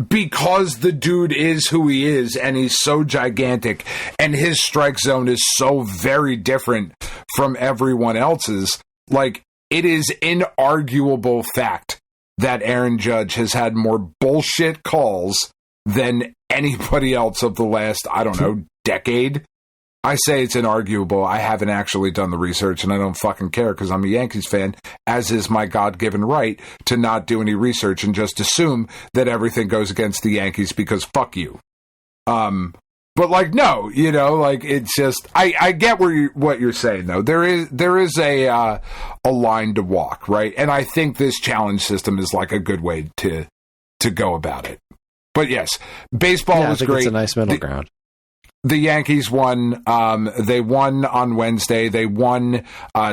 because the dude is who he is and he's so gigantic and his strike zone is so very different from everyone else's, like, it is inarguable fact that Aaron Judge has had more bullshit calls than anybody else of the last, I don't know, decade. I say it's inarguable. I haven't actually done the research, and I don't fucking care because I'm a Yankees fan, as is my God-given right to not do any research and just assume that everything goes against the Yankees because fuck you. But like, no, you know, like, it's just, I get what you're saying though. There is a line to walk, right? And I think this challenge system is like a good way to go about it. But yes, baseball was great. It's a nice middle ground. The Yankees won. They won on Wednesday. They won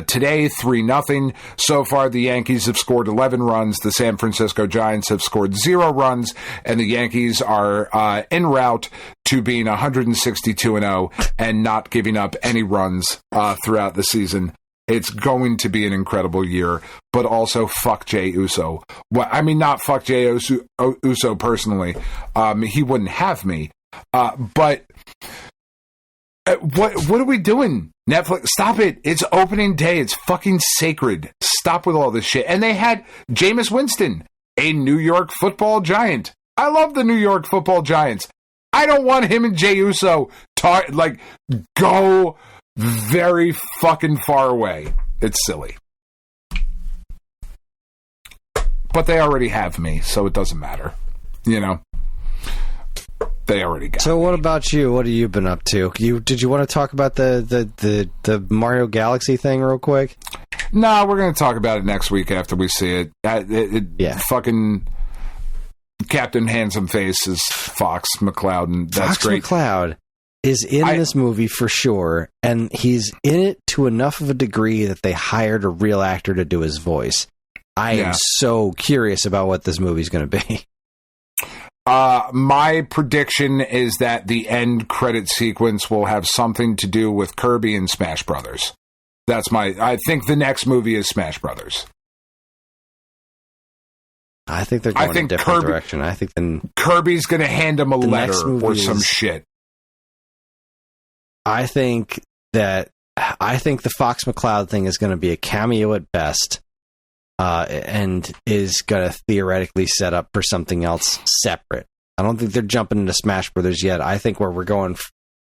today 3-0. So far, the Yankees have scored 11 runs. The San Francisco Giants have scored 0 runs. And the Yankees are en route to being 162-0 and not giving up any runs throughout the season. It's going to be an incredible year, but also fuck Jey Uso. Well, I mean, not fuck Jey Uso personally. He wouldn't have me. But what are we doing? Netflix, stop it. It's opening day. It's fucking sacred. Stop with all this shit. And they had Jameis Winston, a New York football giant. I love the New York football Giants. I don't want him and Jey Uso go very fucking far away. It's silly. But they already have me, so it doesn't matter. You know? They already got So me. what about you? What have you been up to? Did you want to talk about the Mario Galaxy thing real quick? No, we're going to talk about it next week after we see it. Yeah. Fucking Captain Handsome Face is Fox McCloud, and that's Fox great. McCloud is in this movie for sure, and he's in it to enough of a degree that they hired a real actor to do his voice. I am so curious about what this movie's going to be. My prediction is that the end credit sequence will have something to do with Kirby and Smash Brothers. I think the next movie is Smash Brothers. I think they're going in a different direction. I think Kirby's going to hand him a letter or some shit. I think the Fox McCloud thing is going to be a cameo at best, and is going to theoretically set up for something else separate. I don't think they're jumping into Smash Brothers yet. I think where we're going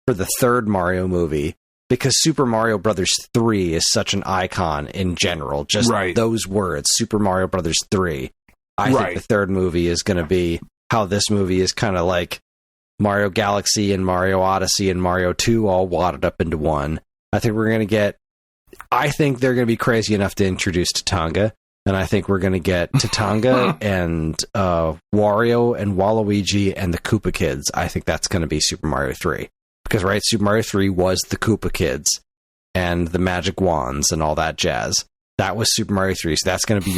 for the third Mario movie, because Super Mario Brothers 3 is such an icon in general. Just those words, Super Mario Brothers 3. I think the third movie is going to be how this movie is kind of like Mario Galaxy and Mario Odyssey and Mario 2 all wadded up into one. I think they're going to be crazy enough to introduce Tatanga, and I think we're going to get Tatanga and Wario and Waluigi and the Koopa Kids. I think that's going to be Super Mario 3. Because, Super Mario 3 was the Koopa Kids and the magic wands and all that jazz. That was Super Mario 3, so that's going to be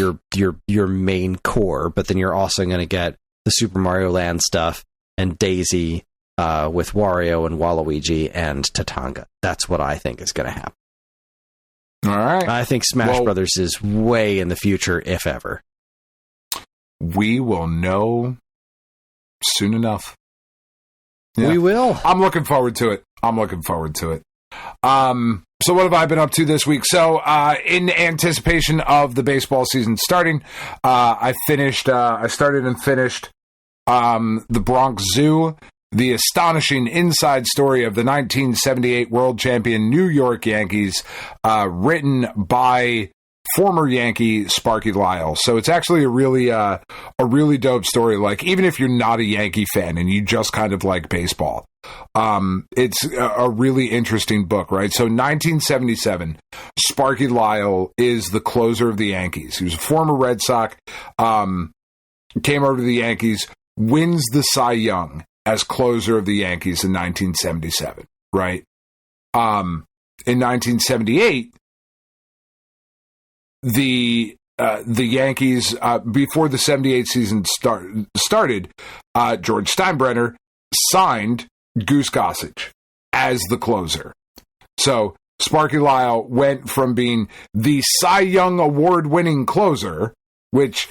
your main core, but then you're also going to get the Super Mario Land stuff and Daisy with Wario and Waluigi and Tatanga. That's what I think is going to happen. All right. I think Smash Brothers is way in the future, if ever. We will know soon enough. Yeah. We will. I'm looking forward to it. So what have I been up to this week? So in anticipation of the baseball season starting, I started and finished The Bronx Zoo, the astonishing inside story of the 1978 world champion New York Yankees, written by former Yankee Sparky Lyle. So it's actually a really dope story. Like, even if you're not a Yankee fan and you just kind of like baseball, it's a really interesting book, right? So 1977, Sparky Lyle is the closer of the Yankees. He was a former Red Sox, came over to the Yankees, wins the Cy Young as closer of the Yankees in 1977, right? In 1978, the Yankees, before the 78 season started, George Steinbrenner signed Goose Gossage as the closer. So Sparky Lyle went from being the Cy Young award-winning closer, which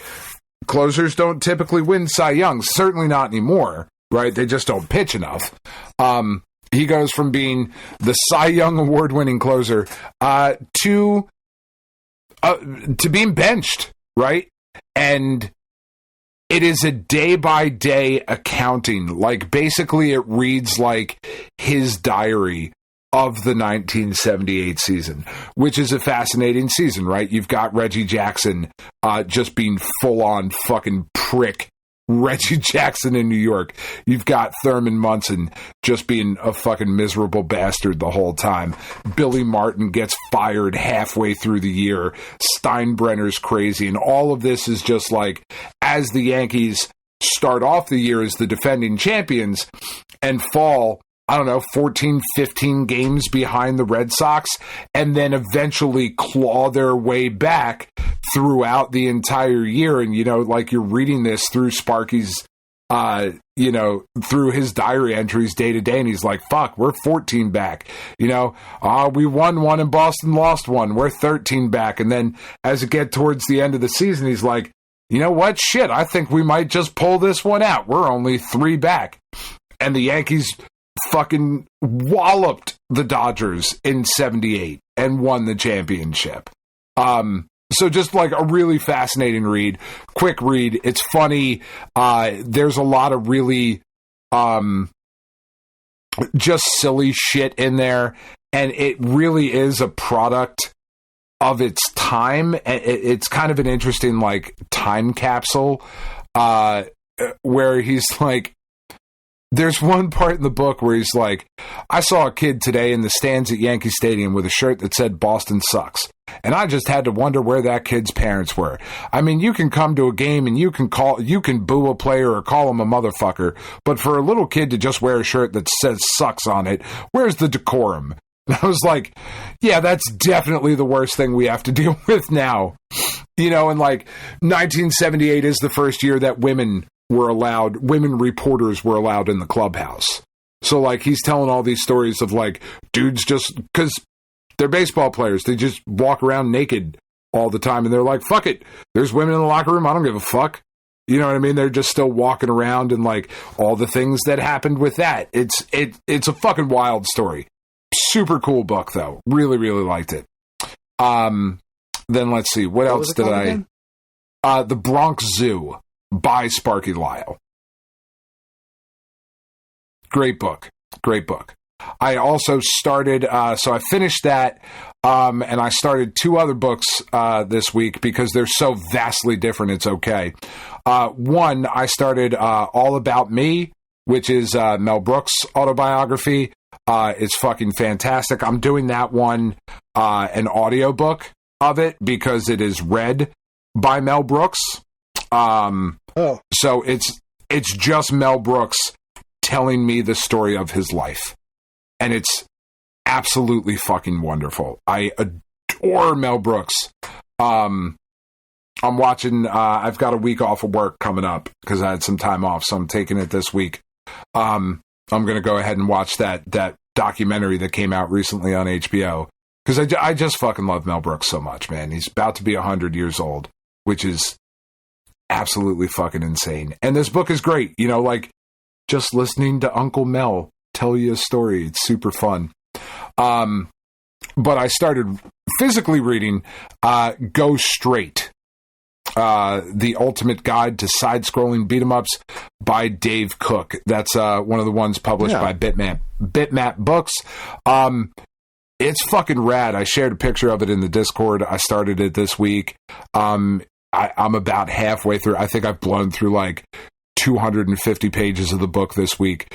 closers don't typically win Cy Youngs, certainly not anymore, right? They just don't pitch enough. He goes from being the Cy Young award-winning closer to being benched, right? And it is a day-by-day accounting. Like, basically, it reads like his diary of the 1978 season, which is a fascinating season, right? You've got Reggie Jackson just being full-on fucking prick Reggie Jackson in New York. You've got Thurman Munson just being a fucking miserable bastard the whole time. Billy Martin gets fired halfway through the year. Steinbrenner's crazy. And all of this is just like, as the Yankees start off the year as the defending champions and fall, I don't know, 14, 15 games behind the Red Sox, and then eventually claw their way back throughout the entire year. And, you know, like, you're reading this through Sparky's, you know, through his diary entries day to day, and he's like, fuck, we're 14 back. You know, we won one and Boston lost one. We're 13 back. And then as it gets towards the end of the season, he's like, you know what? Shit, I think we might just pull this one out. We're only 3 back. And the Yankees fucking walloped the Dodgers in 78 and won the championship. So just like a really fascinating read, quick read. It's funny. There's a lot of really just silly shit in there, and it really is a product of its time. It's kind of an interesting like time capsule where he's like, there's one part in the book where he's like, I saw a kid today in the stands at Yankee Stadium with a shirt that said Boston sucks. And I just had to wonder where that kid's parents were. I mean, you can come to a game and you can boo a player or call him a motherfucker. But for a little kid to just wear a shirt that says sucks on it, where's the decorum? And I was like, yeah, that's definitely the worst thing we have to deal with now. You know, and like 1978 is the first year that women reporters were allowed in the clubhouse. So like he's telling all these stories of like dudes just because they're baseball players, they just walk around naked all the time and they're like, fuck it, there's women in the locker room, I don't give a fuck. You know what I mean? They're just still walking around and like all the things that happened with that. It's a fucking wild story. Super cool book though. Really, really liked it. Then let's see, what else did I The Bronx Zoo by Sparky Lyle. Great book. I also started, so I finished that, and I started 2 other books this week because they're so vastly different, it's okay. One, I started All About Me, which is Mel Brooks' autobiography. It's fucking fantastic. I'm doing that one, an audiobook of it, because it is read by Mel Brooks. So it's just Mel Brooks telling me the story of his life. And it's absolutely fucking wonderful. I adore Mel Brooks. I'm watching, I've got a week off of work coming up because I had some time off, so I'm taking it this week. I'm going to go ahead and watch that documentary that came out recently on HBO. Because I just fucking love Mel Brooks so much, man. He's about to be 100 years old, which is absolutely fucking insane. And this book is great. You know, like, just listening to Uncle Mel tell you a story. It's super fun. But I started physically reading Go Straight, The Ultimate Guide to Side-Scrolling Beat-em-Ups by Dave Cook. That's one of the ones published by Bitmap Books. It's fucking rad. I shared a picture of it in the Discord. I started it this week. I'm about halfway through. I think I've blown through like 250 pages of the book this week.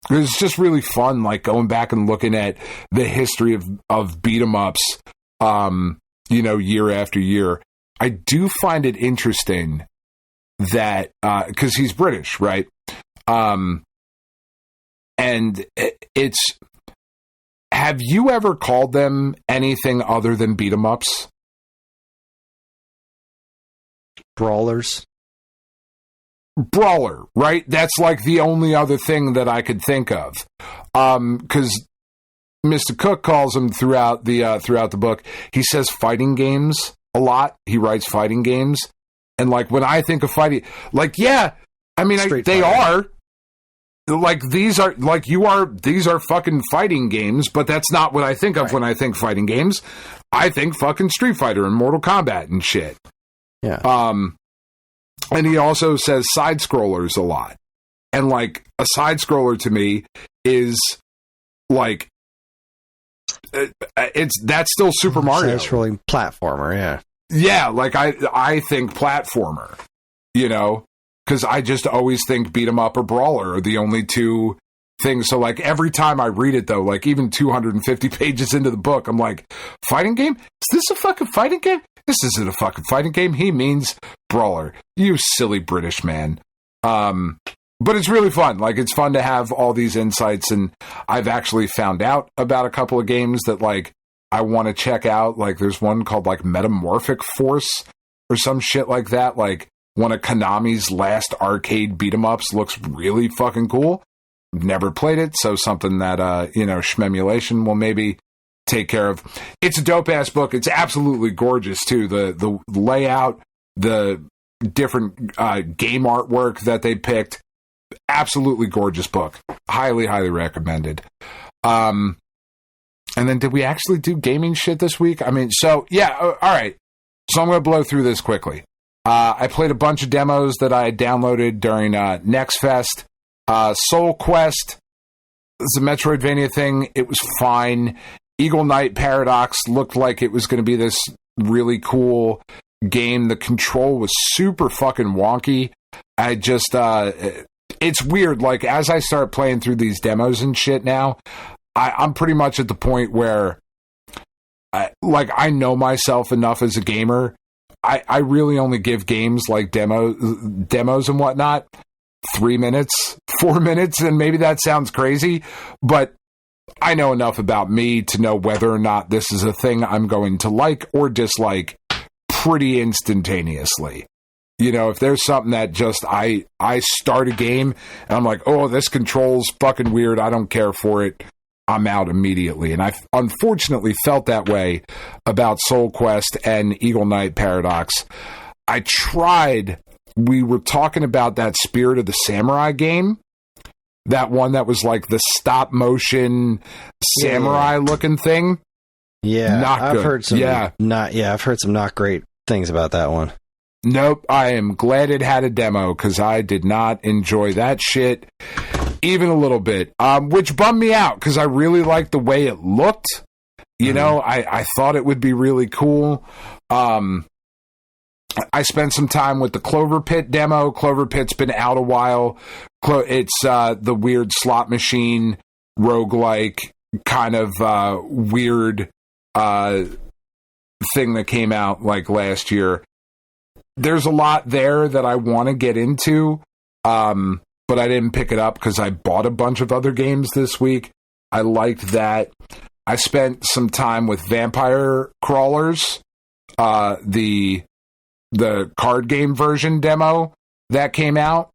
It's just really fun, like going back and looking at the history of beat 'em ups, you know, year after year. I do find it interesting that because he's British, right? And it's. Have you ever called them anything other than beat 'em ups? Brawlers. Brawler, right? That's like the only other thing that I could think of. Because Mr. Cook calls them throughout the book. He says fighting games a lot. He writes fighting games. And like when I think of fighting, like, yeah, I mean, they are like, these are fucking fighting games, but that's not what I think of when I think fighting games. I think fucking Street Fighter and Mortal Kombat and shit. Yeah. And he also says side scrollers a lot. And like a side scroller to me is like, that's still Super Mario. Side scrolling platformer, yeah. Yeah, like I think platformer, you know, because I just always think beat 'em up or brawler are the only two things. So like every time I read it though, like even 250 pages into the book, I'm like, fighting game? Is this a fucking fighting game? This isn't a fucking fighting game. He means brawler. You silly British man. But it's really fun. Like, it's fun to have all these insights, and I've actually found out about a couple of games that, like, I want to check out. Like, there's one called, like, Metamorphic Force or some shit like that. Like, one of Konami's last arcade beat-em-ups looks really fucking cool. Never played it, so something that, you know, Shmemulation will maybe take care of. It's a dope-ass book. It's absolutely gorgeous, too. The layout, the different game artwork that they picked. Absolutely gorgeous book. Highly, highly recommended. And then did we actually do gaming shit this week? I mean, so, yeah, all right. So I'm going to blow through this quickly. I played a bunch of demos that I had downloaded during Next Fest. Soul Quest is a Metroidvania thing. It was fine. Eagle Knight Paradox looked like it was going to be this really cool game. The control was super fucking wonky. I just... it's weird, like, as I start playing through these demos and shit now, I'm pretty much at the point where, I know myself enough as a gamer. I really only give games like demos and whatnot 3 minutes, 4 minutes, and maybe that sounds crazy, but I know enough about me to know whether or not this is a thing I'm going to like or dislike pretty instantaneously. You know, if there's something that just, I start a game and I'm like, oh, this control's fucking weird, I don't care for it, I'm out immediately. And I unfortunately felt that way about Soul Quest and Eagle Knight Paradox. We were talking about that Spirit of the Samurai game, that one that was like the stop motion samurai looking thing. Yeah, not good. I've heard some not great things about that one. Nope, I am glad it had a demo because I did not enjoy that shit even a little bit, which bummed me out because I really liked the way it looked. You know, I thought it would be really cool. I spent some time with the Clover Pit demo. Clover Pit's been out a while. It's the weird slot machine, roguelike, kind of weird thing that came out like last year. There's a lot there that I want to get into, but I didn't pick it up because I bought a bunch of other games this week. I liked that. I spent some time with Vampire Crawlers, the card game version demo that came out.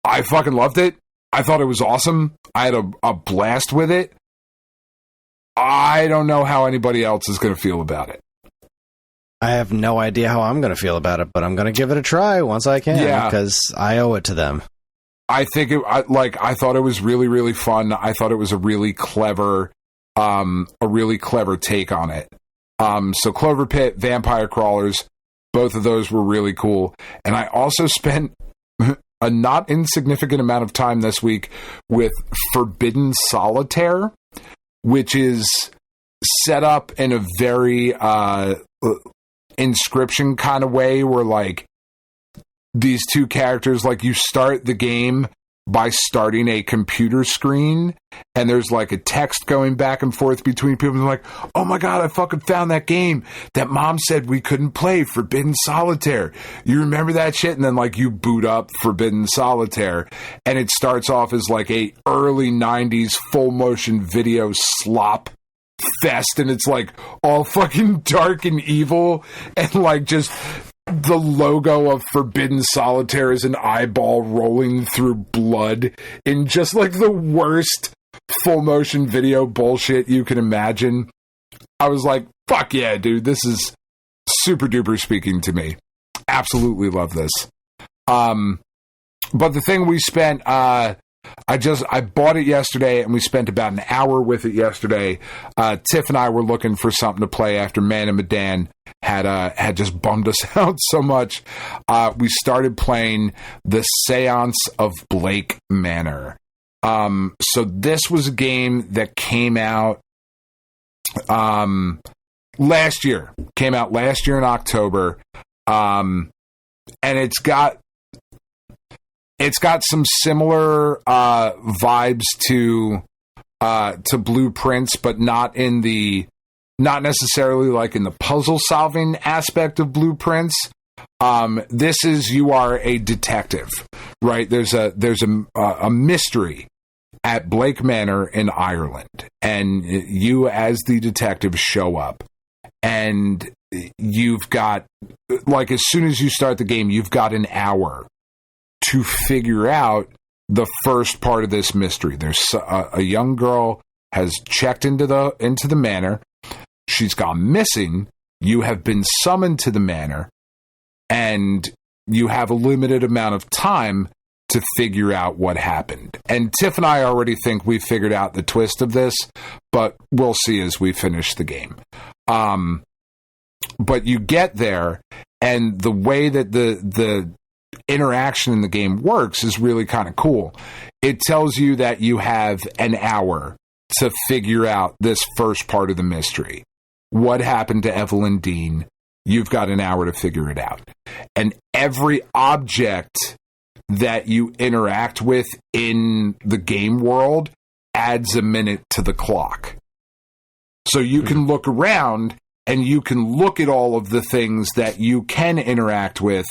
I fucking loved it. I thought it was awesome. I had a blast with it. I don't know how anybody else is going to feel about it. I have no idea how I'm going to feel about it, but I'm going to give it a try once I can, because I owe it to them. I think I thought it was really, really fun. I thought it was a really clever take on it. So Clover Pit, Vampire Crawlers, both of those were really cool. And I also spent a not insignificant amount of time this week with Forbidden Solitaire, which is set up in a very Inscription kind of way, where like these two characters, like you start the game by starting a computer screen and there's like a text going back and forth between people, and like, oh my god, I fucking found that game that mom said we couldn't play, Forbidden Solitaire, you remember that shit? And then like you boot up Forbidden Solitaire and it starts off as like a early 90s full motion video slop fest, and it's like all fucking dark and evil, and like just the logo of Forbidden Solitaire is an eyeball rolling through blood in just like the worst full motion video bullshit you can imagine. I was like, fuck yeah, dude, this is super duper speaking to me. Absolutely love this. But the thing we spent, I bought it yesterday and we spent about an hour with it yesterday. Tiff and I were looking for something to play after Man and Medan had just bummed us out so much. We started playing the Séance of Blake Manner. So this was a game that came out last year. Came out last year in October. And it's got some similar vibes to Blueprints, but not necessarily like in the puzzle solving aspect of Blueprints. This is, you are a detective, right? There's a mystery at Blake Manor in Ireland, and you as the detective show up, and you've got, like, as soon as you start the game, you've got an hour to figure out the first part of this mystery. There's a young girl has checked into the manor. She's gone missing. You have been summoned to the manor, and you have a limited amount of time to figure out what happened. And Tiff and I already think we figured out the twist of this, but we'll see as we finish the game. But you get there, and the way that the interaction in the game works is really kind of cool. It tells you that you have an hour to figure out this first part of the mystery. What happened to Evelyn Dean? You've got an hour to figure it out. And every object that you interact with in the game world adds a minute to the clock. So you can look around and you can look at all of the things that you can interact with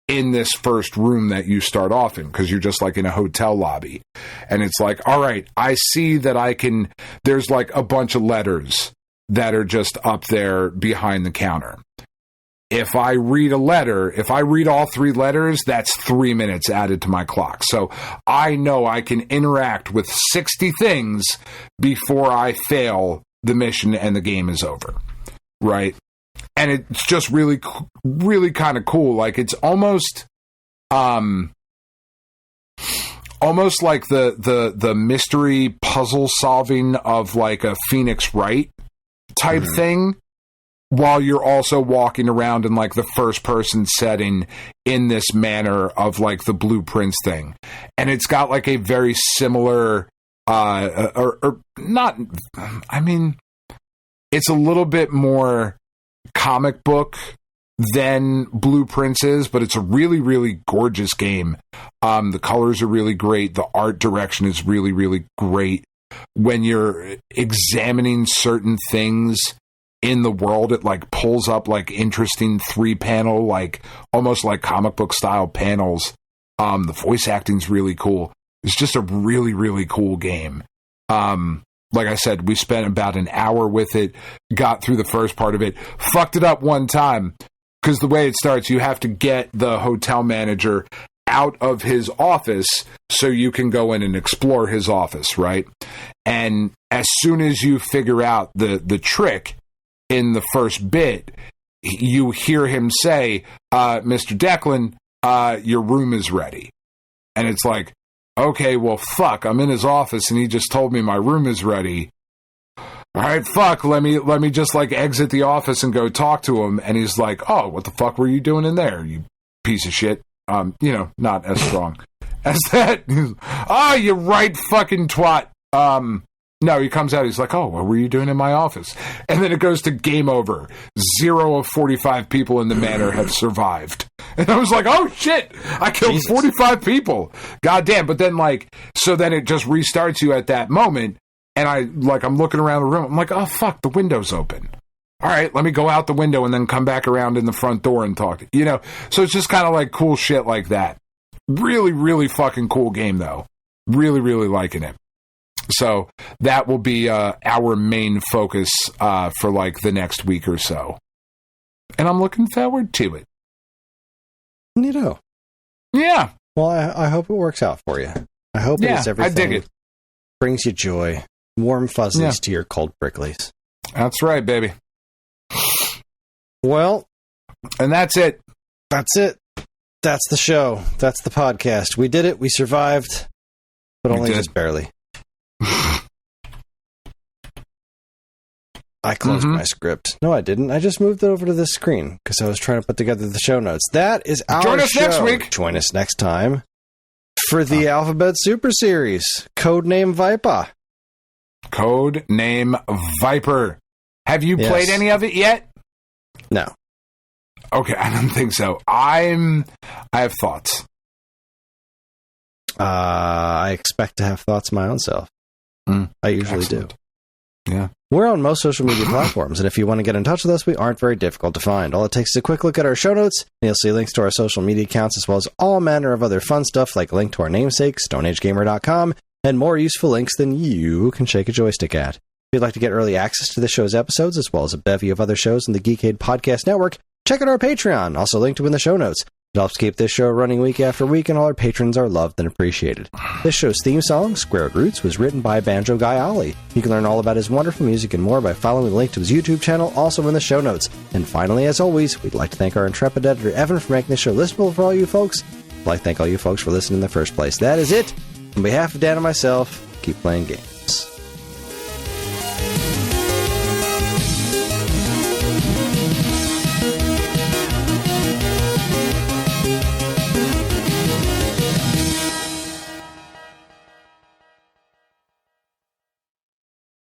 in this first room that you start off in, because you're just like in a hotel lobby. And it's like, all right, I see that there's like a bunch of letters that are just up there behind the counter. If I read all 3 letters, that's 3 minutes added to my clock. So I know I can interact with 60 things before I fail the mission and the game is over. Right? And it's just really, really kind of cool. Like, it's almost like the mystery puzzle solving of like a Phoenix Wright type thing, while you're also walking around in like the first person setting in this manner of like the Blueprints thing. And it's got like a very similar, it's a little bit more comic book than Blueprints is, but it's a really, really gorgeous game. The colors are really great. The art direction is really, really great. When you're examining certain things in the world, it like pulls up like interesting 3-panel, like almost like comic book style panels. The voice acting's really cool. It's just a really, really cool game. Like I said, we spent about an hour with it, got through the first part of it, fucked it up one time, because the way it starts, you have to get the hotel manager out of his office so you can go in and explore his office, right? And as soon as you figure out the trick in the first bit, you hear him say, Mr. Declan, your room is ready. And it's like, okay, well, fuck, I'm in his office and he just told me my room is ready. All right, fuck, let me just like exit the office and go talk to him. And he's like, oh, what the fuck were you doing in there, you piece of shit? Not as strong as that. Oh, you right fucking twat. No, he comes out, he's like, oh, what were you doing in my office? And then it goes to game over. 0 of 45 people in the manor have survived. And I was like, oh shit, I killed 45 people. God damn. But then so then it just restarts you at that moment. And I'm looking around the room. I'm like, oh fuck, the window's open. All right, let me go out the window and then come back around in the front door and talk. So it's just kind of like cool shit like that. Really, really fucking cool game though. Really, really liking it. So that will be our main focus for like the next week or so. And I'm looking forward to it. Neato. Yeah. Well, I hope it works out for you. I hope it is everything. I dig it. Brings you joy. Warm fuzzies to your cold pricklies. That's right, baby. Well, and that's it. That's it. That's the show. That's the podcast. We did it. We survived, but only just barely. I closed my script. No, I didn't. I just moved it over to this screen because I was trying to put together the show notes. That is our show. Join us next week. Join us next time for the Alphabet Super Series. Codename Viper. Codename Viper. Have you played any of it yet? No. Okay, I don't think so. I have thoughts. I expect to have thoughts of my own self. I usually do. Yeah. We're on most social media platforms, and if you want to get in touch with us, we aren't very difficult to find. All it takes is a quick look at our show notes, and you'll see links to our social media accounts, as well as all manner of other fun stuff, like a link to our namesake, StoneAgeGamer.com, and more useful links than you can shake a joystick at. If you'd like to get early access to the show's episodes, as well as a bevy of other shows in the Geekade Podcast Network, check out our Patreon, also linked in the show notes. It helps keep this show running week after week, and all our patrons are loved and appreciated. This show's theme song, Squared Roots, was written by Banjo Guy Ollie. You can learn all about his wonderful music and more by following the link to his YouTube channel, also in the show notes. And finally, as always, we'd like to thank our intrepid editor, Evan, for making the show listenable for all you folks. I'd like to thank all you folks for listening in the first place. That is it. On behalf of Dan and myself, keep playing games.